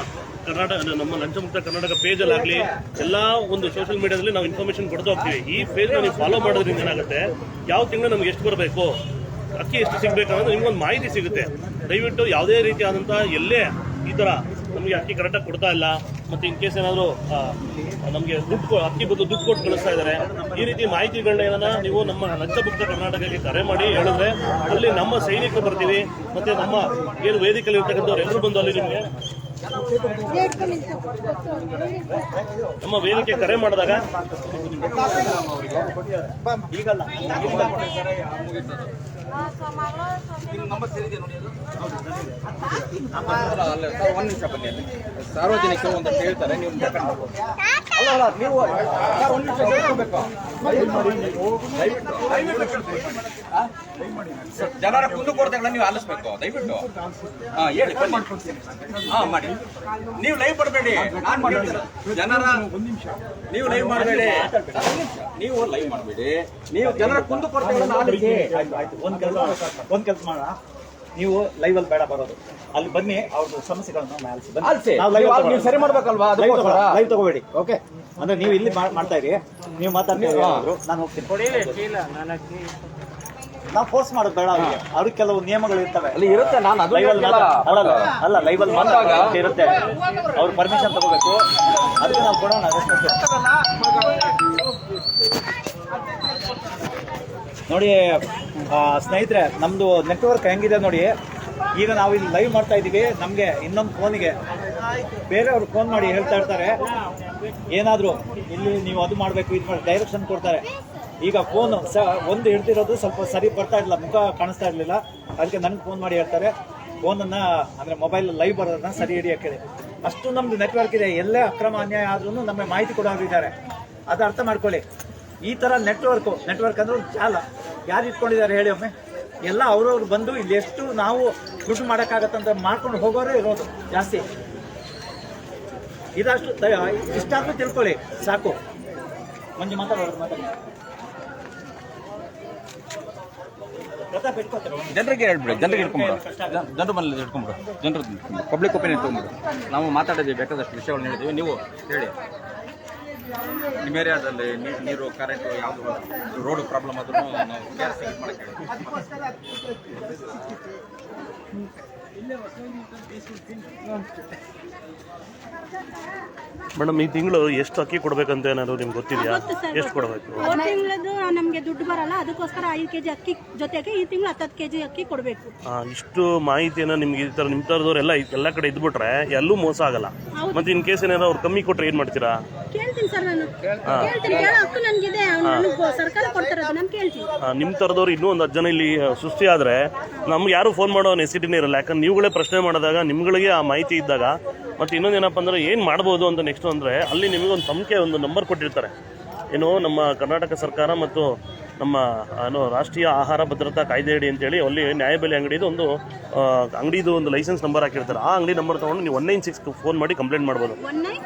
ಲಂಚಮುಕ್ತ ಕರ್ನಾಟಕ ಪೇಜಲ್ಲಿ ಆಗಲಿ ಎಲ್ಲ ಒಂದು ಸೋಷಿಯಲ್ ಮೀಡಿಯಾದಲ್ಲಿ ನಾವು ಇನ್ಫಾರ್ಮೇಶನ್ ಕೊಡ್ತಾ ಹೋಗ್ತೀವಿ. ಈ ಪೇಜ್ನ ನೀವು ಫಾಲೋ ಮಾಡೋದ್ರಿಂದ ಏನಾಗುತ್ತೆ, ಯಾವ ತಿಂಗಳು ನಮ್ಗೆ ಎಷ್ಟು ಬರಬೇಕು, ಅಕ್ಕಿ ಎಷ್ಟು ಸಿಗಬೇಕು ಅನ್ನೋದು ನಿಮ್ಗೊಂದು ಮಾಹಿತಿ ಸಿಗುತ್ತೆ. ದಯವಿಟ್ಟು ಯಾವುದೇ ರೀತಿಯಾದಂಥ ಎಲ್ಲೇ ಈ ಥರ ನಮಗೆ ಅಕ್ಕಿ ಕರೆಕ್ಟಾಗಿ ಕೊಡ್ತಾ ಇಲ್ಲ, ಮತ್ತು ಇನ್ ಕೇಸ್ ಏನಾದರೂ ನಮಗೆ ಅಕ್ಕಿ ಬದಲು ದುಡ್ಡು ಕೊಟ್ಟು ಕಳಿಸ್ತಾ ಇದ್ದಾರೆ, ಈ ರೀತಿ ಮಾಹಿತಿಗಳನ್ನ ಏನಾರ ನೀವು ನಮ್ಮ ಲಂಚಮುಕ್ತ ಕರ್ನಾಟಕಕ್ಕೆ ಕರೆ ಮಾಡಿ ಹೇಳಿದ್ರೆ ಅಲ್ಲಿ ನಮ್ಮ ಸೈನಿಕರು ಬರ್ತೀವಿ, ಮತ್ತು ನಮ್ಮ ಏನು ವೇದಿಕೆಯಲ್ಲಿ ಇರ್ತಕ್ಕಂಥವ್ರು ಎಲ್ಲರೂ ಬಂದು ಅಲ್ಲಿ ನಿಮಗೆ ನಮ್ಮ ವೇದಿಕೆ ಕರೆ ಮಾಡಿದಾಗ
ಈಗಲ್ಲ
ಒಂದು ನಿಮಿಷ ಬನ್ನಿ, ಸಾರ್ವಜನಿಕರು ಒಂದು ಹೇಳ್ತಾರೆ, ನೀವು
ಅಲ್ಲ ನೀವು ಒಂದು ನಿಮಿಷ ಹೇಳ್ಕೋಬೇಕು.
ಜನರ ಕುಂದುಕೊರತೆಗಳನ್ನ ನೀವು ಆಲಿಸ್ಬೇಕು ದಯವಿಟ್ಟು. ಹೇಳಿ ಮಾಡಿ. ನೀವು ಲೈವ್ ಮಾಡಬೇಡಿ, ಜನರ ನೀವು ಲೈವ್ ಮಾಡಬೇಡಿ, ನೀವು ಲೈವ್ ಮಾಡಬೇಡಿ, ನೀವು ಜನರ ಕುಂದುಕೊರತೆಗಳನ್ನ ಆಲಿಸಿ.
ಒಂದು ಕೆಲಸ ಮಾಡೋಣ, ನೀವು ಲೈವ್ ಅಲ್ಲಿ ಬೇಡ ಬರೋದು, ಅಲ್ಲಿ ಬನ್ನಿ, ಅವ್ರ ಸಮಸ್ಯೆಗಳನ್ನ
ನೀವು ಸರಿ ಮಾಡ್ಬೇಕಲ್ವಾ,
ಲೈವ್ ತಗೋಬೇಡಿ. ಓಕೆ, ಅಂದ್ರೆ ನೀವು ಇಲ್ಲಿ ಮಾಡ್ತಾ ಇರಿ, ನೀವು ಮಾತಾಡ್ತೀವಿ, ನಾನು ಹೋಗ್ತೀನಿ. ನಾವು ಫೋರ್ಸ್ ಮಾಡೋದು ಬೇಡ ಅವ್ರಿಗೆ, ಅವ್ರಿಗೆ ಕೆಲವು ನಿಯಮಗಳು ಇರ್ತವೆ
ಅಲ್ಲಿ ಇರುತ್ತೆ. ನಾನು
ಅಲ್ಲ ಲೈವ್ ಅಲ್ಲಿ ಮಾತಾಡ ಇರುತ್ತೆ, ಅವ್ರ ಪರ್ಮಿಷನ್ ತಗೋಬೇಕು, ಅದಕ್ಕೆ ನಾವು ಕೊಡೋಣ. ನೋಡಿ ಸ್ನೇಹಿತರೆ, ನಮ್ದು ನೆಟ್ವರ್ಕ್ ಹೆಂಗಿದೆ ನೋಡಿ. ಈಗ ನಾವು ಇಲ್ಲಿ ಲೈವ್ ಮಾಡ್ತಾ ಇದ್ದೀವಿ, ನಮಗೆ ಇನ್ನೊಂದು ಫೋನಿಗೆ ಬೇರೆಯವ್ರು ಫೋನ್ ಮಾಡಿ ಹೇಳ್ತಾ ಇರ್ತಾರೆ ಏನಾದರೂ ಇಲ್ಲಿ ನೀವು ಅದು ಮಾಡಬೇಕು, ಇದು ಮಾಡಿ ಡೈರೆಕ್ಷನ್ ಕೊಡ್ತಾರೆ. ಈಗ ಫೋನು ಒಂದು ಹಿಡ್ತಿರೋದು ಸ್ವಲ್ಪ ಸರಿ ಬರ್ತಾ ಇರಲಿಲ್ಲ, ಮುಖ ಕಾಣಿಸ್ತಾ ಇರಲಿಲ್ಲ, ಅದಕ್ಕೆ ನನಗೆ ಫೋನ್ ಮಾಡಿ ಹೇಳ್ತಾರೆ ಫೋನನ್ನು ಅಂದರೆ ಮೊಬೈಲ್ ಲೈವ್ ಬರೋದನ್ನ ಸರಿ ಹಿಡಿಯೋಕೆ ಹೇಳಿ. ಅಷ್ಟು ನಮ್ಮದು ನೆಟ್ವರ್ಕ್ ಇದೆ, ಎಲ್ಲೇ ಅಕ್ರಮ ಅನ್ಯಾಯ ಆದ್ರೂ ನಮಗೆ ಮಾಹಿತಿ ಕೊಡೋರಿದ್ದಾರೆ, ಅದು ಅರ್ಥ ಮಾಡ್ಕೊಳ್ಳಿ. ಈ ಥರ ನೆಟ್ವರ್ಕ್ ಅಂದ್ರೆ ಜಾಲ ಯಾರು ಇಟ್ಕೊಂಡಿದ್ದಾರೆ ಹೇಳಿ ಒಮ್ಮೆ. ಎಲ್ಲ ಅವ್ರವ್ರು ಬಂದು ಇಲ್ಲಿ ಎಷ್ಟು ನಾವು ದುಡ್ಡು ಮಾಡೋಕ್ಕಾಗತ್ತಂತ ಮಾಡ್ಕೊಂಡು ಹೋಗೋರೇ ಇರೋದು ಜಾಸ್ತಿ. ಇದಷ್ಟು ಇಷ್ಟಾದ್ರೂ ತಿಳ್ಕೊಳ್ಳಿ ಸಾಕು. ಮಂಜು ಮಾತಾಡೋದು ಮಾತಾಡಿ.
ಜನರಿಗೆ ಹೇಳ್ಬಿಡಿ, ಜನರಿಗೆ ಇಟ್ಕೊಂಡ್ಬಿಡು, ಜನರ ಮನೇಲಿ ಇಟ್ಕೊಂಡ್ಬಿಡು, ಜನರ ಪಬ್ಲಿಕ್ ಒಪಿನಿಯನ್ ಇಟ್ಕೊಂಡ್ಬಿಡು. ನಾವು ಮಾತಾಡಿದ್ವಿ, ಬೇಕಾದಷ್ಟು ವಿಷಯಗಳನ್ನ ಹೇಳಿದ್ದೀವಿ, ನೀವು ಹೇಳಿ. ನಿಮ್ಮ ಏರಿಯಾದಲ್ಲಿ ನೀರು ಕರೆಂಟು ಯಾವುದು ರೋಡ್ ಪ್ರಾಬ್ಲಮ್ ಆದ್ರೂ ನಾವು KRS ಮಾಡಕ್ಕೆ
ಮೇಡಮ್ ಈ ತಿಂಗಳು ಎಷ್ಟು ಅಕ್ಕಿ ಕೊಡ್ಬೇಕಂತ ಏನಾದ್ರು ನಿಮ್ಗೆ ಗೊತ್ತಿದೆಯಾ? ಎಷ್ಟು ಕೊಡಬೇಕು?
ಹೋದ ತಿಂಗಳದ್ದು ನಮಗೆ ದುಡ್ಡು ಬರಲ್ಲ, ಅದಕ್ಕೋಸ್ಕರ 5 kg ಅಕ್ಕಿ ಜೊತೆಗೆ ಈ ತಿಂಗಳು 10 kg ಅಕ್ಕಿ ಕೊಡಬೇಕು.
ಇಷ್ಟು ಮಾಹಿತಿಯನ್ನು ನಿಮ್ಗೆ ಈ ಥರ ನಿಮ್ಮ ಥರದವ್ರೆಲ್ಲ ಎಲ್ಲ ಕಡೆ ಇದ್ಬಿಟ್ರೆ ಎಲ್ಲೂ ಮೋಸ ಆಗಲ್ಲ. ಮತ್ತೆ ಇನ್ ಕೇಸ್ ಏನಾದ್ರು ಅವ್ರು ಕಮ್ಮಿ ಕೊಟ್ರೆ ಏನು ಮಾಡ್ತೀರಾ?
ಕೇಳ್ತೀನಿ ಸರ್, ನಾನು ಕೇಳ್ತೀನಿ, ಕೇಳೋ ಹಕ್ಕು ನನಗಿದೆ. ಸರ್ಕಾರ ಕೊಡ್ತಾರದು ನಾನು ಕೇಳ್ತೀನಿ.
ನಿಮ್ಮ ಥರದವ್ರು ಇನ್ನೂ ಒಂದು 10 ಜನ ಇಲ್ಲಿ ಸೃಷ್ಟಿ ಆದರೆ ನಮ್ಗೆ ಯಾರು ಫೋನ್ ಮಾಡೋ ನೆಸಿಟಿನೇ ಇರಲ್ಲ. ಯಾಕಂದ್ರೆ ನೀವುಗಳೇ ಪ್ರಶ್ನೆ ಮಾಡಿದಾಗ ನಿಮ್ಗಳಿಗೆ ಆ ಮಾಹಿತಿ ಇದ್ದಾಗ ಮತ್ತು ಇನ್ನೊಂದೇನಪ್ಪ ಅಂದರೆ ಏನು ಮಾಡ್ಬೋದು ಅಂತ ನೆಕ್ಸ್ಟ್ ಅಂದರೆ ಅಲ್ಲಿ ನಿಮಗೆ ಒಂದು ಸಂಖ್ಯೆ ಒಂದು ನಂಬರ್ ಕೊಟ್ಟಿರ್ತಾರೆ. ಏನು ನಮ್ಮ ಕರ್ನಾಟಕ ಸರ್ಕಾರ ಮತ್ತು ನಮ್ಮ ರಾಷ್ಟ್ರೀಯ ಆಹಾರ ಭದ್ರತಾ ಕಾಯ್ದೆ ಅಡಿ ಅಂತೇಳಿ ಅಲ್ಲಿ ನ್ಯಾಯಬೆಲೆ ಅಂಗಡಿದು ಒಂದು ಅಂಗಡಿದು ಒಂದು ಲೈಸೆನ್ಸ್ ನಂಬರ್ ಹಾಕಿರ್ತಾರೆ. ಆ ಅಂಗಡಿ ನಂಬರ್ ತೊಗೊಂಡು ನೀವು 196ಗೆ ಫೋನ್ ಮಾಡಿ ಕಂಪ್ಲೇಂಟ್ ಮಾಡ್ಬೋದು.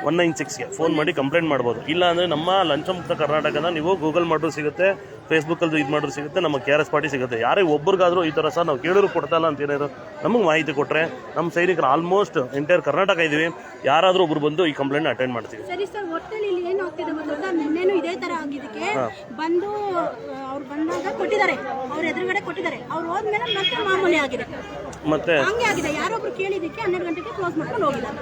196ಗೆ ಫೋನ್ ಮಾಡಿ ಕಂಪ್ಲೇಂಟ್ ಮಾಡ್ಬೋದು. ಇಲ್ಲ ಅಂದರೆ ನಮ್ಮ ಲಂಚಮುಕ್ತ ಕರ್ನಾಟಕನ ನೀವು ಗೂಗಲ್ ಮಾಡಿದ್ರು ಸಿಗುತ್ತೆ, ಫೇಸ್ಬುಕ್ಕಲ್ಲಿ ಇದು ಮಾಡಿದ್ರು ಸಿಗುತ್ತೆ, ನಮ್ಮ KRS ಪಾರ್ಟಿ ಸಿಗುತ್ತೆ. ಯಾರೇ ಒಬ್ರಿಗಾದರೂ ಈ ಥರ ಸರ್ ನಾವು ಕೇಳಿದ್ರು ಕೊಡ್ತಾಯಿಲ್ಲ ಅಂತ ಏನಾದ್ರು ನಮಗೆ ಮಾಹಿತಿ ಕೊಟ್ಟರೆ ನಮ್ಮ ಸೈನಿಕರು ಆಲ್ಮೋಸ್ಟ್ ಎಂಟೈರ್ ಕರ್ನಾಟಕ ಇದ್ದೀವಿ, ಯಾರಾದರೂ ಒಬ್ರು ಬಂದು ಈ ಕಂಪ್ಲೇಂಟ್ ಅಟೆಂಡ್ ಮಾಡ್ತೀವಿ.
ಸರಿ ಸರ್, ಒಟ್ಟಲ್ಲಿ ಇಲ್ಲಿ ಏನು ಆಗ್ತಿದೆ ಗೊತ್ತಾ, ನಿನ್ನೆನೂ ಇದೇ ಥರ ಆಗಿದ್ದಕ್ಕೆ ಬಂದು ಅವ್ರು ಬಂದಾಗ ಕೊಟ್ಟಿದ್ದಾರೆ, ಅವ್ರ ಎದುರುಗಡೆ ಕೊಟ್ಟಿದ್ದಾರೆ, ಅವ್ರು ಹೋದ್ಮೇಲೆ ಮತ್ತೆ ಮಾಮೂಲಿ ಆಗಿದೆ.
ಮತ್ತೆ
ಹಂಗೆ ಆಗಿದೆ, ಯಾರೊಬ್ರು ಕೇಳಿದ್ದಕ್ಕೆ 12 ಗಂಟೆಗೆ ಕ್ಲೋಸ್ ಮಾಡ್ಕೊಂಡು ಹೋಗಿದ್ದಾರೆ.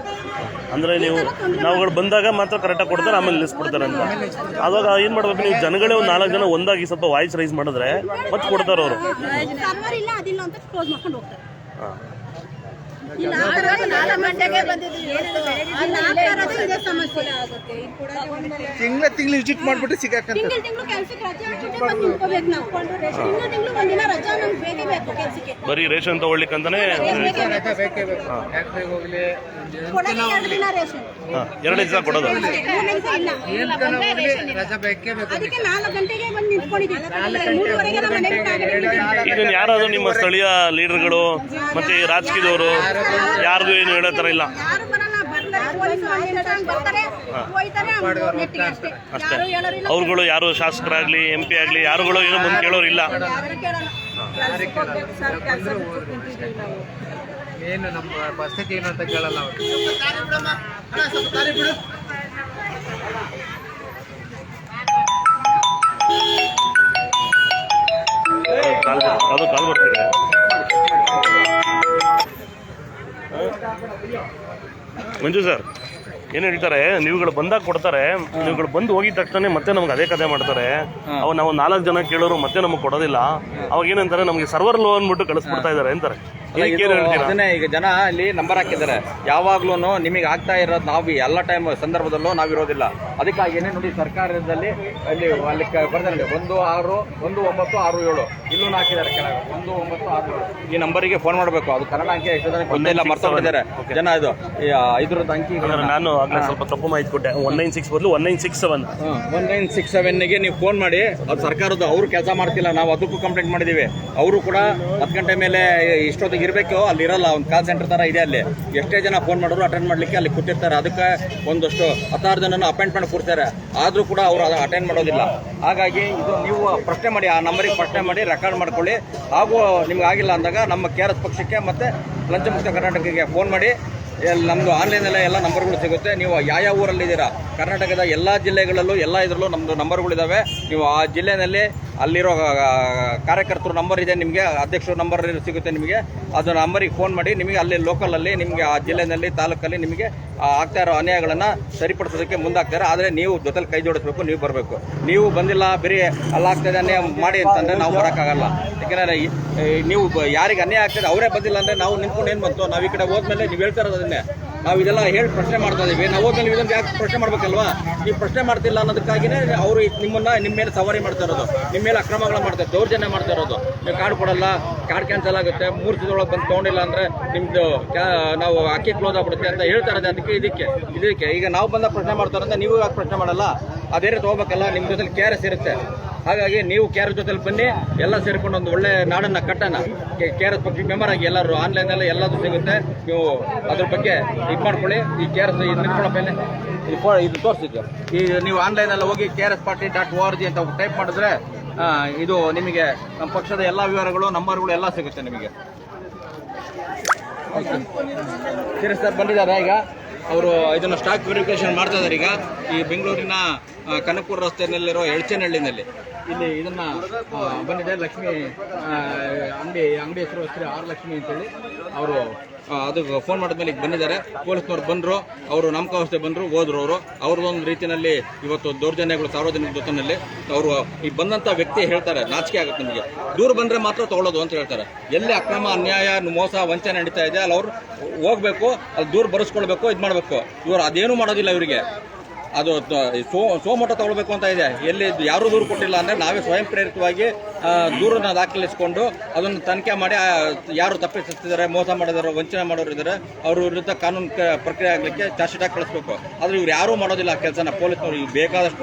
ಅಂದರೆ ನೀವು ನಾವುಗಳು ಬಂದಾಗ ಮಾತ್ರ ಕರೆಕ್ಟಾಗಿ ಕೊಡ್ತಾರೆ, ಆಮೇಲೆ ನಿಲ್ಲಿಸ್ಬಿಡ್ತಾರೆ ಅಂತ. ಆವಾಗ ಏನು ಮಾಡ್ಬೇಕು, ನೀವು ಜನಗಳೇ ಒಂದು 4 ಜನ ಒಂದಾಗಿ ಸ್ವಲ್ಪ ವಾಯ್ಸ್ ರೈಸ್ ಮಾಡಿದ್ರೆ ಮತ್ತೆ ಕೊಡ್ತಾರೆ ಅವರು.
ಸರ್ವರ್ ಇಲ್ಲ ಅದಿಲ್ಲ ಅಂತ ಕ್ಲೋಸ್ ಮಾಡ್ಕೊಂಡು ಹೋಗ್ತಾರೆ.
ತಿಂಗಳು ವಿಸಿಟ್ ಮಾಡ್ಬಿಟ್ಟು ಸಿಗಾಕಂತ
ತಿಂಗಳು ಕೆಲ್ಸಕ್ಕೆ ರಜೆ ಹಾಕಿದ್ರೆ ಬಂದು ನಿಂತ್ಕೋಬೇಕು ನಾವು. ತಿಂಗಳು ಒಂದಿನ ರಜಾ ನಮ್ಗೆ ಬೇಕೇ ಬೇಕು ಕೆಲ್ಸಕ್ಕೆ.
ಬರೀ ರೇಷನ್ ತಗೊಳ್ಳಿಕ್ಕಂತಾನೆ
2 ದಿನ ರೇಷನ್,
2 ದಿವಸ ಕೊಡೋದು.
ಅದಕ್ಕೆ 4 ಗಂಟೆಗೆ ಬಂದು ನಿಂತ್ಕೊಂಡಿದ್ದೀವಿ. 3:30ಗೆ ನಮ್ಮ ಮನೆಗೆ ಹೋಗಿದ್ದೀವಿ.
ಇದನ್ನು ಯಾರಾದರೂ ನಿಮ್ಮ ಸ್ಥಳೀಯ ಲೀಡರ್ಗಳು ಮತ್ತು ರಾಜಕೀಯದವರು ಯಾರಿಗೂ ಏನು ಹೇಳೋ ಥರ ಇಲ್ಲ.
ಯಾರು ಬರಲ್ಲ, ಬರ್ತಾರೆ ಪೊಲೀಸ್ ಬರ್ತಾರೆ, ಹೋಯ್ತಾರೆ, ನೆಟ್ಟಿಗೆ ಅಷ್ಟೇ. ಯಾರು ಹೇಳೋರಿಲ್ಲ,
ಅವ್ರುಗಳು ಯಾರು ಶಾಸಕರಾಗಲಿ MP ಆಗಲಿ ಯಾರುಗಳು ಏನೋ ಮುಂದೆ ಕೇಳೋರಿಲ್ಲ.
ಯಾರು ಕೇಳಲ್ಲ.
ಏನು ನಮ್ಮ ಪರಿಸ್ಥಿತಿ ಏನು ಅಂತ ಕೇಳಲ್ಲ ಅವರು.
ಅದು ಕಾಲ್ ಬರ್ತಿದೆ. ಮಂಜು ಸರ್ ಏನು ಹೇಳ್ತಾರೆ, ನೀವುಗಳು ಬಂದಾಗ ಕೊಡ್ತಾರೆ, ನೀವುಗಳು ಬಂದು ಹೋಗಿದ ತಕ್ಷಣ ಮತ್ತೆ ನಮ್ಗೆ ಅದೇ ಕಥೆ ಮಾಡ್ತಾರೆ. ಅವಾಗ ನಾವು 4 ಜನ ಕೇಳೋರು ಮತ್ತೆ ನಮಗೆ ಕೊಡೋದಿಲ್ಲ. ಅವಾಗ ಏನಂತಾರೆ, ನಮಗೆ ಸರ್ವರ್ ಲೋ ಅಂದ್ಬಿಟ್ಟು ಕಳಿಸ್ಬಿಡ್ತಾ ಇದ್ದಾರೆ ಅಂತಾರೆ.
ಅದನ್ನೇ ಈಗ ಜನ ಅಲ್ಲಿ ನಂಬರ್ ಹಾಕಿದ್ದಾರೆ. ಯಾವಾಗ್ಲೂ ನಿಮಗೆ ಆಗ್ತಾ ಇರೋದು ನಾವು ಎಲ್ಲ ಟೈಮ್ ಸಂದರ್ಭದಲ್ಲೂ ನಾವಿರೋದಿಲ್ಲ. ಅದಕ್ಕಾಗಿನೇ ನೋಡಿ ಸರ್ಕಾರದಲ್ಲಿ ಅಲ್ಲಿ ಬರ್ತಾರೆ 161967 ಇಲ್ಲೂ ಹಾಕಿದ್ದಾರೆ ಕೆಳಗೆ 1967 ಈ ನಂಬರಿಗೆ ಫೋನ್ ಮಾಡಬೇಕು. ಅದು ಕನ್ನಡ ಅಂಕಿ ಎಷ್ಟು ಜನ ಗೊತ್ತಿಲ್ಲ, ಮರ್ತೋಗಿದ್ದಾರೆ ಜನ. ಇದು ಇದ್ರದ್ದು ಅಂಕಿ
ನಾನು ಆಗಲೇ ಸ್ವಲ್ಪ ತಪ್ಪು ಮಾಹಿತಿ ಕೊಟ್ಟೆ. 196 ಬದಲು 1967
1967ಗೆ ನೀವು ಫೋನ್ ಮಾಡಿ. ಅದು ಸರ್ಕಾರದ್ದು, ಅವರು ಕೆಲಸ ಮಾಡ್ತಿಲ್ಲ, ನಾವು ಅದಕ್ಕೂ ಕಂಪ್ಲೇಂಟ್ ಮಾಡಿದ್ದೀವಿ. ಅವರು ಕೂಡ 10 ಗಂಟೆ ಮೇಲೆ ಇಷ್ಟೊತ್ತಿಗೆ ಇರಬೇಕು, ಅಲ್ಲಿ ಇರಲ್ಲ. ಒಂದು ಕಾಲ್ ಸೆಂಟರ್ ತರ ಇದೆ, ಅಲ್ಲಿ ಎಷ್ಟೇ ಜನ ಫೋನ್ ಮಾಡೋರು ಅಟೆಂಡ್ ಮಾಡ್ಲಿಕ್ಕೆ ಅಲ್ಲಿ ಕೂತಿರ್ತಾರೆ. ಅದಕ್ಕೆ ಒಂದಷ್ಟು 16 ಜನ ಅಪಾಯಿಂಟ್ಮೆಂಟ್ ಕೊಡ್ತಾರೆ, ಆದ್ರೂ ಕೂಡ ಅವರು ಅಟೆಂಡ್ ಮಾಡೋದಿಲ್ಲ. ಹಾಗಾಗಿ ಇದು ನೀವು ಪ್ರಶ್ನೆ ಮಾಡಿ, ಆ ನಂಬರಿಗೆ ಪ್ರಶ್ನೆ ಮಾಡಿ ರೆಕಾರ್ಡ್ ಮಾಡ್ಕೊಳ್ಳಿ. ಹಾಗೂ ನಿಮ್ಗೆ ಆಗಿಲ್ಲ ಅಂದಾಗ ನಮ್ಮ KRS ಪಕ್ಷಕ್ಕೆ ಮತ್ತೆ ಲಂಚಮುಕ್ತ ಕರ್ನಾಟಕಕ್ಕೆ ಫೋನ್ ಮಾಡಿ. ನಮ್ಮದು ಆನ್ಲೈನಲ್ಲೇ ಎಲ್ಲ ನಂಬರ್ಗಳು ಸಿಗುತ್ತೆ. ನೀವು ಯಾವ ಊರಲ್ಲಿದ್ದೀರಾ, ಕರ್ನಾಟಕದ ಎಲ್ಲ ಜಿಲ್ಲೆಗಳಲ್ಲೂ ಎಲ್ಲ ಇದರಲ್ಲೂ ನಮ್ಮದು ನಂಬರ್ಗಳಿದ್ದಾವೆ. ನೀವು ಆ ಜಿಲ್ಲೆಯಲ್ಲಿ ಅಲ್ಲಿರೋ ಕಾರ್ಯಕರ್ತರು ನಂಬರ್ ಇದೆ, ನಿಮಗೆ ಅಧ್ಯಕ್ಷರ ನಂಬರ್ ಸಿಗುತ್ತೆ. ನಿಮಗೆ ಅದು ನಂಬರಿಗೆ ಫೋನ್ ಮಾಡಿ, ನಿಮಗೆ ಅಲ್ಲಿ ಲೋಕಲಲ್ಲಿ ನಿಮಗೆ ಆ ಜಿಲ್ಲೆಯಲ್ಲಿ ತಾಲೂಕಲ್ಲಿ ನಿಮಗೆ ಆಗ್ತಾ ಇರೋ ಅನ್ಯಾಯಗಳನ್ನು ಸರಿಪಡಿಸೋದಕ್ಕೆ ಮುಂದಾಗ್ತಾರೆ. ಆದರೆ ನೀವು ಜೊತೆಲಿ ಕೈ ಜೋಡಿಸ್ಬೇಕು, ನೀವು ಬರಬೇಕು. ನೀವು ಬಂದಿಲ್ಲ, ಬರೀ ಅಲ್ಲಾಗ್ತದೆ ಅನ್ಯಾಯ ಮಾಡಿ ಅಂತಂದರೆ ನಾವು ಬರೋಕ್ಕಾಗಲ್ಲ. ಯಾಕೆಂದರೆ ನೀವು ಯಾರಿಗೆ ಅನ್ಯಾಯ ಆಗ್ತದೆ ಅವರೇ ಬಂದಿಲ್ಲ ಅಂದರೆ ನಾವು ನಿಂತ್ಕೊಂಡು ಏನು ಬಂತು, ನಾವು ಈ ಕಡೆ ಹೋದ್ಮೇಲೆ ನೀವು ಹೇಳ್ತಾ ಇರೋದನ್ನೇ ನಾವು ಇದೆಲ್ಲ ಹೇಳಿ ಪ್ರಶ್ನೆ ಮಾಡ್ತಾ ಇದೀವಿ. ನಾವು ಹೋದ್ಮೇಲೆ ಇದನ್ನು ಯಾಕೆ ಪ್ರಶ್ನೆ ಮಾಡ್ಬೇಕಲ್ವಾ? ನೀವು ಪ್ರಶ್ನೆ ಮಾಡ್ತಿಲ್ಲ ಅನ್ನೋದಕ್ಕಾಗಿನೇ ಅವರು ನಿಮ್ಮ ಮೇಲೆ ಸವಾರಿ ಮಾಡ್ತಾ ಇರೋದು, ನಿಮ್ಮ ಮೇಲೆ ಅಕ್ರಮಗಳು ಮಾಡ್ತಾರೆ, ದೌರ್ಜನ್ಯ ಮಾಡ್ತಾ ಇರೋದು. ನೀವು ಕಾರ್ಡ್ ಕೊಡಲ್ಲ, ಕಾರ್ಡ್ ಕ್ಯಾನ್ಸಲ್ ಆಗುತ್ತೆ, 3 ದಿನದೊಳಗೆ ಬಂದು ತೊಗೊಂಡಿಲ್ಲ ಅಂದರೆ ನಿಮ್ಮದು ನಾವು ಅಕ್ಕಿ ಕ್ಲೋಸ್ ಆಗ್ಬಿಡುತ್ತೆ ಅಂತ ಹೇಳ್ತಾ ಇರೋದು. ಇದಕ್ಕೆ ಈಗ ನಾವು ಬಂದ ಪ್ರಶ್ನೆ ಮಾಡ್ತಾರಂದ್ರೆ ನೀವು ಯಾಕೆ ಪ್ರಶ್ನೆ ಮಾಡಲ್ಲ? ಅದೇ ರೀತಿ ಹೋಗ್ಬೇಕಲ್ಲ, ನಿಮ್ಮ ಜೊತೆಲಿ KRS ಇರುತ್ತೆ. ಹಾಗಾಗಿ ನೀವು KRS ಜೊತೆಲಿ ಬನ್ನಿ, ಎಲ್ಲ ಸೇರಿಕೊಂಡು ಒಂದು ಒಳ್ಳೆ ನಾಡನ್ನು ಕಟ್ಟೋಣ. KRS ಪಕ್ಷ ಮೆಂಬರ್ ಆಗಿ ಎಲ್ಲರೂ ಆನ್ಲೈನಲ್ಲಿ ಎಲ್ಲದೂ ಸಿಗುತ್ತೆ. ನೀವು ಅದ್ರ ಬಗ್ಗೆ ಇದು ಮಾಡ್ಕೊಳ್ಳಿ. ಈ KRS ನಿಂತ್ಕೊಳ್ಳೋ ಇದು ತೋರಿಸಿದ್ದು ಈ ನೀವು ಆನ್ಲೈನಲ್ಲಿ ಹೋಗಿ KRSparty.org ಅಂತ ಟೈಪ್ ಮಾಡಿದ್ರೆ ಇದು ನಿಮಗೆ ನಮ್ಮ ಪಕ್ಷದ ಎಲ್ಲ ವಿವರಗಳು, ನಂಬರ್ಗಳು ಎಲ್ಲ ಸಿಗುತ್ತೆ ನಿಮಗೆ. ಸರಿ ಸರ್, ಬಂದಿದ್ದಾರೆ ಈಗ. ಅವರು ಇದನ್ನು ಸ್ಟಾಕ್ ವೆರಿಫಿಕೇಶನ್ ಮಾಡ್ತಾ ಇದ್ದಾರೆ ಈಗ ಈ ಬೆಂಗಳೂರಿನ ಕನಕಪುರ ರಸ್ತೆಯಲ್ಲಿರೋ ಎಳ್ಚನಹಳ್ಳಿನಲ್ಲಿ. ಇಲ್ಲಿ ಇದನ್ನ ಬಂದಿದೆ ಲಕ್ಷ್ಮಿ ಅಂಗಡಿ ಹೆಸರು ಆರ್ ಲಕ್ಷ್ಮಿ ಅಂತೇಳಿ ಅವರು ಅದು ಫೋನ್ ಮಾಡಿದ್ಮೇಲೆ ಈಗ ಬಂದಿದ್ದಾರೆ. ಪೊಲೀಸ್ನವ್ರು ಬಂದರು, ಅವರು ನಾಮಕಾವಸ್ಥೆ ಬಂದರು, ಹೋದ್ರು. ಅವ್ರದ್ದೊಂದು ರೀತಿಯಲ್ಲಿ ಇವತ್ತು ದೌರ್ಜನ್ಯಗಳು ಸಾರ್ವಜನಿಕ ಜೊತೆಯಲ್ಲಿ ಅವರು ಈ ಬಂದಂಥ ವ್ಯಕ್ತಿ ಹೇಳ್ತಾರೆ, ನಾಚಿಕೆ ಆಗುತ್ತೆ ನಮಗೆ, ದೂರ ಬಂದರೆ ಮಾತ್ರ ತಗೊಳ್ಳೋದು ಅಂತ ಹೇಳ್ತಾರೆ. ಎಲ್ಲಿ ಅಕ್ರಮ ಅನ್ಯಾಯ ಮೋಸ ವಂಚನೆ ನಡೀತಾ ಇದೆ ಅಲ್ಲಿ ಅವ್ರು ಹೋಗ್ಬೇಕು, ಅಲ್ಲಿ ದೂರ ಬರೆಸ್ಕೊಳ್ಬೇಕು, ಇದು ಮಾಡಬೇಕು. ಇವರು ಅದೇನು ಮಾಡೋದಿಲ್ಲ. ಇವರಿಗೆ ಅದು ಸೋಮೋಟ ತಗೊಳ್ಬೇಕು ಅಂತ ಇದೆ. ಎಲ್ಲಿ ಯಾರೂ ದೂರು ಕೊಟ್ಟಿಲ್ಲ ಅಂದರೆ ನಾವೇ ಸ್ವಯಂ ಪ್ರೇರಿತವಾಗಿ ದೂರನ್ನ ದಾಖಲಿಸಿಕೊಂಡು ಅದನ್ನು ತನಿಖೆ ಮಾಡಿ ಯಾರು ತಪ್ಪಿಸ್ತಿದ್ದಾರೆ, ಮೋಸ ಮಾಡಿದಾರೋ, ವಂಚನೆ ಮಾಡೋರು ಇದ್ದಾರೆ, ಅವ್ರ ವಿರುದ್ಧ ಕಾನೂನು ಪ್ರಕ್ರಿಯೆ ಆಗಲಿಕ್ಕೆ ಚಾರ್ಜ್ ಶೀಟ್ ಕಳಿಸ್ಬೇಕು. ಆದರೆ ಇವ್ರು ಯಾರೂ ಮಾಡೋದಿಲ್ಲ ಆ ಕೆಲಸನ. ಪೊಲೀಸ್ನವ್ರು ಬೇಕಾದಷ್ಟು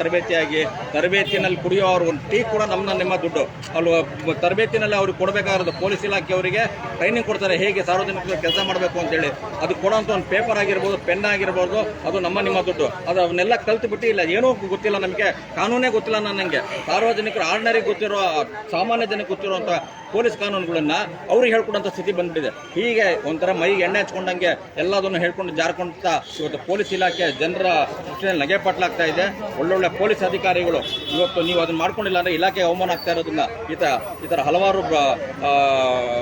ತರಬೇತಿನಲ್ಲಿ ಕುಡಿಯೋ ಅವ್ರು ಒಂದು ಟೀ ಕೂಡ ನಿಮ್ಮ ದುಡ್ಡು ಅಲ್ಲಿ ತರಬೇತಿನಲ್ಲಿ ಅವ್ರಿಗೆ ಕೊಡಬೇಕಾಗಿರೋದು. ಪೊಲೀಸ್ ಇಲಾಖೆಯವರಿಗೆ ಟ್ರೈನಿಂಗ್ ಕೊಡ್ತಾರೆ ಹೇಗೆ ಸಾರ್ವಜನಿಕರು ಕೆಲಸ ಮಾಡಬೇಕು ಅಂತೇಳಿ. ಅದು ಕೊಡೋಂಥ ಒಂದು ಪೇಪರ್ ಆಗಿರ್ಬೋದು, ಪೆನ್ ಆಗಿರ್ಬೋದು, ಅದು ನಿಮ್ಮ ದುಡ್ಡು. ಅದು ಅವನ್ನೆಲ್ಲ ಕಲ್ತು ಬಿಟ್ಟು ಇಲ್ಲ, ಏನೂ ಗೊತ್ತಿಲ್ಲ ನಮಗೆ, ಕಾನೂನೇ ಗೊತ್ತಿಲ್ಲ ನನಗೆ. ಸಾರ್ವಜನಿಕರು ಆರ್ಡಿನರಿ ಗೊತ್ತಿರೋ, ಸಾಮಾನ್ಯ ಜನಕ್ಕೆ ಗೊತ್ತಿರುವಂಥ ಪೊಲೀಸ್ ಕಾನೂನುಗಳನ್ನ ಅವ್ರಿಗೆ ಹೇಳ್ಕೊಡೋಂಥ ಸ್ಥಿತಿ ಬಂದ್ಬಿಟ್ಟಿದೆ. ಹೀಗೆ ಒಂಥರ ಮೈಗೆ ಎಣ್ಣೆ ಹಚ್ಕೊಂಡಂಗೆ ಎಲ್ಲದನ್ನು ಹೇಳ್ಕೊಂಡು ಜಾರ್ಕೊಂತ ಇವತ್ತು ಪೊಲೀಸ್ ಇಲಾಖೆ ಜನರ ದೃಷ್ಟಿಯಲ್ಲಿ ನಗೆಪಟ್ಲಾಗ್ತಾ ಇದೆ. ಒಳ್ಳೊಳ್ಳೆ ಪೊಲೀಸ್ ಅಧಿಕಾರಿಗಳು ಇವತ್ತು ನೀವು ಅದನ್ನ ಮಾಡ್ಕೊಂಡಿಲ್ಲ ಅಂದರೆ ಇಲಾಖೆ ಅವಮಾನ ಆಗ್ತಾ ಇರೋದ್ರಿಂದ ಈ ಥರ ಹಲವಾರು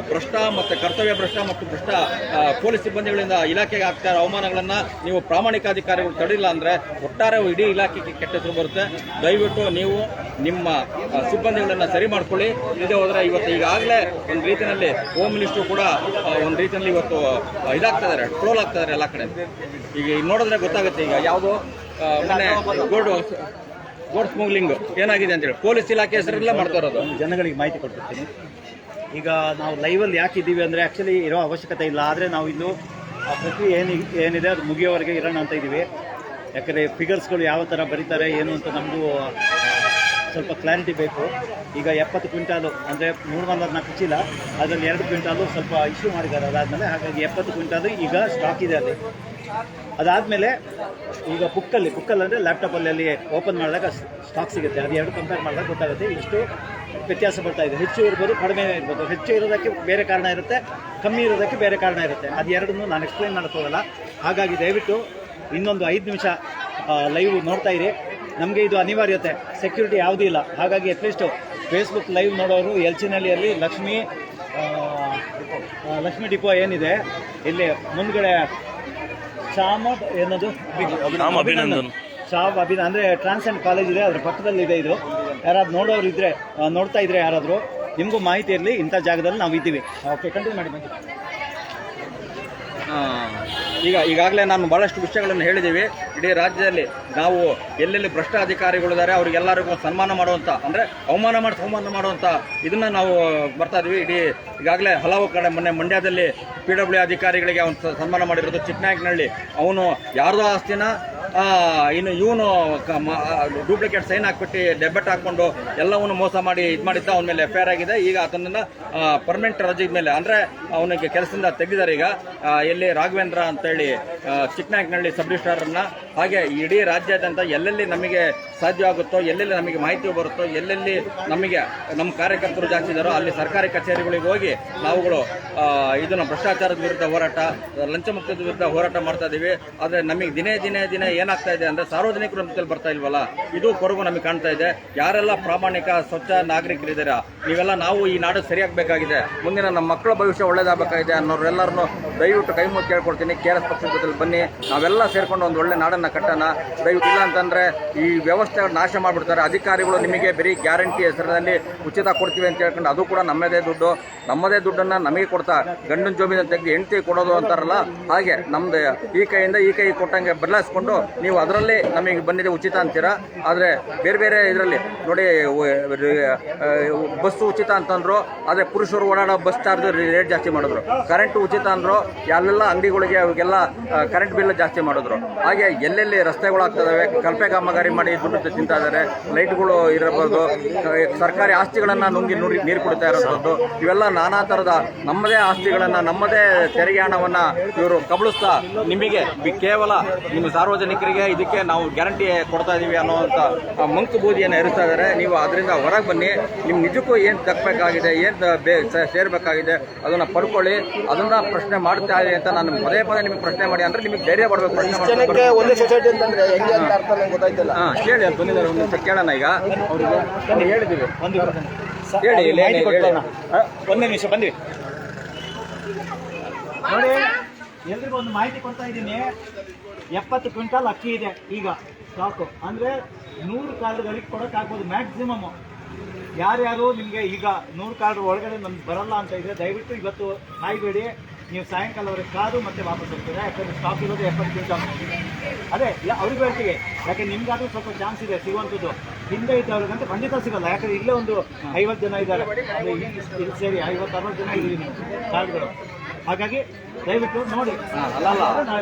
ಭ್ರಷ್ಟ ಮತ್ತು ಕರ್ತವ್ಯ ಭ್ರಷ್ಟ ಮತ್ತು ಭ್ರಷ್ಟ ಪೊಲೀಸ್ ಸಿಬ್ಬಂದಿಗಳಿಂದ ಇಲಾಖೆಗೆ ಆಗ್ತಾ ಇರೋ ಅವಮಾನಗಳನ್ನು ನೀವು ಪ್ರಾಮಾಣಿಕ ಅಧಿಕಾರಿಗಳು ತಡಿಲ್ಲ ಅಂದರೆ ಒಟ್ಟಾರೆ ಇಡೀ ಇಲಾಖೆಗೆ ಕೆಟ್ಟ ಹೆಸರು ಬರುತ್ತೆ. ದಯವಿಟ್ಟು ನೀವು ನಿಮ್ಮ ಸಿಬ್ಬಂದಿಗಳನ್ನು ಸರಿ ಮಾಡ್ಕೊಳ್ಳಿ. ಇಲ್ಲದೆ ಹೋದರೆ ಇವತ್ತು ಈಗಾಗಲೇ ಒಂದು ರೀತಿಯಲ್ಲಿ ಹೋಮ್ ಮಿನಿಸ್ಟ್ರು ಕೂಡ ಒಂದು ರೀತಿಯಲ್ಲಿ ಇವತ್ತು ಇದಾಗ್ತಾ ಇದ್ದಾರೆ, ಟ್ರೋಲ್ ಆಗ್ತಾ ಇದ್ದಾರೆ ಎಲ್ಲ ಕಡೆ. ಈಗ ನೋಡಿದ್ರೆ ಗೊತ್ತಾಗುತ್ತೆ. ಈಗ ಯಾವುದೋ ಮೊನ್ನೆ ಗೋಡ್ ಸ್ಮಗ್ಲಿಂಗ್ ಏನಾಗಿದೆ ಅಂತೇಳಿ ಪೊಲೀಸ್ ಇಲಾಖೆ ಹೆಸರೆಲ್ಲ ಮಾಡ್ತಾ ಇರೋದು.
ಜನಗಳಿಗೆ ಮಾಹಿತಿ ಕೊಡ್ತಿರ್ತೀನಿ. ಈಗ ನಾವು ಲೈವಲ್ಲಿ ಯಾಕೆ ಇದ್ದೀವಿ ಅಂದರೆ ಆ್ಯಕ್ಚುಲಿ ಇರೋ ಅವಶ್ಯಕತೆ ಇಲ್ಲ, ಆದರೆ ನಾವು ಇನ್ನು ಆ ಪ್ರಕ್ರಿಯೆ ಏನಿದೆ ಅದು ಮುಗಿಯೋವರೆಗೆ ಇರೋಣ ಅಂತ ಇದ್ದೀವಿ. ಯಾಕಂದರೆ ಫಿಗರ್ಸ್ಗಳು ಯಾವ ಥರ ಬರೀತಾರೆ ಏನು ಅಂತ ನಮಗೂ ಸ್ವಲ್ಪ ಕ್ಲಾರಿಟಿ ಬೇಕು. ಈಗ 70 ಕ್ವಿಂಟಾಲು ಅಂದರೆ 304 ಚೀಲ, ಅದರಲ್ಲಿ 2 ಕ್ವಿಂಟಾಲು ಸ್ವಲ್ಪ ಇಶ್ಯೂ ಮಾಡಿದ್ದಾರೆ. ಅದಾದಮೇಲೆ ಹಾಗಾಗಿ 70 ಕ್ವಿಂಟಾಲು ಈಗ ಸ್ಟಾಕ್ ಇದೆ ಅಲ್ಲಿ. ಅದಾದಮೇಲೆ ಈಗ ಬುಕ್ಕಲ್ ಅಂದರೆ ಲ್ಯಾಪ್ಟಾಪಲ್ಲಿ ಅಲ್ಲಿ ಓಪನ್ ಮಾಡಿದಾಗ ಸ್ಟಾಕ್ ಸಿಗುತ್ತೆ. ಅದು 2 ಕಂಪೇರ್ ಮಾಡಿದಾಗ ಗೊತ್ತಾಗುತ್ತೆ ಇಷ್ಟು ವ್ಯತ್ಯಾಸ ಬರ್ತಾ ಇದೆ. ಹೆಚ್ಚು ಇರ್ಬೋದು, ಕಡಿಮೆ ಇರ್ಬೋದು. ಹೆಚ್ಚು ಇರೋದಕ್ಕೆ ಬೇರೆ ಕಾರಣ ಇರುತ್ತೆ, ಕಮ್ಮಿ ಇರೋದಕ್ಕೆ ಬೇರೆ ಕಾರಣ ಇರುತ್ತೆ. ಅದು ಎರಡನ್ನೂ ನಾನು ಎಕ್ಸ್ಪ್ಲೈನ್ ಮಾಡೋಕ್ಕೆ ಹೋಗಲ್ಲ. ಹಾಗಾಗಿ ದಯವಿಟ್ಟು ಇನ್ನೊಂದು 5 ನಿಮಿಷ ಲೈವ್ ನೋಡ್ತಾ ಇರಿ. ನಮಗೆ ಇದು ಅನಿವಾರ್ಯತೆ, ಸೆಕ್ಯೂರಿಟಿ ಯಾವುದೂ ಇಲ್ಲ. ಹಾಗಾಗಿ ಅಟ್ಲೀಸ್ಟು ಫೇಸ್ಬುಕ್ ಲೈವ್ ನೋಡೋರು ಎಲ್ಚಿನಹಳ್ಳಿಯಲ್ಲಿ ಲಕ್ಷ್ಮೀ ಡಿಪೋ ಏನಿದೆ ಇಲ್ಲಿ ಮುಂದ್ಗಡೆ ಅಭಿನಂದನ್ ಅಂದರೆ ಟ್ರಾನ್ಸೆಂಡ್ ಕಾಲೇಜ್ ಇದೆ, ಅದ್ರ ಪಕ್ಕದಲ್ಲಿದೆ. ಇದು ಯಾರಾದ್ರು ನೋಡೋರು ಇದ್ದರೆ ನೋಡ್ತಾ ಇದ್ರೆ ಯಾರಾದರೂ ನಿಮಗೂ ಮಾಹಿತಿ ಇರಲಿ, ಇಂಥ ಜಾಗದಲ್ಲಿ ನಾವು ಇದ್ದೀವಿ. ಓಕೆ, ಕಂಟಿನ್ಯೂ ಮಾಡಿ.
ಈಗಾಗಲೇ ನಾನು ಭಾಳಷ್ಟು ವಿಷಯಗಳನ್ನು ಹೇಳಿದ್ದೀವಿ. ಇಡೀ ರಾಜ್ಯದಲ್ಲಿ ನಾವು ಎಲ್ಲೆಲ್ಲಿ ಭ್ರಷ್ಟ ಅಧಿಕಾರಿಗಳಿದ್ದಾರೆ ಅವರಿಗೆಲ್ಲರಿಗೂ ಸನ್ಮಾನ ಮಾಡುವಂಥ, ಅಂದರೆ ಸನ್ಮಾನ ಮಾಡುವಂಥ ಇದನ್ನು ನಾವು ಬರ್ತಾ ಇದ್ವಿ. ಈಗಾಗಲೇ ಹಲವು ಕಡೆ ಮೊನ್ನೆ ಮಂಡ್ಯದಲ್ಲಿ PW ಅಧಿಕಾರಿಗಳಿಗೆ ಅವನು ಸನ್ಮಾನ ಮಾಡಿರೋದು. ಚಿಕ್ಕನಾಯಕನಹಳ್ಳಿ ಅವನು ಯಾರ್ದೋ ಆಸ್ತಿನ ಇನ್ನು ಇವನು ಡೂಪ್ಲಿಕೇಟ್ ಸೈನ್ ಹಾಕ್ಬಿಟ್ಟು ಡೆಬಿಟ್ ಹಾಕ್ಕೊಂಡು ಎಲ್ಲವನ್ನು ಮೋಸ ಮಾಡಿ ಇದು ಮಾಡಿದ್ದ. ಅವನ ಮೇಲೆ FIR ಆಗಿದೆ. ಈಗ ಅದನ್ನು ಪರ್ಮನೆಂಟ್ ರಜೆ ಮೇಲೆ ಅಂದರೆ ಅವನಿಗೆ ಕೆಲಸದಿಂದ ತೆಗೆದಿದ್ದಾರೆ. ಈಗ ಎಲ್ಲಿ ರಾಘವೇಂದ್ರ ಅಂತೇಳಿ ಚಿಕ್ಕನಾಯಕನಹಳ್ಳಿ ಸಬ್ ರಿಜಿಸ್ಟ್ರಾರನ್ನ. ಹಾಗೆ ಇಡೀ ರಾಜ್ಯಾದ್ಯಂತ ಎಲ್ಲೆಲ್ಲಿ ನಮಗೆ ಸಾಧ್ಯವಾಗುತ್ತೋ, ಎಲ್ಲೆಲ್ಲಿ ನಮಗೆ ಮಾಹಿತಿ ಬರುತ್ತೋ, ಎಲ್ಲೆಲ್ಲಿ ನಮಗೆ ನಮ್ಮ ಕಾರ್ಯಕರ್ತರು ಜಾಸ್ತಿ ಇದ್ದಾರೋ ಅಲ್ಲಿ ಸರ್ಕಾರಿ ಕಚೇರಿಗಳಿಗೆ ಹೋಗಿ ನಾವುಗಳು ಇದನ್ನು ಭ್ರಷ್ಟಾಚಾರದ ವಿರುದ್ಧ ಹೋರಾಟ, ಲಂಚ ಮುಕ್ತದ ವಿರುದ್ಧ ಹೋರಾಟ ಮಾಡ್ತಾ ಇದ್ದೀವಿ. ಆದರೆ ನಮಗೆ ದಿನೇ ಏನಾಗ್ತಾ ಇದೆ ಅಂದರೆ ಸಾರ್ವಜನಿಕರ ಮಧ್ಯದಲ್ಲಿ ಬರ್ತಾ ಇಲ್ವಲ್ಲ, ಇದು ಕೊರಗು ನಮಗೆ ಕಾಣ್ತಾ ಇದೆ. ಯಾರೆಲ್ಲ ಪ್ರಾಮಾಣಿಕ ಸ್ವಚ್ಛ ನಾಗರಿಕರಿದ್ದೀರಾ ನೀವೆಲ್ಲ ನಾವು ಈ ನಾಡು ಸರಿಯಾಗಬೇಕಾಗಿದೆ, ಮುಂದಿನ ನಮ್ಮ ಮಕ್ಕಳ ಭವಿಷ್ಯ ಒಳ್ಳೇದಾಗಬೇಕಾಗಿದೆ ಅನ್ನೋರೆಲ್ಲರನ್ನು ದಯವಿಟ್ಟು ಕೈ ಮುಗಿ ಕೇಳ್ಕೊಡ್ತೀನಿ. KRS ಪಕ್ಷದ ಜೊತೆಲಿ ಬನ್ನಿ, ನಾವೆಲ್ಲ ಸೇರ್ಕೊಂಡು ಒಂದು ಒಳ್ಳೆ ನಾಡನ್ನು ಕಟ್ಟೋಣ. ದಯವಿಟ್ಟು ಇಲ್ಲ ಅಂತಂದರೆ ಈ ವ್ಯವಸ್ಥೆ ನಾಶ ಮಾಡಿಬಿಡ್ತಾರೆ ಅಧಿಕಾರಿಗಳು. ನಿಮಗೆ ಬರೀ ಗ್ಯಾರಂಟಿ ಹೆಸರಿನಲ್ಲಿ ಉಚಿತ ಕೊಡ್ತೀವಿ ಅಂತ ಹೇಳ್ಕೊಂಡು ಅದು ಕೂಡ ನಮ್ಮದೇ ದುಡ್ಡನ್ನು ನಮಗೆ ಕೊಡ್ತಾ ಗಂಡನ ಜೋಬಿನ ತೆಗೆದು ಹೆಂಡತಿ ಕೊಡೋದು ಅಂತಾರಲ್ಲ, ಹಾಗೆ ನಮ್ಮದು ಈ ಕೈಯಿಂದ ಈ ಕೈ ಕೊಟ್ಟಂಗೆ ಬದಲಾಯಿಸ್ಕೊಂಡು ನೀವು ಅದರಲ್ಲಿ ನಮಗೆ ಬಂದಿದೆ ಉಚಿತ ಅಂತೀರಾ. ಆದರೆ ಬೇರೆ ಇದರಲ್ಲಿ ನೋಡಿ, ಬಸ್ಸು ಉಚಿತ ಅಂತಂದ್ರು, ಆದರೆ ಪುರುಷರು ಓಡಾಡೋ ಬಸ್ ಚಾರ್ಜ್ ರೇಟ್ ಜಾಸ್ತಿ ಮಾಡಿದ್ರು. ಕರೆಂಟ್ ಉಚಿತ ಅಂದರು, ಎಲ್ಲ ಅಂಗಡಿಗಳಿಗೆ ಅವಾಗೆಲ್ಲ ಕರೆಂಟ್ ಬಿಲ್ ಜಾಸ್ತಿ ಮಾಡಿದ್ರು. ಹಾಗೆ ಎಲ್ಲೆಲ್ಲಿ ರಸ್ತೆಗಳಾಗ್ತದವೆ ಕಲ್ಪೆ ಕಾಮಗಾರಿ ಮಾಡಿ ದುಡ್ಡು ತಿಂತಾ ಇದ್ದಾರೆ, ಲೈಟ್ಗಳು ಇರಬಹುದು, ಸರ್ಕಾರಿ ಆಸ್ತಿಗಳನ್ನು ನುಂಗಿ ನೀರು ಕುಡಿತಾ ಇರೋಂಥದ್ದು, ಇವೆಲ್ಲ ನಾನಾ ಥರದ ನಮ್ಮದೇ ಆಸ್ತಿಗಳನ್ನು ನಮ್ಮದೇ ತೆರಿಗೆ ಹಣವನ್ನು ಇವರು ಕಬಳಿಸ್ತಾ ನಿಮಗೆ ಕೇವಲ ನಿಮ್ಮ ಸಾರ್ವಜನಿಕರಿಗೆ ಇದಕ್ಕೆ ನಾವು ಗ್ಯಾರಂಟಿ ಕೊಡ್ತಾ ಇದ್ದೀವಿ ಅನ್ನೋವಂಥ ಮಂಕು ಬೂದಿಯನ್ನು ಇರಿಸ್ತಾ ಇದ್ದಾರೆ. ನೀವು ಅದರಿಂದ ಹೊರಗೆ ಬನ್ನಿ, ನಿಮ್ಮ ನಿಜಕ್ಕೂ ಏನು ದಕ್ಕಬೇಕಾಗಿದೆ, ಏನು ಸೇರಬೇಕಾಗಿದೆ ಅದನ್ನು ಪಡ್ಕೊಳ್ಳಿ, ಅದನ್ನ ಪ್ರಶ್ನೆ ಮಾಡ್ತಾ ಇದೆ ಅಂತ ನಾನು ಪದೇ ಪದೇ ನಿಮಗೆ ಪ್ರಶ್ನೆ ಮಾಡಿ ಅಂದ್ರೆ ನಿಮಗೆ ಧೈರ್ಯ ಕೊಡಬೇಕು. ಪ್ರಶ್ನೆ
ಒಂದೇ ಸೊಸೈಟಿ ಅಂತಂದ್ರೆ ಹೆಂಗೆ ಅಂತ ಅರ್ಥ ನಂಗೆ ಗೊತ್ತಾಯ್ತಿಲ್ಲ.
ಹೇಳಿ ಅದು ಬಂದಿದ್ದಾರೆ, ಒಂದು ನಿಮಿಷ ಕೇಳೋಣ. ಈಗ ಅವರಿಗೆ ಹೇಳಿದ್ದೀವಿ, ಹೇಳಿ
ಒಂದೇ ನಿಮಿಷ ಬಂದ್ವಿ ನೋಡಿ. ಎಲ್ರಿಗೂ ಒಂದು ಮಾಹಿತಿ ಕೊಡ್ತಾ ಇದ್ದೀನಿ. 70 ಕ್ವಿಂಟಲ್ ಅಕ್ಕಿ ಇದೆ ಈಗ ಸ್ಟಾಕು, ಅಂದರೆ 100 ಕಾರ್ಡ್ಗಳಿಗೆ ಕೊಡೋಕ್ಕಾಗ್ಬೋದು ಮ್ಯಾಕ್ಸಿಮಮ್. ಯಾರ್ಯಾರು ನಿಮಗೆ ಈಗ 100 ಕಾರ್ಡ್ ಒಳಗಡೆ ನಮ್ಗೆ ಬರಲ್ಲ ಅಂತ ಇದ್ರೆ ದಯವಿಟ್ಟು ಇವತ್ತು ಕಾಯ್ಬೇಡಿ, ನೀವು ಸಾಯಂಕಾಲವರೆಗೆ ಕಾದು ಮತ್ತೆ ವಾಪಸ್ ಹೋಗ್ತೀರಾ. ಯಾಕಂದರೆ ಸ್ಟಾಕ್ ಇರೋದು 70 ಕ್ವಿಂಟಲ್. ಅದೇ ಅವ್ರಿಗೆ ಹೇಳ್ತೀವಿ, ಯಾಕೆ ನಿಮ್ಗಾದ್ರೂ ಸ್ವಲ್ಪ ಚಾನ್ಸ್ ಇದೆ ಸಿಗುವಂಥದ್ದು. ಹಿಂದೆ ಇದ್ದವ್ರಿಗಂತೂ ಖಂಡಿತ ಸಿಗಲ್ಲ. ಯಾಕಂದರೆ ಇಲ್ಲೇ ಒಂದು 50 ಜನ ಇದ್ದಾರೆ, ಅದೇ ಇಲ್ಲಿ ಸೇರಿ 50-60 ಜನ ಇದ್ದೀವಿ ನೀವು ಕಾರ್ಡ್ಗಳು. ಹಾಗಾಗಿ ದಯವಿಟ್ಟು ನೋಡಿ.
ಅಲ್ಲ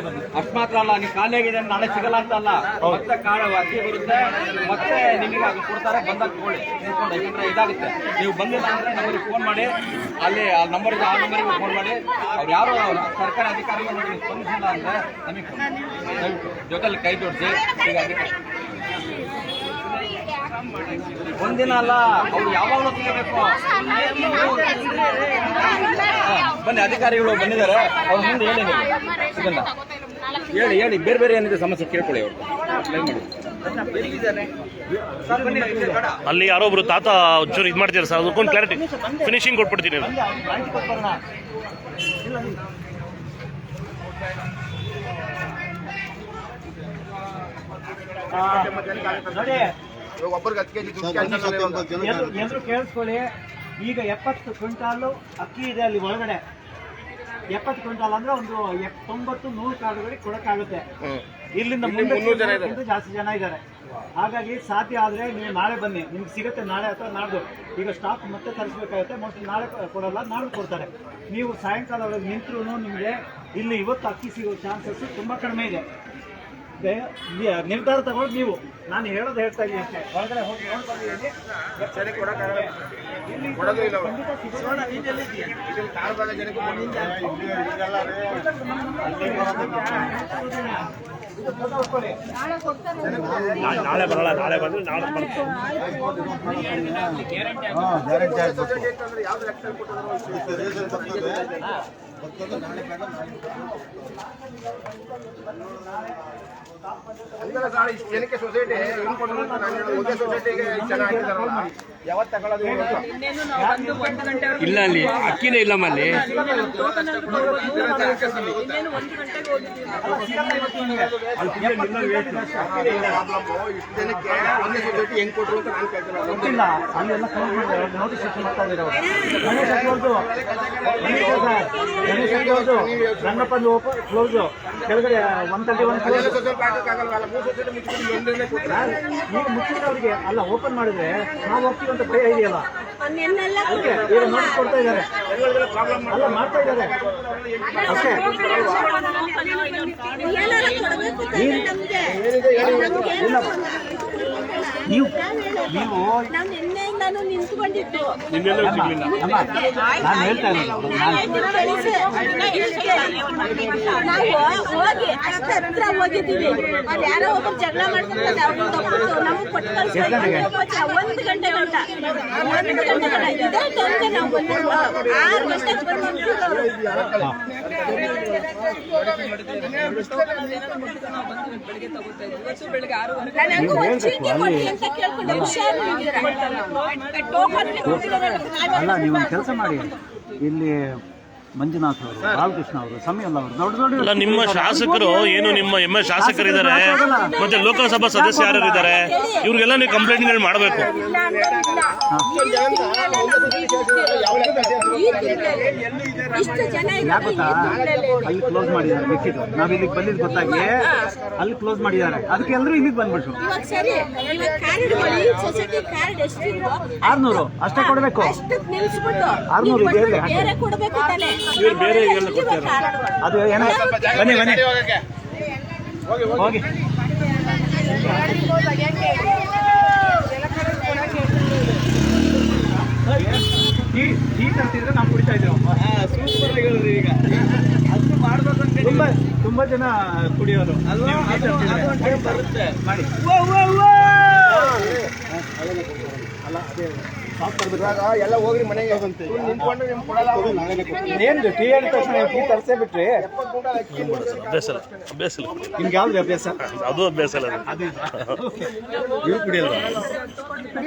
ಅಷ್ಟು ಮಾತ್ರ ಅಲ್ಲ, ನೀವು ಖಾಲಿ ಆಗಿದೆ ನಾಳೆ ಸಿಗಲ್ಲ ಅಂತ ಅಲ್ಲ, ಮತ್ತೆ ಅಕ್ಕಿ ಬರುತ್ತೆ, ಮತ್ತೆ ನಿಮಗೆ ಅದು ಕೊಡ್ತಾರೆ, ಬಂದಾಗ ತಗೊಳ್ಳಿ. ಯಾಕಂದ್ರೆ ಇದಾಗುತ್ತೆ, ನೀವು ಬಂದಿಲ್ಲ ಅಂದ್ರೆ ನಮಗೆ ಫೋನ್ ಮಾಡಿ, ಅಲ್ಲಿ ಆ ನಂಬರ್ ಇದೆ, ಆ ನಂಬರಿಗೆ ಫೋನ್ ಮಾಡಿ. ಅವ್ರು ಯಾರು ಸರ್ಕಾರಿ ಅಧಿಕಾರಿಗಳು ನೋಡಿ ಸ್ಪಂದಿಸಿಲ್ಲ ಅಂದ್ರೆ ನಮಗೆ ದಯವಿಟ್ಟು ಜೊತೆಲಿ ಕೈ ಜೋಡಿಸಿ. ಈಗ ಅದಕ್ಕೆ ಒಂದಿನ ಅಲ್ಲ, ಅವ್ರು ಯಾವಾಗಲೂ ಸಿಗಬೇಕು. ಬನ್ನಿ, ಅಧಿಕಾರಿಗಳು ಬಂದಿದ್ದಾರೆ, ಅವ್ರ ಮುಂದೆ ಹೇಳಿ ನೀವು ಇದನ್ನ ಹೇಳಿ ಬೇರೆ ಬೇರೆ ಏನಿದೆ ಸಮಸ್ಯೆ ಕೇಳ್ಕೊಳ್ಳಿ. ಅವರು
ಅಲ್ಲಿ ಯಾರೋ ಒಬ್ರು ತಾತ ಒಂಚೂರು ಇದು ಮಾಡ್ತೀರಾ ಸರ್, ಅದಕ್ಕೊಂದು ಕ್ಲಾರಿಟಿ ಫಿನಿಶಿಂಗ್ ಕೊಟ್ಬಿಡ್ತೀನಿ.
ನೋಡಿ ಎಲ್ರು ಕೇಳಿಸ್ಕೊಳ್ಳಿ. ಈಗ 70 ಕ್ವಿಂಟಾಲು ಅಕ್ಕಿ ಇದೆ ಅಲ್ಲಿ ಒಳಗಡೆ. 70 ಕ್ವಿಂಟಾಲ್ ಅಂದ್ರೆ ಒಂದು 90-100 ಕಾರ್ಡ್ಗಳಿಗೆ ಕೊಡಕ್ಕಾಗುತ್ತೆ. ಇಲ್ಲಿಂದ ಮುಂದೆ ಜಾಸ್ತಿ ಜನ ಇದ್ದಾರೆ. ಹಾಗಾಗಿ ಸಾಧ್ಯ ಆದ್ರೆ ನೀವು ನಾಳೆ ಬನ್ನಿ, ನಿಮ್ಗೆ ಸಿಗುತ್ತೆ ನಾಳೆ ಅಥವಾ ನಾಡ್ದು. ಈಗ ಸ್ಟಾಕ್ ಮತ್ತೆ ತರಿಸ್ಬೇಕಾಗುತ್ತೆ, ಮೋಸ್ಟ್ಲಿ ನಾಳೆ ಕೊಡಲ್ಲ, ನಾಳೆ ಕೊಡ್ತಾರೆ. ನೀವು ಸಾಯಂಕಾಲವರೆಗೆ ನಿಂತರೂ ನಿಮಗೆ ಇಲ್ಲಿ ಇವತ್ತು ಅಕ್ಕಿ ಸಿಗೋ ಚಾನ್ಸಸ್ ತುಂಬಾ ಕಡಿಮೆ ಇದೆ. ನಿರ್ಧಾರ ತಗೊಂಡು ನೀವು, ನಾನು ಹೇಳೋದು ಹೇಳ್ತಾ ಇದ್ದೀನಿ ಅಷ್ಟೇ. ಹೊರಗಡೆ ಹೋಗಿ
ನಾಳೆ ಬರಲ್ಲ, ನಾಳೆ ಬಂದ್ರೆ ನಾಳೆ
ಜನಕ್ಕೆ ಸೊಸೈಟಿ ಒಂದೇ ಸೊಸೈಟಿಗೆ ಚೆನ್ನಾಗಿ ಯಾವತ್ತು ತಗೊಳ್ಳೋದು
ಇಲ್ಲ, ಅಲ್ಲಿ ಅಕ್ಕಿನೇ ಇಲ್ಲಮ್ಮ. ಅಲ್ಲಿ
ಜನಕ್ಕೆ ಒಂದೇ ಸೊಸೈಟಿ ಹೆಂಗ್ ಕೊಟ್ಟರು ಅಂತ ನಾನು ಕೇಳ್ತೀನಿ.
ಗೊತ್ತಿಲ್ಲ, ಅಲ್ಲೆಲ್ಲ ನೋಟಿಸ್ ಮಾಡ್ತಾ ಇದ್ದಾರೆ. ರಂಗಪ್ಪಂದು ಕ್ಲೋಸ್, ಕೆಳಗಡೆ 131 ಈಗ ಮುಚ್ಚಿದವ್ರಿಗೆ ಅಲ್ಲ, ಓಪನ್ ಮಾಡಿದ್ರೆ ನಾವು ಹೋಗ್ತೀವಿ ಅಂತ ಭಯ ಇದೆಯಲ್ಲ, ಈಗ ನೋಟಿಸ್ ಕೊಡ್ತಾ ಇದ್ದಾರೆ. ಅಲ್ಲ ಮಾಡ್ತಾ ಇದ್ದಾರೆ ಅಷ್ಟೇ. ನೀವು
ನಾನು ನಿಂತ್ಕೊಂಡಿದ್ದು
ನಾನು ಹೇಳ್ತಾ ಇರೋದು,
ನಾವು ಹೋಗಿ ಅಷ್ಟೇ ಹತ್ರ ಹೋಗಿದ್ದೀವಿ. ಅಲ್ಲಿ ಯಾರೋ ಒಬ್ಬರು ಜಗಳ ಮಾಡ್ತಾರೆ, ಅವ್ರು ತಪ್ಪಿಟ್ಟು ನಮಗೆ ಕೊಟ್ಟು ಕಳಿಸ್ತಾರೆ. 1 ಗಂಟೆ ಗಂಟ ಇದೇ ಟೈಮ್ಗೆ ನಾವು ಬಂದಿದ್ದು 6 ಗಂಟೆಗೆ ಬಂದಿದ್ದು. ನನಗೂ ಒಂದು ಚೀಟಿ ಕೊಡಿ ಅಂತ ಕೇಳ್ಕೊಂಡು
ಅಲ್ಲ, ನೀವೊಂದು ಕೆಲಸ ಮಾಡಿ, ಇಲ್ಲಿ ಮಂಜುನಾಥ್ ಅವರು, ಬಾಲಕೃಷ್ಣ ಅವರು, ಸಮಯಲ್ಲ ಅವರು ದೊಡ್ಡ
ಅಲ್ಲ, ನಿಮ್ಮ ಶಾಸಕರು ಏನು, ನಿಮ್ಮ ಶಾಸಕರಿದ್ದಾರೆ, ಮತ್ತೆ ಲೋಕಸಭಾ ಸದಸ್ಯ ಯಾರು ಇದ್ದಾರೆ, ಇವ್ರಿಗೆಲ್ಲ ನೀವು ಕಂಪ್ಲೇಂಟ್ಗಳು ಮಾಡಬೇಕು.
ಯಾಕೆ ಗೊತ್ತಾ, ಅಲ್ಲಿ ಕ್ಲೋಸ್ ಮಾಡಿದ್ದಾರೆ. ಬೇಕಿತ್ತು ನಾವು ಇಲ್ಲಿಗೆ ಬಂದಿದ್ದು ಗೊತ್ತಾಗಿ ಅಲ್ಲಿ ಕ್ಲೋಸ್ ಮಾಡಿದ್ದಾರೆ, ಅದಕ್ಕೆ ಎಲ್ಲರೂ ಇಲ್ಲಿಗೆ ಬಂದ್ಬಿಟ್ರು. 600 ಅಷ್ಟೇ ಕೊಡಬೇಕು. 600 ಇದೆ,
ಕೊಡಬೇಕು ತಾನೆ.
ಬೇರೆ ಎಲ್ಲ ಕೊಡ್ತಾರೆ.
ಅದು ಏನೋ ಬನ್ನಿ ಹೋಗಿ ಟೀ ತರ್ತಿದ್ರೆ ನಾವು ಕುಡಿತಾ ಇದ್ದೇವೆ.
ಸೂಪರ್ ಆಗಿ ಹೇಳಿದ್ರಿ ಈಗ. ಅದು ಮಾಡ್ಬೇಕಂತ
ತುಂಬಾ ಜನ ಕುಡಿಯೋರು
ಅಲ್ವಾ? ಅದು ಒಂದು time ಬರುತ್ತೆ
ಮಾಡಿ. ಅಲ್ಲ ಅದೇ
ಎಲ್ಲ ಹೋಗ್ರಿ ಮನೆಗೆ ನಿಂತ್ಕೊಂಡು ನಿಮ್ಗೆ ಕೊಡಲ್ಲ.
ಏನು ಟೀ ಹೇಳಿದ ತಕ್ಷಣ ಟೀ ತರಿಸೇ ಬಿಟ್ರಿ.
ಅಭ್ಯಾಸ ಇಲ್ಲ ಅಭ್ಯಾಸ ಇಲ್ಲ
ನಿಮ್ಗೆ ಯಾವ್ದು ಅಭ್ಯಾಸ?
ಅದು ಅಭ್ಯಾಸ ಇಲ್ಲ
ಇವ್ರು ಕುಡಿಯಲ್ವಾ?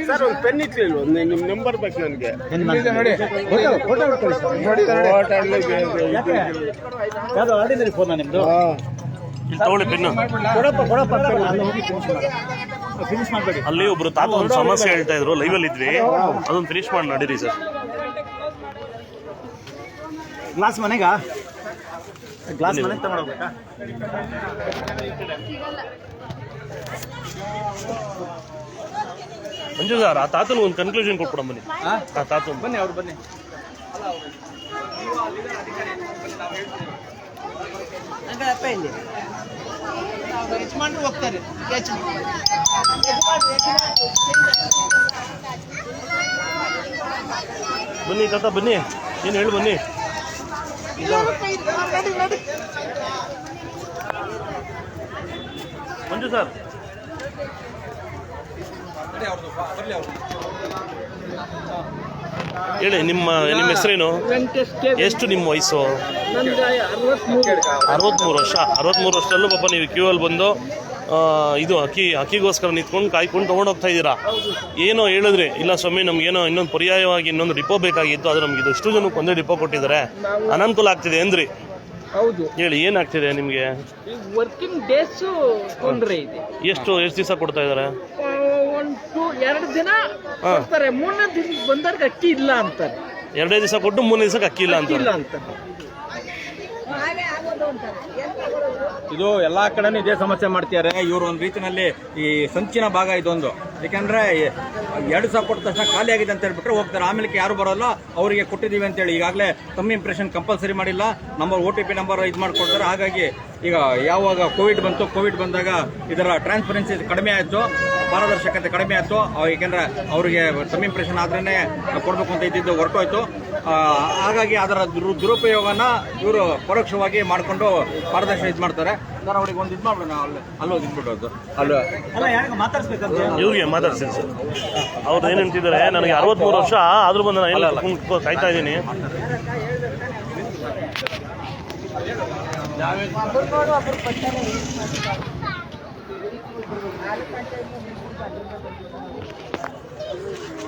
ಸರ್ ಒಂದು ಪೆನ್ ಇಟ್ಲಿಲ್ವ? ನಿಮ್ಮ ನಂಬರ್ ಬೇಕು ನನಗೆ.
ಯಾವ್ದು ಆರ್ಡಿನರಿ ಫೋನಾ ನಿಮ್ದು?
ಇಲ್ಲಿ ತಗೊಳ್ಳಿ ಪೆನ್ನು.
ಕೊಡಪ್ಪ ಅಲ್ಲಿ ಹೋಗಿ ಫಿನಿಶ್ ಮಾಡಬೇಡಿ.
ಅಲ್ಲಿ ಒಬ್ರು ತಾತ ಒಂದು ಸಮಸ್ಯೆ ಹೇಳ್ತಾ ಇದ್ರು, ಲೈವಲ್ಲಿ ಇದ್ವಿ, ಅದೊಂದು ಫಿನಿಶ್ ಮಾಡಿ ನಡೀರಿ ಸರ್.
ಗ್ಲಾಸ್ ಮನೆಗೆ ತಗೊಂಡೋಗ್ಬೇಕಾ?
ಮಂಜು ಸರ್, ಆ ತಾತನ ಒಂದು ಕನ್ಕ್ಲೂಷನ್ ಕೊಟ್ಬಿಡ ಬನ್ನಿ. ಆ ತಾತ
ಬನ್ನಿ, ಅವ್ರು ಬನ್ನಿ.
ಯಜಮಾನ್ರು ಹೋಗ್ತಾರೆ.
ಬನ್ನಿ ತಾತ ಬನ್ನಿ, ಏನು ಹೇಳಿ ಬನ್ನಿ. ಮಂಜು ಸರ್ ಹೇಳಿ, ನಿಮ್ಮ ಹೆಸರೇನು? ಎಷ್ಟು ನಿಮ್ಮ ವಯಸ್ಸು? 63 ವರ್ಷ. 63 ವರ್ಷದಲ್ಲೂ ಪಾಪ ನೀವು ಕ್ಯೂ ಅಲ್ಲಿ ಬಂದು ಇದು ಅಕ್ಕಿಗೋಸ್ಕರ ನಿಂತ್ಕೊಂಡು ಕಾಯ್ಕೊಂಡು ತೊಗೊಂಡೋಗ್ತಾ ಇದ್ದೀರಾ. ಏನೋ ಹೇಳಿದ್ರಿ, ಇಲ್ಲ ಸ್ವಾಮಿ ನಮ್ಗೇನೋ ಇನ್ನೊಂದು ಪರ್ಯಾಯವಾಗಿ ಇನ್ನೊಂದು ಡಿಪೋ ಬೇಕಾಗಿತ್ತು, ಅದು ನಮ್ಗೆ ಇಷ್ಟು ಜನಕ್ಕೆ ಒಂದೇ ಡಿಪೋ ಕೊಟ್ಟಿದ್ದಾರೆ, ಅನಾನುಕೂಲ ಆಗ್ತಿದೆ ಅಂದ್ರಿ.
ಹೌದು,
ಹೇಳಿ ಏನಾಗ್ತಿದೆ ನಿಮಗೆ?
ವರ್ಕಿಂಗ್ ಡೇಸ್ ತೊಂದರೆ ಇದೆ.
ಎಷ್ಟು ದಿವಸ ಕೊಡ್ತಾ ಇದ್ದಾರೆ?
2 ದಿನ ಕೊಡ್ತಾರೆ, 3ನೇ ದಿನಕ್ಕೆ ಬಂದಾಗ ಅಕ್ಕಿ ಇಲ್ಲ ಅಂತಾರೆ.
2 ದಿವಸ ಕೊಟ್ಟು 3 ದಿವಸಕ್ಕೆ ಅಕ್ಕಿ ಇಲ್ಲ ಅಂತಾರೆ.
ಇದು ಎಲ್ಲಾ ಕಡೆನೂ ಇದೇ ಸಮಸ್ಯೆ ಮಾಡ್ತಿದ್ದಾರೆ ಇವರು. ಒಂದು ರೀತಿನಲ್ಲಿ ಈ ಸಂಚಿನ ಭಾಗ ಇದೊಂದು. ಯಾಕಂದ್ರೆ 2 ಸಾವಿರ ಕೊಟ್ಟ ತಕ್ಷಣ ಖಾಲಿ ಆಗಿದೆ ಅಂತ ಹೇಳ್ಬಿಟ್ರೆ ಹೋಗ್ತಾರೆ. ಆಮೇಲೆ ಯಾರು ಬರೋಲ್ಲ, ಅವರಿಗೆ ಕೊಟ್ಟಿದ್ದೀವಿ ಅಂತೇಳಿ ಈಗಾಗಲೇ ತಮ್ಮ ಇಂಪ್ರೆಷನ್ ಕಂಪಲ್ಸರಿ ಮಾಡಿಲ್ಲ, ನಂಬರ್ OTP ನಂಬರ್ ಇದು ಮಾಡ್ಕೊಡ್ತಾರೆ. ಹಾಗಾಗಿ ಈಗ ಯಾವಾಗ ಕೋವಿಡ್ ಬಂದಾಗ ಇದರ ಟ್ರಾನ್ಸ್ಪರೆನ್ಸಿ ಕಡಿಮೆ ಆಯಿತು, ಪಾರದರ್ಶಕತೆ ಕಡಿಮೆ ಆಯಿತು. ಏಕೆಂದರೆ ಅವರಿಗೆ ತಮ್ಮ ಇಂಪ್ರೆಷನ್ ಆದ್ರೇ ಕೊಡಬೇಕು ಅಂತ ಇದ್ದಿದ್ದು ಹೊರಟೋಯ್ತು. ಹಾಗಾಗಿ ಅದರ ದುರುಪಯೋಗನ ಇವರು ಪರೋಕ್ಷವಾಗಿ ಮಾಡಿಕೊಂಡು ಪಾರದರ್ಶಕ ಇದು ಮಾಡ್ತಾರೆ. ಸರ್ ಅವ್ರಿಗೆ ಒಂದು ಇದು ಮಾಡೋಣ, ಅಲ್ಲೋಗಿ ಇದ್ಬಿಡೋದು ಅಲ್ಲ
ಯಾರಿಗೆ ಮಾತಾಡ್ಸ್ಬೇಕಂತ
ಇವ್ರಿಗೆ ಮಾತಾಡ್ತೀನಿ ಸರ್. ಅವ್ರು ಏನು ಅಂತಿದ್ದಾರೆ, ನನಗೆ 63 ವರ್ಷ ಆದ್ರೂ ಬಂದು ನಾನು ಎಲ್ಲ ಕಾಯ್ತಾ ಇದ್ದೀನಿ.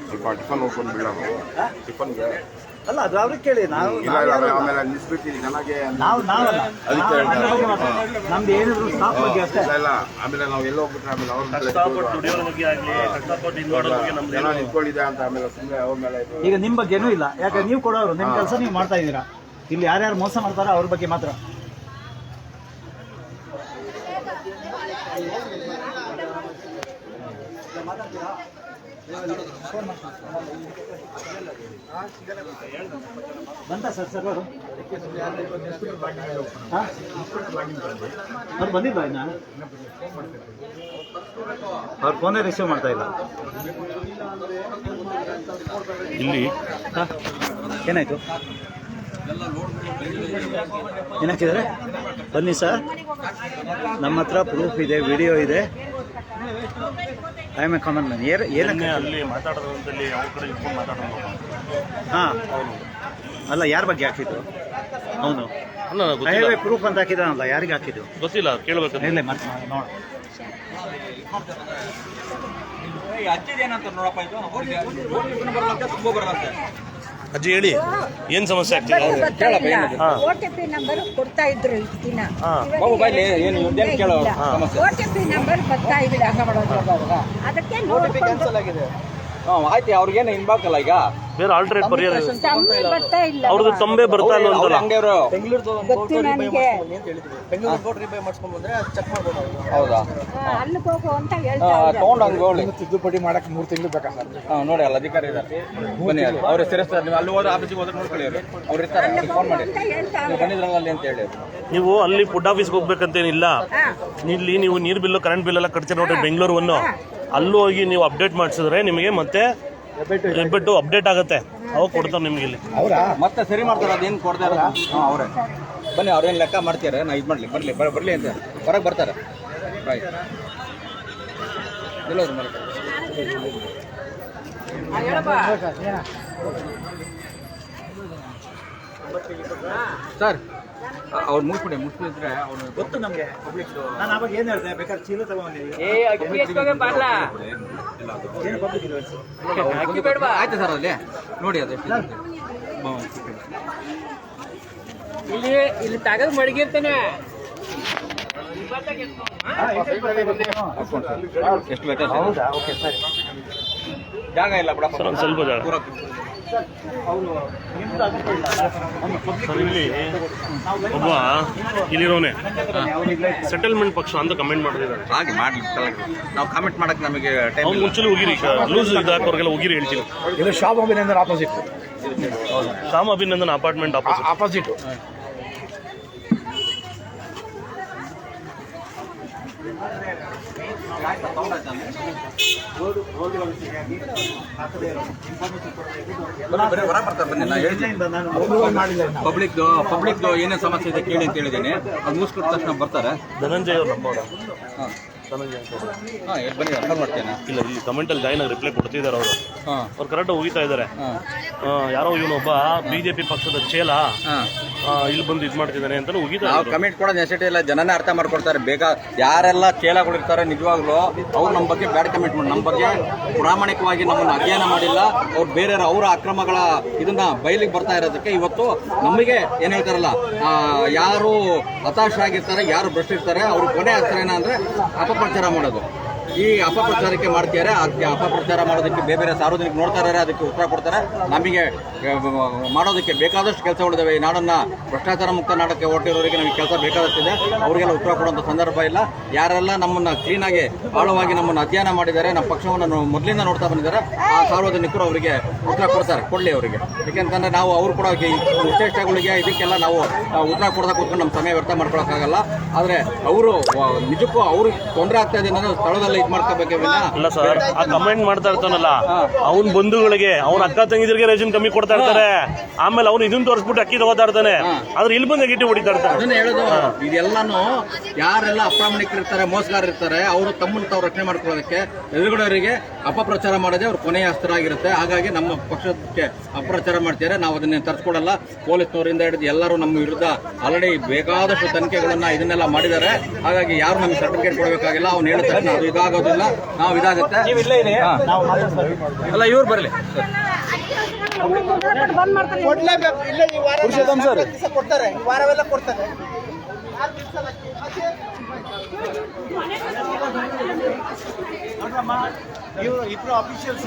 ಸ್ವಲ್ಪ ಟಿಫನ್ ಹೋಗ್ಕೊಂಡು ಬಿಡೋಣ. ಟಿಫನ್ಗೆ
ಅಲ್ಲ ಅದು ಅವ್ರಿಗೆ ಕೇಳಿ.
ಆಮೇಲೆ ನಿಲ್ಸ್ಬಿಡ್ತೀನಿ ನನಗೆ.
ನಮ್ದು ಏನಿದ್ರು ಸ್ಟಾಪ್ ಬಗ್ಗೆ ಅಷ್ಟೇ.
ಇಲ್ಲ ಆಮೇಲೆ ನಾವು ಎಲ್ಲ ಹೋಗ್ಬಿಟ್ರೆ ಆಮೇಲೆ
ಕಷ್ಟಪಟ್ಟು ದುಡಿಯೋರ ಬಗ್ಗೆ ಆಗಲಿ, ಕಷ್ಟಪಟ್ಟು ಇದು ಮಾಡೋದ್ರ ಬಗ್ಗೆ ನಮ್ದು
ಜನ ನಿಂತ್ಕೊಂಡಿದೆ ಅಂತ ಆಮೇಲೆ ಸುಮ್ಮನೆ ಅವ್ರ ಮೇಲೆ
ಈಗ ನಿಮ್ಮ ಬಗ್ಗೆನೂ ಇಲ್ಲ. ಯಾಕೆ ನೀವು ಕೊಡೋರು, ನಿಮ್ಮ ಕೆಲಸ ನೀವು ಮಾಡ್ತಾ ಇದ್ದೀರಾ. ಇಲ್ಲಿ ಯಾರ್ಯಾರು ಮೋಸ ಮಾಡ್ತಾರೋ ಅವ್ರ ಬಗ್ಗೆ ಮಾತ್ರ. ಬಂತ ಸರ್ ಸರ್ವರು ಅವ್ರು ಬಂದಿಲ್ಲ ಇನ್ನ? ಅವ್ರ ಫೋನೇ ರಿಸೀವ್ ಮಾಡ್ತಾ ಇಲ್ಲ.
ಇಲ್ಲಿ
ಏನಾಯ್ತು? ಏನಾಗ್ತಿದ್ದಾರೆ? ಬನ್ನಿ ಸರ್, ನಮ್ಮ ಹತ್ರ ಪ್ರೂಫ್ ಇದೆ, ವಿಡಿಯೋ ಇದೆ. I am A common man. ಏನಕ್ಕೆ
ಅಲ್ಲಿ ಮಾತಾಡೋದ್ರಲ್ಲಿ ಅವ್ರ ಕಡೆ ಇಟ್ಕೊಂಡು ಮಾತಾಡೋದು?
ಹಾಂ, ಅಲ್ಲ ಯಾರ ಬಗ್ಗೆ ಹಾಕಿದ್ದು ಅವನು?
ಅಲ್ಲ
ಹೈವೇ ಪ್ರೂಫ್ ಅಂತ ಹಾಕಿದಾನಲ್ಲ, ಯಾರಿಗೆ ಹಾಕಿದ್ದು
ಗೊತ್ತಿಲ್ಲ, ಕೇಳಬೇಕು.
ಇಲ್ಲ ನೋಡ
ಅಜ್ಜಿದೇನಂತ ನೋಡಪ್ಪ, ಇದು ಬರಲ್ಲಂತೆ, ತುಂಬ ಬರಲ್ಲಂತೆ.
ಅಜ್ಜಿ ಹೇಳಿ, ಏನ್ ಸಮಸ್ಯೆ ಆಗ್ತಿದೆ?
OTP ನಂಬರ್ ಕೊಡ್ತಾ ಇದ್ರು ಇಷ್ಟು ದಿನ.
ಬಾಬು ಬಾಯ್ಲಿ, ಏನು ಇವ್ರದ್ದೇನು ಕೇಳೋ ಸಮಸ್ಯೆ?
OTP ನಂಬರ್ ಬರ್ತಾ ಇಲ್ಲ, ಅದಕ್ಕೆ ನೋಡ್ಕೊಂಡು
ಆಯ್ತು, ಅವ್ರಿಗೇನು ಇನ್ಬಾಕಲ್ಲ ಈಗ
ಬೇರೆ ಆಲ್ಟರ್ನೇಟ್ ಪರಿಹಾರ
ತಮ್ಮಿ ಬರ್ತಾ ಇಲ್ಲ
ಅವ್ರದ್ದು ತಂಬೆ ಬರ್ತಾ ಇಲ್ಲ ಅಂತಲ್ಲ.
ಅಂಗಡಿಯವರು
ಗೊತ್ತು ನನಗೆ
ಬೆಂಗಳೂರು ರೀಪೇ ಮಾಡಿಸ್ಕೊಂಡ್ ಬಂದ್ರೆ ಚೆಕ್ ಮಾಡ್ಬೋದು.
ಹೌದಾ?
ಅಲ್ಲಿಗೆ ಹೋಗು ಅಂತ ಹೇಳ್ತಾ
ತಗೊಂಡು ಹಂಗೆ ಹೋಗ್ಲಿ.
ತಿದ್ದುಪಡಿ ಮಾಡಕ್ಕೆ 3 ತಿಂಗಳು ಬೇಕಾ ಸರ್?
ನೋಡಿ, ಅಲ್ಲಿ ಅಧಿಕಾರಿ ಇದ್ದಾರೆ, ಬನ್ನಿ. ಅವ್ರು ಸೇರಿಸ್ತಾರೆ. ನೀವು ಅಲ್ಲಿ ಹೋದ್ರೆ ಆಫೀಸಿಗೆ ಹೋದ್ರೆ ನೋಡ್ಕೊಳ್ಳಿ, ಅವ್ರು ಇರ್ತಾರೆ. ಅವ್ರಿಗೆ ಫೋನ್ ಮಾಡಿ, ನೀವು ಬಂದಿದ್ರಲ್ಲ ಅಲ್ಲಿ ಅಂತ ಹೇಳಿ.
ನೀವು ಅಲ್ಲಿ ಫುಡ್ ಆಫೀಸ್ಗೆ ಹೋಗ್ಬೇಕಂತೇನಿಲ್ಲ. ಇಲ್ಲಿ ನೀವು ನೀರು ಬಿಲ್ಲು ಕರೆಂಟ್ ಬಿಲ್ ಎಲ್ಲ ಕಟ್ತೀರ ನೋಡ್ರಿ ಬೆಂಗಳೂರನ್ನು. ಅಲ್ಲೂ ಹೋಗಿ ನೀವು ಅಪ್ಡೇಟ್ ಮಾಡಿಸಿದ್ರೆ ನಿಮಗೆ ಮತ್ತೆ ರಿಬಿಟ್ಟು ಅಪ್ಡೇಟ್ ಆಗುತ್ತೆ. ಅವಾಗ ಕೊಡ್ತಾರೆ ನಿಮ್ಗೆ ಇಲ್ಲಿ.
ಮತ್ತೆ ಸರಿ ಮಾಡ್ತಾರೆ, ಅದೇನು ಕೊಡ್ತಾ ಇರೋದು. ಅವರೇ ಬನ್ನಿ, ಅವ್ರೇನು ಲೆಕ್ಕ ಮಾಡ್ತಾರೆ. ನಾ ಇದು ಮಾಡಲಿ, ಬರಲಿ ಅಂತ ಹೊರಗೆ ಬರ್ತಾರೆ. ಆಯ್ತು, ಎಲ್ಲೋದ್ರು ಮನೆ ಸರ್, ಅವ್ರು ಮುಗಿಸ್ಬಿಟ್ರೆ ಅವ್ರು
ಗೊತ್ತು ನಮಗೆ ಪಬ್ಲಿಕ್. ನಾನು ಅವಾಗ ಏನು ಹೇಳಿದೆ, ಬೇಕಾದ್ರೆ ಚೀಲ ತಗೊಂಡಿದ್ದೀನಿ. ಏನು ಪಬ್ಲಿಕ್ ಇದೆ
ಆಯ್ತು ಸರ್, ಅಲ್ಲಿ ನೋಡಿ ಅದು
ಇಲ್ಲಿ ತಗದ್ ಮಡಗಿರ್ತಾನೆ.
ಎಷ್ಟು ಬೇಕಾ? ಜಾಗ ಇಲ್ಲ ಬಿಡ,
ಸ್ವಲ್ಪ ಜಾಗ ಸರ್. ಇಲ್ಲಿ ಒಬ್ಬ ಇಲ್ಲಿರೋನೆ ಸೆಟಲ್ಮೆಂಟ್ ಪಕ್ಷ ಅಂತ ಕಮೆಂಟ್ ಮಾಡಿದ್ದಾರೆ.
ಹಾಗೆ ಮಾಡ್ಲಿ, ನಾವು ಕಾಮೆಂಟ್ ಮಾಡಕ್ ನಮಗೆ ಟೈಮ್
ಅವ್ನು ಮುಂಚೆಲೂ ಹೋಗಿರಿ, ಲೂಸ್ ಇದಾಕೋರ್ಗೆಲ್ಲ ಹೋಗಿರಿ ಹೇಳ್ತೀನಿ.
ಇದು ಶಾಪ್ ಅಭಿನಂದನ್ ಆಪೋಸಿಟ್,
ಶಾಮ್ ಅಭಿನಂದನ್ ಅಪಾರ್ಟ್ಮೆಂಟ್
ಆಪೋಸಿಟ್.
ಹೊರ ಬರ್ತಾರೆ. ಬನ್ನಿ, ನಾನು ಹೇಳ್ತೀನಿ. ಪಬ್ಲಿಕ್ದು ಏನೇ ಸಮಸ್ಯೆ ಇದೆ ಕೇಳಿ ಅಂತ ಹೇಳಿದ್ದೀನಿ. ಅದು ಮುಗಿಸ್ಕೊಟ್ಟ ತಕ್ಷಣ ಬರ್ತಾರೆ.
ಧನಂಜಯ್ ಅವ್ರು ನಂಬೋದ.
ಬನ್ನಿ, ಫೋನ್ ಮಾಡ್ತೇನೆ.
ಇಲ್ಲ, ಇಲ್ಲಿ ಕಮೆಂಟಲ್ಲಿ ಜಾಯ್ನ್ ಆಗಿ ರಿಪ್ಲೈ ಕೊಡ್ತಿದ್ದಾರೆ ಅವರು. ಅವ್ರು ಕರೆಕ್ಟಾಗಿ ಹೋಗಿತಾ ಇದ್ದಾರೆ. ಯಾರೋ ಇವನೊಬ್ಬ ಬಿಜೆಪಿ ಪಕ್ಷದ ಚೇಲ ಇಲ್ಲಿ ಬಂದು ಇದು ಮಾಡ್ತಿದ್ದಾನೆ ಅಂತ ಹೋಗಿದ್ದಾರೆ.
ನಾವು ಕಮೆಂಟ್ ಕೊಡೋದು ನೆಸೆಸಿಟಿ ಇಲ್ಲ, ಜನನೇ ಅರ್ಥ ಮಾಡ್ಕೊಳ್ತಾರೆ. ಯಾರೆಲ್ಲ ಚೇಲಗಳಿರ್ತಾರೆ ನಿಜವಾಗ್ಲೂ ಅವ್ರು ನಮ್ಮ ಬಗ್ಗೆ ಬ್ಯಾಡ್ ಕಮೆಂಟ್ ಮಾಡಿ, ನಮ್ಮ ಬಗ್ಗೆ ಪ್ರಾಮಾಣಿಕವಾಗಿ ನಮ್ಮನ್ನು ಅಧ್ಯಯನ ಮಾಡಿಲ್ಲ. ಅವ್ರು ಬೇರೆ ಅವರ ಅಕ್ರಮಗಳ ಇದನ್ನ ಬಯಲಿಗೆ ಬರ್ತಾ ಇರೋದಕ್ಕೆ ಇವತ್ತು ನಮಗೆ ಏನ್ ಹೇಳ್ತಾರಲ್ಲ, ಯಾರು ಹತಾಶ ಆಗಿರ್ತಾರೆ, ಯಾರು ಭ್ರಷ್ಟಿರ್ತಾರೆ, ಅವ್ರು ಕೊನೆ ಆಗ್ತಾರೆ ಅಂದ್ರೆ ಅಪಪ್ರಚಾರ ಮಾಡೋದು. ಈ ಅಪಪ್ರಚಾರಕ್ಕೆ ಮಾಡ್ತಾರೆ. ಅದಕ್ಕೆ ಅಪಪ್ರಚಾರ ಮಾಡೋದಕ್ಕೆ ಬೇರೆ ಸಾರ್ವಜನಿಕರು ನೋಡ್ತಾ ಇದ್ದಾರೆ, ಅದಕ್ಕೆ ಉತ್ತರ ಕೊಡ್ತಾರೆ. ನಮಗೆ ಮಾಡೋದಕ್ಕೆ ಬೇಕಾದಷ್ಟು ಕೆಲಸಗಳಿದ್ದಾವೆ. ಈ ನಾಡನ್ನ ಭ್ರಷ್ಟಾಚಾರ ಮುಕ್ತ ನಾಡಕ್ಕೆ ಹೊರಟಿರೋರಿಗೆ ನಮಗೆ ಕೆಲಸ ಬೇಕಾದಷ್ಟಿದೆ. ಅವರಿಗೆಲ್ಲ ಉತ್ತರ ಕೊಡುವಂಥ ಸಂದರ್ಭ ಇಲ್ಲ. ಯಾರೆಲ್ಲ ನಮ್ಮನ್ನ ಕ್ಲೀನಾಗಿ ಆಳವಾಗಿ ನಮ್ಮನ್ನು ಅಧ್ಯಯನ ಮಾಡಿದ್ದಾರೆ, ನಮ್ಮ ಪಕ್ಷವನ್ನು ಮೊದಲಿಂದ ನೋಡ್ತಾ ಬಂದಿದ್ದಾರೆ, ಆ ಸಾರ್ವಜನಿಕರು ಅವರಿಗೆ ಉತ್ತರ ಕೊಡ್ತಾರೆ. ಕೊಡಲಿ ಅವರಿಗೆ. ಯಾಕೆಂತಂದ್ರೆ ನಾವು ಅವ್ರು ಕೂಡ ಉದ್ದೇಶಗಳಿಗೆ ಇದಕ್ಕೆಲ್ಲ ನಾವು ಉತ್ತರ ಕೊಡೋದ ಕೂತ್ಕೊಂಡು ನಮ್ಮ ಸಮಯ ವ್ಯರ್ಥ ಮಾಡ್ಕೊಳಕ್ಕಾಗಲ್ಲ. ಆದರೆ ಅವರು ನಿಜಕ್ಕೂ ಅವ್ರಿಗೆ ತೊಂದರೆ ಆಗ್ತಾ ಇದೆ ಅನ್ನೋದು ಸ್ಥಳದಲ್ಲಿ ಇದು ಮಾಡ್ಕೋಬೇಕಿಲ್ಲ.
ಅಲ್ಲ ಸರ್, ಆ ಕಮೆಂಟ್ ಮಾಡ್ತಾ ಇರ್ತಾನಲ್ಲ, ಅವ್ನ ಬಂಧುಗಳಿಗೆ, ಅವ್ನ ಅಕ್ಕ ತಂಗಿದರಿಗೆ ರೇಷನ್ ಕಮ್ಮಿ ಕೊಡ್ತಾ ಇರ್ತಾರೆ. ಆಮೇಲೆ ಅವ್ನು ಇದನ್ನ ತೋರಿಸ್ಬಿಟ್ಟು ಅಕ್ಕಿ ತಗೋತಾ ಇರ್ತಾನೆ. ಆದ್ರೆ ಇಲ್ಲಿ ಬಂದ ಗಿಟ್ಟಿ ಹೊಡಿತಾ ಇರ್ತಾರೆ.
ಅದನ್ನ ಹೇಳೋದು, ಇದೆಲ್ಲಾನು ಯಾರೆಲ್ಲ ಅಪ್ರಾಮಾಣಿಕರಿರ್ತಾರೆ, ಮೋಸಗಾರ ಇರ್ತಾರೆ, ಅವರು ತಮ್ಮನ್ನು ತಾವು ರಕ್ಷಣೆ ಮಾಡ್ಕೊಳ್ಳೋದಕ್ಕೆ ಎದುರುಗಡೆಯವರಿಗೆ ಅಪಪ್ರಚಾರ ಮಾಡೋದೇ ಅವ್ರ ಕೊನೆಯ ಅಸ್ತ್ರ ಆಗಿರುತ್ತೆ. ಹಾಗಾಗಿ ನಮ್ಮ ಪಕ್ಷಕ್ಕೆ ಅಪಪ್ರಚಾರ ಮಾಡ್ತಾರೆ. ನಾವು ಅದನ್ನೇ ತರಿಸ್ಕೊಡಲ್ಲ. ಪೊಲೀಸ್ನವರಿಂದ ಹಿಡಿದು ಎಲ್ಲರೂ ನಮ್ಮ ವಿರುದ್ಧ ಆಲ್ರೆಡಿ ಬೇಕಾದಷ್ಟು ತನಿಖೆಗಳನ್ನ ಇದನ್ನೆಲ್ಲ ಮಾಡಿದ್ದಾರೆ. ಹಾಗಾಗಿ ಯಾರು ನಮಗೆ ಸರ್ಟಿಫಿಕೇಟ್ ಕೊಡಬೇಕಾಗಿಲ್ಲ. ಅವ್ನು ಹೇಳ್ತಾರೆ ಅದು ಇದಾಗೋದಿಲ್ಲ, ನಾವು ಇದಾಗುತ್ತೆ. ಅಲ್ಲ, ಇವ್ರು ಬರಲಿ
ಕೊಡ್ಲೇಬೇಕು. ಇಲ್ಲ, ಈ ವಾರ ಕೊಡ್ತಾರೆ, ಈ ವಾರವೆಲ್ಲ ಕೊಡ್ತಾರೆ.
ಇವರು ಇಬ್ರು ಅಫಿಷಿಯಲ್ಸ್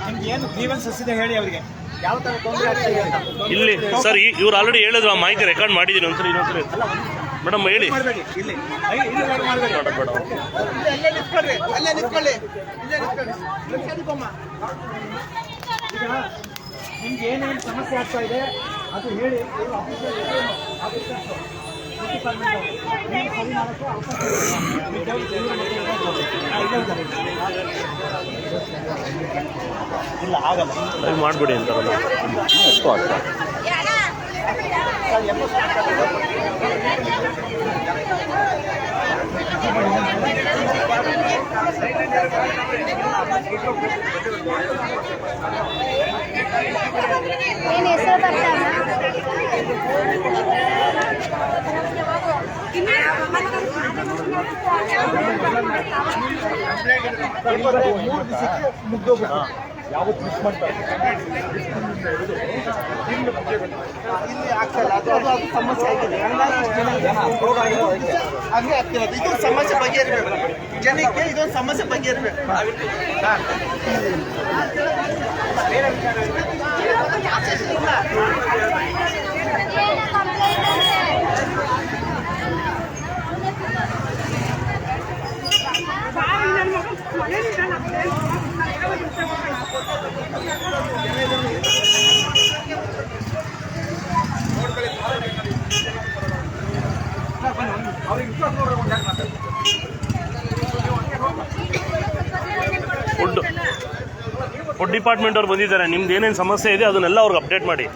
ನಿಮ್ಗೆ ಏನು ಗ್ರೀವೆನ್ಸಸ್ ಇದೆ ಹೇಳಿ, ಅವರಿಗೆ ಯಾವ ತರ ತೊಂದರೆ ಆಗ್ತಿದೆ ಅಂತ.
ಇಲ್ಲಿ ಸರ್ ಇವ್ರು ಆಲ್ರೆಡಿ ಹೇಳಿದ್ರು, ಆ ಮಾಹಿತಿ ರೆಕಾರ್ಡ್ ಮಾಡಿದ್ದೀನಿ. ಇನ್ನೊಂದ್ಸರಿ ಮೇಡಮ್ ಹೇಳಿ.
ಮಾಡಬೇಡಿ, ಇಲ್ಲಿ
ಅಲ್ಲೇ ನಿಂತ್ಕೊಳ್ಳಿ, ಅಲ್ಲೇ ನಿಂತ್ಕೊಳ್ಳಿ, ಇಲ್ಲೇ ನಿಂತ್ಕೊಳ್ಳಿ.
ಈಗ ನಿಮ್ಗೆ ಏನೇನು ಸಮಸ್ಯೆ ಆಗ್ತಾ ಇದೆ ಅದು ಹೇಳಿ. ಇಲ್ಲ, ಆಗಲ್ಲ,
ಲೈವ್ ಮಾಡ್ಬಿಡಿ ಅಂತಾರಲ್ಲ.
ಏನು ಹೆಸರು ಬರ್ತಾವ?
ಯಾವತ್ತು ಮಿಸ್ ಮಾಡ್ತಾರೆ
ಇಲ್ಲಿ ಆಗ್ತಾ ಇಲ್ಲ. ಅದು ಸಮಸ್ಯೆ ಆಗಿದೆ. ಹಂಗಾಗಿ ಇಷ್ಟು ಜನ ಹಂಗೆ ಆಗ್ತಿರೋದು. ಇದು ಸಮಸ್ಯೆ ಬಗೆಹರಿಬೇಕು. ಜನಕ್ಕೆ ಇದೊಂದು ಸಮಸ್ಯೆ ಬಗೆಹರಿಬೇಕು.
ಫುಡ್ ಡಿಪಾರ್ಟ್ಮೆಂಟ್ ಅವ್ರು ಬಂದಿದ್ದಾರೆ. ನಿಮ್ದು ಏನೇನು ಸಮಸ್ಯೆ ಇದೆ ಅದನ್ನೆಲ್ಲ ಅವ್ರಿಗೆ ಅಪ್ಡೇಟ್ ಮಾಡಿ.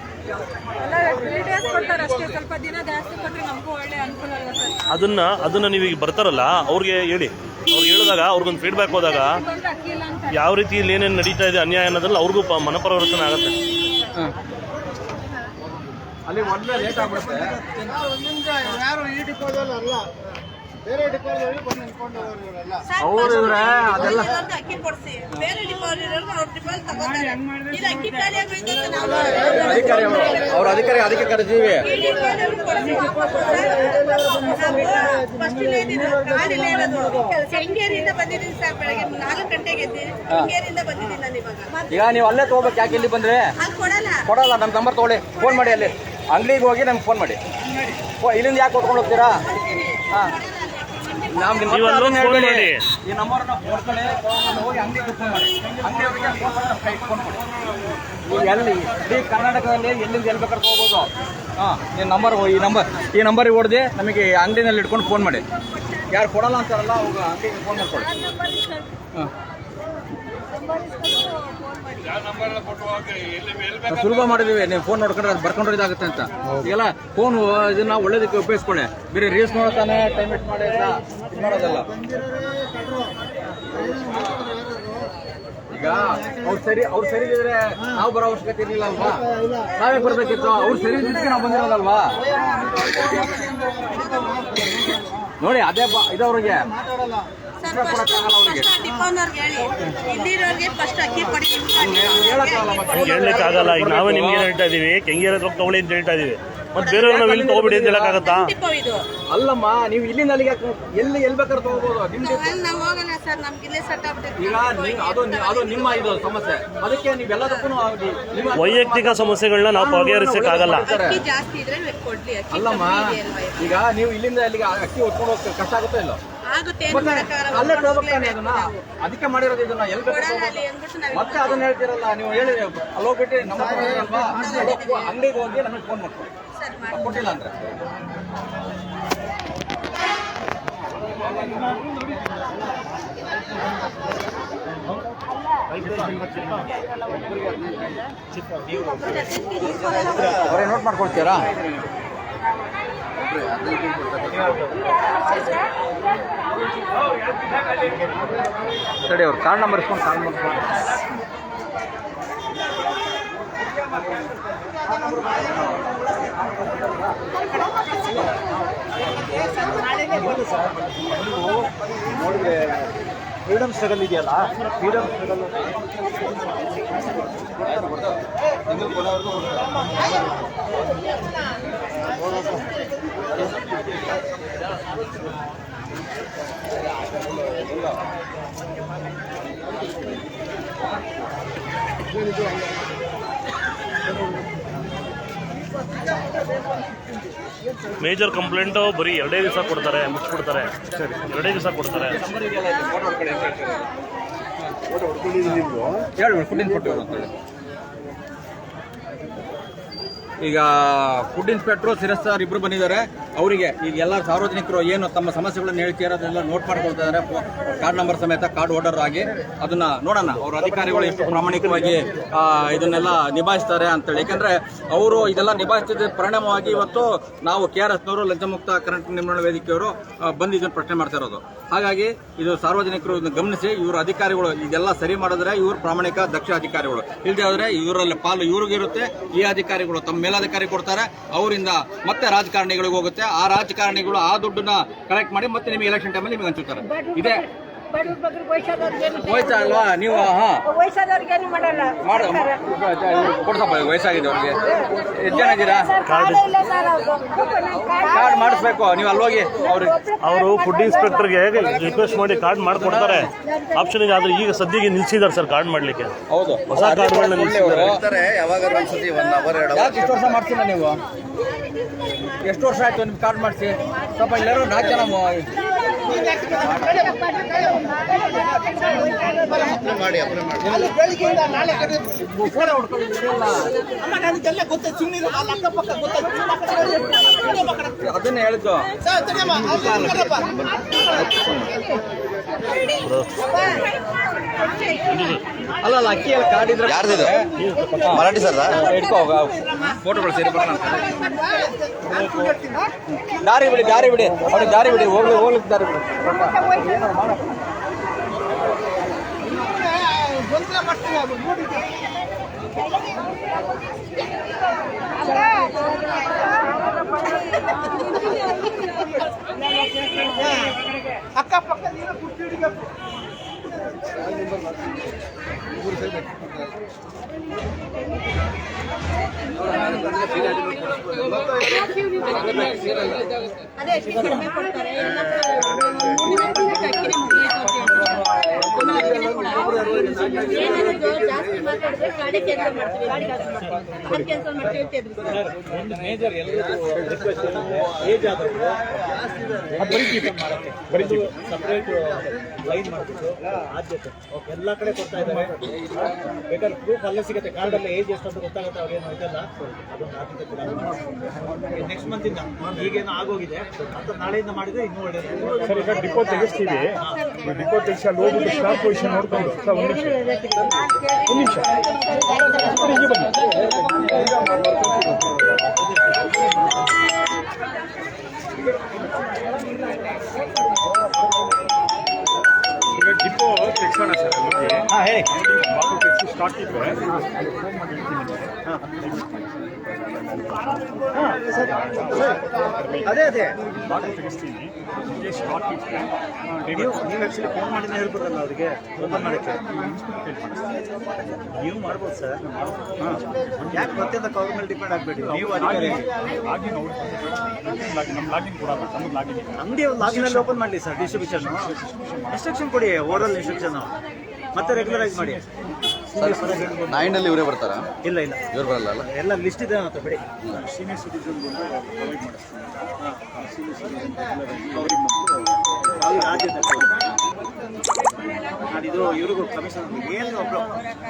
ಅದನ್ನ ನೀವು ಈಗ ಬರ್ತಾರಲ್ಲ ಅವ್ರಿಗೆ ಹೇಳಿ. ಅವ್ರಿಗೆ ಹೇಳಿದಾಗ ಅವ್ರಿಗೊಂದು ಫೀಡ್ಬ್ಯಾಕ್ ಹೋದಾಗ ಯಾವ ರೀತಿ ಇಲ್ಲಿ ಏನೇನು ನಡೀತಾ ಇದೆ ಅನ್ಯಾಯ ಅನ್ನೋದ್ರಲ್ಲಿ ಅವ್ರಿಗೂ ಮನಪರಿವರ್ತನೆ ಆಗುತ್ತೆ.
ಅಲ್ಲಿ ಮೊದಲೇ ಲೇಟ್ ಆಗ್ಬಿಡುತ್ತೆ.
ಯಾರು ಈ ಡಿಪೋದಲ್ಲಿ ಅಲ್ಲ, ಬೇರೆ ಡಿಪೋದಲ್ಲಿ ಬಂದು ನಿಂತ್ಕೊಂಡು ಇವರೆಲ್ಲ.
ಅವ್ರಿವ್ರೆ ಅದೆಲ್ಲ
ಅಕ್ಕಿ ಕೊಡ್ಸಿ, ಬೇರೆ ಡಿಪಾಲ್ ಇರೋರು ಅವ್ರ ಡಿಪಾಲ್ ತಗೋತಾರೆ. ಇದು ಅಕ್ಕಿ ಖಾಲಿ ಆಗೋಯ್ತು ಅಂತ ನಾವು
ಅಧಿಕಾರಿ ಅವ್ರ ಅಧಿಕಾರಿ ಅದಕ್ಕೆ ಕರೆದೀವಿ.
ಕೆಂಗೇರಿಯಿಂದ ಬಂದಿದ್ದೀನಿ ಸರ್. ಬೆಳಗ್ಗೆ 4 ಗಂಟೆಗೆ ಎದ್ದು ಕೆಂಗೇರಿಯಿಂದ ಬಂದಿದ್ದೀನಿ ನಾನು ಇವಾಗ.
ಈಗ ನೀವು ಅಲ್ಲೇ ತಗೋಬೇಕು. ಯಾಕೆ ಇಲ್ಲಿ ಬಂದ್ರೆ
ಅಲ್ಲಿ
ಕೊಡಲ್ಲ. ನಮ್ಮ ನಂಬರ್ ತಗೊಳ್ಳಿ, ಫೋನ್ ಮಾಡಿ. ಅಲ್ಲಿ ಅಂಗಡಿಗೆ ಹೋಗಿ ನಮ್ಗೆ ಫೋನ್ ಮಾಡಿ. ಇಲ್ಲಿಂದ ಯಾಕೆ ಕೊಟ್ಕೊಂಡು ಹೋಗ್ತೀರಾ? ಹಾಂ,
ನೀವು ಅಲ್ಲೊಂದು ಫೋನ್ ಮಾಡಿ.
ಈ ನಂಬರ್ನ ಕೊಡ್ಕೊಳ್ಳಿ, ಹೋಗಿ ಅಂಗಡಿಗೆ ಫೋನ್ ಮಾಡಿ. ಅಂಗಡಿಯವರಿಗೆ ಫೋನ್ ಮಾಡಿ ನಮ್ಮ ಕೈಗೆ ಫೋನ್ ಕೊಡಿ. ನೀವು ಎಲ್ಲಿ ಇಡೀ ಕರ್ನಾಟಕದಲ್ಲಿ ಎಲ್ಲಿಂದ ಎಲ್ಲಿ ಬೇಕಾದ್ರೆ ಹೋಗ್ಬೋದು. ಹಾಂ, ಈ ನಂಬರಿಗೆ ಹೊಡೆದು ನಮಗೆ ಅಂಗಡಿನಲ್ಲಿ ಇಟ್ಕೊಂಡು ಫೋನ್ ಮಾಡಿ. ಯಾರು ಕೊಡಲ್ಲ ಅಂತಾರಲ್ಲ ಅವಾಗ ಅಂಗಡಿಗೆ ಫೋನ್ ಮಾಡ್ಕೊಳ್ಳಿ. ಹಾಂ, ಸುಲಭ ಮಾಡಿದೀವಿ. ನೀವು ಫೋನ್ ನೋಡ್ಕೊಂಡ್ರೆ ಅದು ಬರ್ಕೊಂಡ್ರೆ ಇದಾಗುತ್ತೆ ಅಂತ. ಈಗೆಲ್ಲ ಫೋನ್ ಇದನ್ನ ಒಳ್ಳೇದಕ್ಕೆ ಉಪಯೋಗಿಸ್ಕೊಳ್ಳಿ. ಬೇರೆ ರೀಲ್ಸ್ ನೋಡ್ತಾನೆ ಟೈಮ್ ವೇಸ್ಟ್ ಮಾಡಿ ಇದು ಮಾಡೋದಲ್ಲ. ಈಗ ಅವ್ರು ಸರಿ ಇದ್ರೆ ನಾವು ಬರೋ ಅವಶ್ಯಕತೆ ಇರಲಿಲ್ಲ ಅಲ್ವಾ? ನಾವೇ ಬರ್ಬೇಕಿತ್ತು. ಅವ್ರು ಸರಿ ಇದ್ದಕ್ಕೆ ನಾವು ಬಂದಿರೋದಲ್ವಾ? ನೋಡಿ, ಅದೇ ಇದವ್ರಿಗೆ
ಹೇಳಕ್ಕಾಗಲ್ಲ. ಈಗ ನಾವೇ ನಿಮ್ಗೆ ಏನು ಹೇಳ್ತಾ ಇದೀವಿ, ಕೆಂಗೇರಿ ತಗೊಳ್ಳಿ ಅಂತ ಹೇಳ್ತಾ ಇದೀವಿ. ಮತ್ತೆ ಬೇರೆಯವ್ರು ನಾವು ಇಲ್ಲಿ ತಗೋಬಿಡಿ ಅಂತ ಹೇಳಕ್ಕಾಗತ್ತಾ?
ಅಲ್ಲಮ್ಮ, ನೀವು ಇಲ್ಲಿಂದ ಅಲ್ಲಿಗೆ ಎಲ್ಲಿ ಬೇಕಾದ್ರೆ ತಗೋಬಹುದು. ಈಗ ಅದು ನಿಮ್ಮ ಇದು ಸಮಸ್ಯೆ. ಅದಕ್ಕೆ ನೀವೆಲ್ಲದಕ್ಕೂ
ವೈಯಕ್ತಿಕ ಸಮಸ್ಯೆಗಳನ್ನ ನಾವು ಬಗೆಹರಿಸಕ್ಕಾಗಲ್ಲ.
ಅಲ್ಲಮ್ಮ, ಈಗ ನೀವು ಇಲ್ಲಿಂದ ಅಲ್ಲಿಗೆ ಅಕ್ಕಿ ಹೊತ್ಕೊಂಡು ಹೋಗ್ತೀವಿ, ಕಷ್ಟ ಆಗುತ್ತೋ ಇಲ್ಲ? ಅಲ್ಲೇ ತಗೋಬೇಕಾನೆ. ಅದನ್ನ ಅದಕ್ಕೆ ಮಾಡಿರೋದು. ಇದನ್ನ ಎಲ್ಲಿ ಮತ್ತೆ ಅದನ್ನ ಹೇಳ್ತೀರಲ್ಲ ನೀವು. ಹೇಳಿ ಅಲ್ಲಿ ಹೋಗ್ಬಿಟ್ಟು ನಮ್ಮ ಅಲ್ವಾ, ಅಂಗಡಿಗೆ ಹೋಗಿ ನಮಗೆ ಫೋನ್ ಮಾಡ್ಕೊಳ್ಳಿ. ಕೊಟ್ಟಿಲ್ಲ ಅಂದ್ರೆ ಅವರೇ ನೋಟ್ ಮಾಡ್ಕೊಳ್ತೀರಾ? ಸರಿ, ಅವ್ರ ಕಾರ್ಡ್ ನಂಬರ್ ಇಸ್ಕೊಂಡು ಕಾಲ್ ಮಾಡ್ಕೊಂಡು
ನೋಡಿದ್ರೆ ಫ್ರೀಡಮ್ ಸ್ಟ್ರಗಲ್ ಇದೆಯಲ್ಲ, ಫ್ರೀಡಮ್ ಸ್ಟ್ರಗಲ್
ಮೇಜರ್ ಕಂಪ್ಲೇಂಟ್ ಬರೀ 2 ದಿವಸ ಕೊಡ್ತಾರೆ, ಮುಚ್ಚಿಬಿಡ್ತಾರೆ. 2 ದಿವಸ ಕೊಡ್ತಾರೆ.
ಈಗ ಫುಡ್ ಇನ್ಸ್ಪೆಕ್ಟ್ರು ಸಿರಸ್ ಸರ್ ಇಬ್ರು ಬಂದಿದ್ದಾರೆ. ಅವರಿಗೆ ಈಗ ಎಲ್ಲ ಸಾರ್ವಜನಿಕರು ಏನು ತಮ್ಮ ಸಮಸ್ಯೆಗಳನ್ನು ಹೇಳ್ತೀರ ಅದನ್ನೆಲ್ಲ ನೋಟ್ ಮಾಡ್ಕೊಳ್ತಾ ಇದ್ದಾರೆ. ಕಾರ್ಡ್ ನಂಬರ್ ಸಮೇತ ಕಾರ್ಡ್ ಹೋಲ್ಡರ್ ಆಗಿ ಅದನ್ನ ನೋಡೋಣ ಅವ್ರ ಅಧಿಕಾರಿಗಳು ಎಷ್ಟು ಪ್ರಾಮಾಣಿಕವಾಗಿ ಇದನ್ನೆಲ್ಲ ನಿಭಾಯಿಸ್ತಾರೆ ಅಂತೇಳಿ. ಯಾಕಂದ್ರೆ ಅವರು ಇದೆಲ್ಲ ನಿಭಾಯಿಸಿದ ಪರಿಣಾಮವಾಗಿ ಇವತ್ತು ನಾವು KRSನವರು ಲಂಚಮುಕ್ತ ಕರೆಂಟ್ ನಿರ್ಮಾಣ ವೇದಿಕೆಯವರು ಬಂದು ಇದನ್ನು ಪ್ರಶ್ನೆ ಮಾಡ್ತಾ ಇರೋದು. ಹಾಗಾಗಿ ಇದು ಸಾರ್ವಜನಿಕರು ಇದನ್ನು ಗಮನಿಸಿ ಇವರು ಅಧಿಕಾರಿಗಳು ಇದೆಲ್ಲ ಸರಿ ಮಾಡಿದ್ರೆ ಇವರು ಪ್ರಾಮಾಣಿಕ ದಕ್ಷ ಅಧಿಕಾರಿಗಳು. ಇಲ್ಲದೆ ಹೋದ್ರೆ ಇವರಲ್ಲಿ ಪಾಲು ಇವ್ರಿಗಿರುತ್ತೆ. ಈ ಅಧಿಕಾರಿಗಳು ತಮ್ಮ ಮೇಲಾಧಿಕಾರಿ ಕೊಡ್ತಾರೆ, ಅವರಿಂದ ಮತ್ತೆ ರಾಜಕಾರಣಿಗಳಿಗೆ ಹೋಗುತ್ತೆ. ಆ ರಾಜಕಾರಣಿಗಳು ಆ ದುಡ್ಡನ್ನ ಕಲೆಕ್ಟ್ ಮಾಡಿ ಮತ್ತೆ ನಿಮಗೆ ಎಲೆಕ್ಷನ್ ಟೈಮಲ್ಲಿ ನಿಮಗೆ ಹಂಚುತ್ತಾರೆ. ಇದೇ ಹೋಯ್ತಾ ಅಲ್ವಾ ನೀವು? ಹಾ
ವಯಸ್ಸಾದವ್ರಿಗೇನು ಮಾಡಲ್ಲ
ಕೊಡ್ಸಪ್ಪ ವಯಸ್ಸಾಗಿದೆ ಅವ್ರಿಗೆ. ಎಷ್ಟು ಜನ ಇದ್ದೀರಾ? ಕಾರ್ಡ್ ಮಾಡಿಸ್ಬೇಕು ನೀವು ಅಲ್ಲಿ ಹೋಗಿ ಅವ್ರಿಗೆ.
ಅವರು ಫುಡ್ ಇನ್ಸ್ಪೆಕ್ಟರ್ಗೆ ರಿಕ್ವೆಸ್ಟ್ ಮಾಡಿ ಕಾರ್ಡ್ ಮಾಡಿಕೊಡ್ತಾರೆ, ಆಪ್ಷನ್ ಇದೆ. ಆದರೆ ಈಗ ಸದ್ಯಕ್ಕೆ ನಿಲ್ಸಿದ್ದಾರೆ ಸರ್ ಕಾರ್ಡ್ ಮಾಡಲಿಕ್ಕೆ.
ಹೌದು,
ಹೊಸ ಕಾರ್ಡ್ಗಳನ್ನ ನಿಲ್ಸಿದ್ದಾರೆ.
ಯಾವಾಗಾದ್ರೂ ಒಂದ್ಸತಿ 1 ಅವರ್ 2
ಯಾಕೆ ಇಷ್ಟು ವರ್ಷ ಮಾಡ್ಸಿಲ್ಲ ನೀವು? ಎಷ್ಟು ವರ್ಷ ಆಯ್ತು ನಿಮ್ಗೆ ಕಾರ್ಡ್ ಮಾಡಿಸಿ? ಸ್ವಲ್ಪ ಎಲ್ಲರೂ 4 ಜನ
ಮಾಡಿ
ಬೆಳಿಗ್ಗೆಯಿಂದ ನಾಳೆ ಕಡೆ ಫೋನ್ ಹೊಡ್ಕೊಂಡು ಅಮ್ಮ ನನಗೆಲ್ಲ ಗೊತ್ತಾಯ್ತು. ಸುಮ್ಮನೆ ಅಕ್ಕಪಕ್ಕ ಗೊತ್ತಾಯ್ತು.
ಅದನ್ನೇ ಹೇಳಿದ್ದು. ಅಲ್ಲ ಅಕ್ಕಿ ಎಲ್ಲ ಕಾರ್ಡ್ ಇದ್ರೆ
ಯಾರ್ದಿದು? ಮರಾಠಿ ಸರ್
ಇಟ್ಕೋ ಫೋಟೋಗಳು ಸೇರಿ ಬರೋಣ. ದಾರಿ ಬಿಡಿ ಅವ್ರಿಗೆ ದಾರಿ ಬಿಡಿ, ಹೋಗ್ಲಿಕ್ಕೆ ದಾರಿ ಬಿಡಿ.
ಗೊಂದಲ ಮಾಡ್ತೀವಿ ಅದು ನೋಡಿದ್ದೆ. ಅಕ್ಕಪಕ್ಕ ನೀರು ಕುಟ್ಟಿ ಹಿಡಿಬೇಕು.
ಅದೇ ಕಡಿಮೆ ಕೊಡ್ತಾರೆ. ಜಾಸ್ತಿ ಮಾತಾಡಿದ್ರೆ ಗಾಡಿ ಕ್ಯಾನ್ಸಲ್ ಮಾಡ್ತೀವಿ, ಗಾಡಿ ಕ್ಯಾನ್ಸಲ್ ಮಾಡ್ತೀವಿ.
ಒಂದು ಮೇಜರ್ ಎಲ್ಲರಿಗೂ ರಿಕ್ವೆಸ್ಟ್ ಏನಂದ್ರೆ ಏಜ್ ಆದವರು ಬರೀ ಸಪ್ರೇಟ್ ಲೈನ್ ಮಾಡಿಬಿಟ್ಟು ಆದ್ಯತೆ ಎಲ್ಲ ಕಡೆ ಕೊಡ್ತಾ ಇದ್ದಾರೆ. ಬೇಕಾದ್ರೆ ಪ್ರೂಫ್ ಅಲ್ಲೇ ಸಿಗುತ್ತೆ, ಕಾರ್ಡಲ್ಲೇ ಏಜ್ ಎಷ್ಟು ಅಂತ ಗೊತ್ತಾಗುತ್ತೆ. ಅವ್ರೇನು ಇದಲ್ಲ, ಅದೊಂದು ಆದ್ಯತೆ ಕೂಡ ನೆಕ್ಸ್ಟ್ ಮಂತಿಂದ ಈಗೇನೋ ಆಗೋಗಿದೆ ಅಂತ ನಾಳೆಯಿಂದ ಮಾಡಿದ್ರೆ ಇನ್ನೂ ಒಳ್ಳೆಯದು ಸರ್. ಈಗ ಡಿಪೋ ತೆಗಿಸ್ತೀವಿ, ಡಿಪೋ ತೆಗಿಸಿ ಅಲ್ಲಿ ಹೋಗ್ಬಿಟ್ಟು ಸ್ಟಾಪ್ ಪೊಸಿಷನ್ ನೋಡ್ಕೊಂಡು ಸರ್ ಒಂದು ನಿಮಿಷ ಹೀಗೆ ಬನ್ನಿ. ಡಿಪೋ ತೆಗ್ಸೋಣ ಸರ್. ಹಾಂ ಹೇಳಿ. ಬಾಟಲ್ ತೆಗ್ಸಿ ಸ್ಟಾಕ್ ಇದ್ರೆ ಅದೇ ಬಾಟಲ್ ತೆಗಿಸ್ತೀನಿ. ಸ್ಟಾಕ್ ಇದ್ರೆ ನೀವು ಆ್ಯಕ್ಚುಲಿ ಫೋನ್ ಮಾಡಿನೇ ಹೇಳ್ಬೋದಲ್ಲ ಅವರಿಗೆ ಓಪನ್ ಮಾಡೋಕ್ಕೆ. ನೀವು ಮಾಡ್ಬೋದು ಸರ್. ಹಾಂ, ಯಾಕೆ ಮತ್ತೆಂದ ಕವರ್ ಮೇಲೆ ಡಿಪೆಂಡ್ ಆಗಬೇಡಿ. ನೀವು ಅಧಿಕಾರಿ ನಮ್ಮ ಲಾಗಿನ್ ಕೂಡ ಅಂಗಡಿ ಲಾಗಿನಲ್ಲಿ ಓಪನ್ ಮಾಡಲಿ ಸರ್. ಡಿಸ್ಟ್ರಿಬ್ಯೂಷನ್ ಇನ್ಸ್ಟ್ರಕ್ಷನ್ ಕೊಡಿ, ಓರಲ್ ಇನ್ಸ್ಟ್ರಕ್ಷನ್ ಮತ್ತೆ ರೆಗ್ಯುಲರೈಸ್ ಮಾಡಿ.
ನೈನಲ್ಲಿ ಇವರೇ ಬರ್ತಾರಾ?
ಇಲ್ಲ
ಇವ್ರು ಬರಲ್ಲ ಅಲ್ಲ?
ಎಲ್ಲ ಲಿಸ್ಟ್ ಇದೆ ಅಂತ ಬಿಡಿ. ಸೀನಿಯರ್ ಸಿಟಿಸನ್ ಪ್ರೊವೈಡ್ ಮಾಡಿಸ್ತೀನಿ. ಸೀನಿಯರ್ ಸಿಟಿಸನ್ ಅವ್ರಿಗೆ ಆದ್ಯತೆ. ನಾನಿದು ಇವ್ರಿಗೂ ಕಮಿಷನ್ ಏನು ಒಬ್ಬರು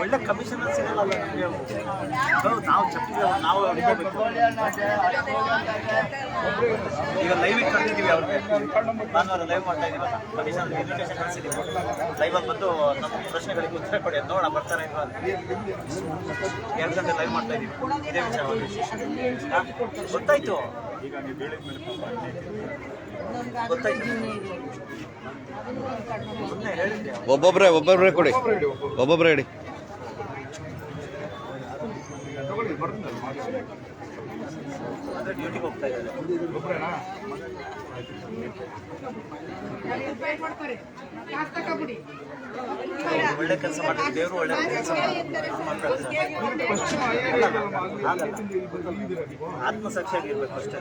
ಒಳ್ಳೆ ಕಮಿಷನ್ ಸಿಗಲ್ಲ ನಮಗೆ. ನಾವು ಚಪ್ಪಿಗೆ ನಾವು ಹಿಡಿಬೇಕು. ಈಗ ಲೈವ್ ಕಳಿಸಿದ್ದೀವಿ ಅವ್ರಿಗೆ, ಭಾನುವಾರ ಲೈವ್ ಮಾಡ್ತಾ ಇದ್ದೀವಿ. Commission invitation ಕಳಿಸಿದ್ದೀವಿ. ಲೈವಲ್ಲಿ ಬಂದು ನಮ್ಮ ಪ್ರಶ್ನೆಗಳಿಗೆ ಉತ್ತರ ಕೊಡಿ ಅಂತ ನೋಡೋಣ ಬರ್ತಾರೆ ಇಲ್ವಾ. 2 ಗಂಟೆ ಲೈವ್ ಮಾಡ್ತಾ ಇದ್ದೀವಿ ಇದೇ ವಿಷಯವಾಗಿ. ಗೊತ್ತಾಯ್ತು, ಈಗ ನೀವು ಹೇಳಿದ ಮೇಲೆ ಗೊತ್ತಾಯ್ತು. ಸುಮ್ಮನೆ ಹೇಳಿದ್ದೆ.
ಒಬ್ಬೊಬ್ಬರೇ ಕೊಡಿ, ಒಬ್ಬೊಬ್ಬರೇ ಹೇಳಿ.
ಅಂದರೆ ಡ್ಯೂಟಿಗೆ ಹೋಗ್ತಾ ಇದ್ದಾರೆ. ಒಳ್ಳೆ ಕೆಲಸ ಮಾಡ್ತಾರೆ ದೇವರು, ಒಳ್ಳೆ ಕೆಲಸ ಆತ್ಮಸಾಕ್ಷಿಯಾಗಿರ್ಬೇಕು ಅಷ್ಟೇ.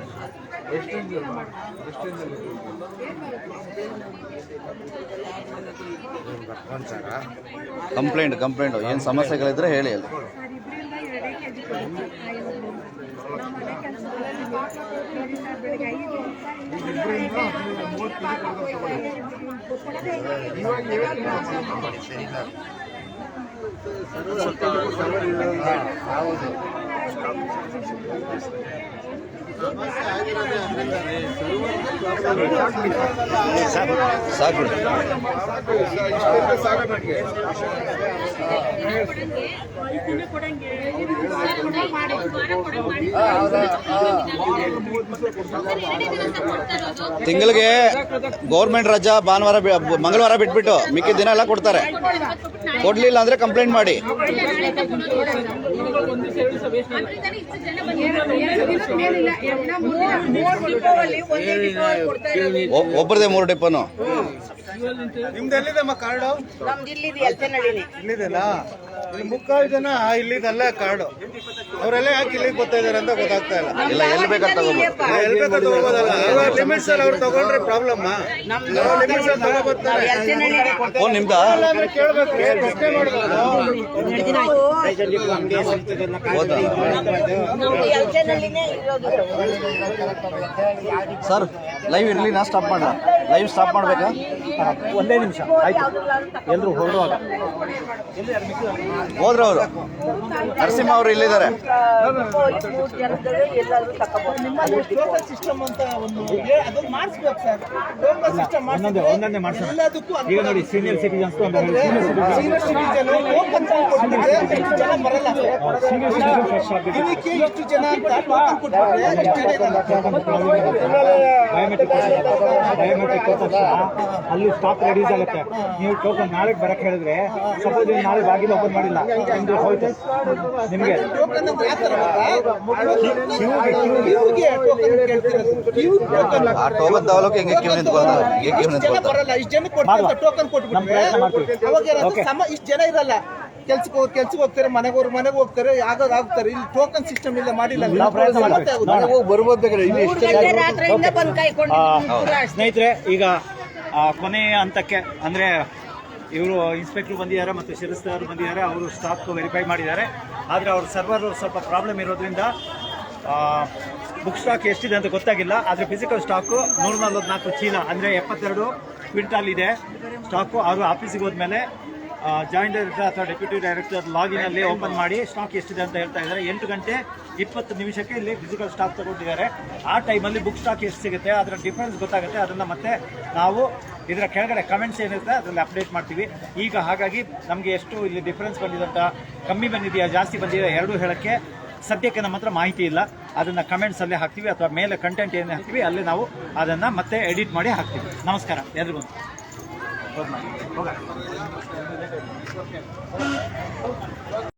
ಕಂಪ್ಲೇಂಟ್ ಏನು ಸಮಸ್ಯೆಗಳಿದ್ರೆ ಹೇಳಿ ಅಲ್ಲಿ.
ಸಾಕು.
ತಿಂಗಳಿಗೆ ಗೌರ್ಮೆಂಟ್ ರಜಾ ಭಾನುವಾರ ಮಂಗಳವಾರ ಬಿಟ್ಬಿಟ್ಟು ಮಿಕ್ಕಿದ ದಿನ ಎಲ್ಲ ಕೊಡ್ತಾರೆ. ಕೊಡ್ಲಿಲ್ಲ ಅಂದ್ರೆ ಕಂಪ್ಲೇಂಟ್ ಮಾಡಿ. ಒಬ್ಬರದೇ 3 ಡಿಪೋನು.
ನಿಮ್ದು ಎಲ್ಲಿದೆಮ್ಮ ಕಾರ್ಡು?
ನಮ್ದು ಇಲ್ಲಿದೆ
ಇಲ್ಲಿದೆಲ್ಲ ಇಲ್ಲಿ 3 ಜನ ಇಲ್ಲಿದಲ್ಲ ಕಾರ್ಡು. ಅವರೆಲ್ಲ ಯಾಕೆ ಇಲ್ಲಿಗೆ ಬರ್ತಾ ಇದಾರೆ ಅಂತ ಗೊತ್ತಾಗ್ತಾ ಇಲ್ಲ.
ಇಲ್ಲ ಎಲ್ಲಿ ಬೇಕಾದ್ರೆ ತಗೋಬೋದು.
ಎಲ್ಲಿ ಬೇಕಾದ್ರೂ ಹೋಗೋದಲ್ಲ. ಲಿಮಿಟ್ಸ್ ಅಲ್ಲಿ ಅವ್ರು ತಗೊಂಡ್ರೆ ಪ್ರಾಬ್ಲಮ್. ಲಿಮಿಟ್ಸ್ ಅಲ್ಲಿ ತಗೋಬರ್ತಾರೆ.
ಫೋನ್ ನಿಮ್ದಾ?
ಕೇಳ್ಬೇಕು, ಪ್ರಶ್ನೆ ಮಾಡ್ಬೋದು.
ಹೌದಾ ಸರ್? ಲೈವ್ ಇರಲಿ, ನಾ ಸ್ಟಾಪ್ ಮಾಡ. ಲೈವ್ ಸ್ಟಾಪ್ ಮಾಡ್ಬೇಕಾ?
ಒಂದೇ ನಿಮಿಷ ಆಯ್ತು. ಎಲ್ಲರೂ ಹೊರಡುವಾಗ
ಹೋದ್ರ ಅವರು ನರಸಿಂಹ ಅವರು ಇಲ್ಲಿದ್ದಾರೆ.
ಸಿಸ್ಟಮ್ ಅಂತ ಒಂದು ಅದನ್ನ ಮಾಡಿಸ್ಬೇಕು ಸರ್.
ಒಂದೊಂದೇ ಮಾಡ್ಸೋಣ. ಈಗ ನೋಡಿ ಸೀನಿಯರ್ ಸಿಟಿಜನ್ಸ್
ಸೀನಿಯರ್ ಸಿಟಿಜನ್ ಜನ ಬರಲ್ಲ. ಇದಕ್ಕೆ ಇಷ್ಟು ಜನ ಅಂತ ಟೋಕನ್ ಕೊಟ್ಬಿಟ್ರೆ ಇಷ್ಟು ಜನ ಇರಲ್ಲ.
ಬಯೋಮೆಟ್ರಿಕ್ ಅಲ್ಲಿ ಸ್ಟಾಕ್ ರೆಡೀಸ್ ಆಗುತ್ತೆ. ನೀವು ಟೋಕನ್ ನಾಳೆ ಬರಕ್ ಹೇಳಿದ್ರೆ ಸಪೋಸ್ ನಾಳೆ ಬಾಗಿಲು ಓಪನ್ ಮಾಡಿಲ್ಲ ನಿಮ್ದು ಹೋಯ್ತು. ನಿಮ್ಗೆ
ಟೋಕನ್ ಅಂದ್ರೆ ಯಾವ ತರ ಕ್ಯೂಗೆ ಟೋಕನ್ ಕೇಳ್ತಿರೋದು. ಕ್ಯೂ ಟೋಕನ್
ಆ ಟೋಕನ್ ತಗೊಳ್ಳೋಕೆ ಹೆಂಗೆ ಕ್ಯೂ ನಿಂತ್ಕೊಳ್ಳೋದು?
ಜನ ಬರಲ್ಲ. ಇಷ್ಟು ಜನ ಕೊಟ್ಟು ಟೋಕನ್ ಕೊಟ್ಬಿಟ್ರೆ ಅವಾಗ ಇಷ್ಟು ಜನ ಇರಲ್ಲ. ಕೆಲ್ಸಕ್ಕೆ ಹೋಗ್ತಾರೆ, ಮನೆಗೆ ಹೋಗ್ತಾರೆ, ಆಗ್ತಾರೆ. ಇಲ್ಲಿ ಟೋಕನ್ ಸಿಸ್ಟಮ್ ಇಲ್ಲ, ಮಾಡಿಲ್ಲ.
ಸ್ನೇಹಿತರೆ, ಈಗ ಕೊನೆಯ ಹಂತಕ್ಕೆ ಅಂದ್ರೆ ಇವರು ಇನ್ಸ್ಪೆಕ್ಟರ್ ಬಂದಿದ್ದಾರೆ ಮತ್ತು ಶಿರಸ್ತರು ಬಂದಿದ್ದಾರೆ. ಅವರು ಸ್ಟಾಕ್ ವೆರಿಫೈ ಮಾಡಿದ್ದಾರೆ. ಆದರೆ ಅವ್ರ ಸರ್ವರ್ ಸ್ವಲ್ಪ ಪ್ರಾಬ್ಲಮ್ ಇರೋದ್ರಿಂದ ಬುಕ್ ಸ್ಟಾಕ್ ಎಷ್ಟಿದೆ ಅಂತ ಗೊತ್ತಾಗಿಲ್ಲ. ಆದರೆ ಫಿಸಿಕಲ್ ಸ್ಟಾಕು 144 ಚೀಲ ಅಂದರೆ 72 ಕ್ವಿಂಟಾಲ್ ಇದೆ ಸ್ಟಾಕು. ಅವರು ಆಫೀಸಿಗೆ ಹೋದ್ಮೇಲೆ ಜಾಯಿಂಟ್ ಡೈರೆಕ್ಟರ್ ಅಥವಾ ಡೆಪ್ಯೂಟಿ ಡೈರೆಕ್ಟರ್ ಲಾಗಿನಲ್ಲಿ ಓಪನ್ ಮಾಡಿ ಸ್ಟಾಕ್ ಎಷ್ಟಿದೆ ಅಂತ ಹೇಳ್ತಾ ಇದ್ದಾರೆ. 8 ಗಂಟೆ 20 ನಿಮಿಷಕ್ಕೆ ಇಲ್ಲಿ ಫಿಸಿಕಲ್ ಸ್ಟಾಕ್ ತಗೊಂಡಿದ್ದಾರೆ. ಆ ಟೈಮಲ್ಲಿ ಬುಕ್ ಸ್ಟಾಕ್ ಎಷ್ಟು ಸಿಗುತ್ತೆ ಅದರ ಡಿಫ್ರೆನ್ಸ್ ಗೊತ್ತಾಗುತ್ತೆ. ಅದನ್ನು ಮತ್ತೆ ನಾವು ಇದರ ಕೆಳಗಡೆ ಕಮೆಂಟ್ಸ್ ಏನಿರುತ್ತೆ ಅದರಲ್ಲಿ ಅಪ್ಡೇಟ್ ಮಾಡ್ತೀವಿ. ಈಗ ಹಾಗಾಗಿ ನಮಗೆ ಎಷ್ಟು ಇಲ್ಲಿ ಡಿಫ್ರೆನ್ಸ್ ಬಂದಿದೆ ಅಂತ, ಕಮ್ಮಿ ಬಂದಿದೆಯಾ ಜಾಸ್ತಿ ಬಂದಿದೆಯಾ ಎರಡೂ ಹೇಳೋಕ್ಕೆ ಸದ್ಯಕ್ಕೆ ನಮ್ಮ ಹತ್ರ ಮಾಹಿತಿ ಇಲ್ಲ. ಅದನ್ನು ಕಮೆಂಟ್ಸಲ್ಲೇ ಹಾಕ್ತೀವಿ ಅಥವಾ ಮೇಲೆ ಕಂಟೆಂಟ್ ಏನೇ ಹಾಕ್ತೀವಿ ಅಲ್ಲಿ ನಾವು ಅದನ್ನು ಮತ್ತೆ ಎಡಿಟ್ ಮಾಡಿ ಹಾಕ್ತೀವಿ. ನಮಸ್ಕಾರ ಎಲ್ರಿಗೂ. ಹೋಗ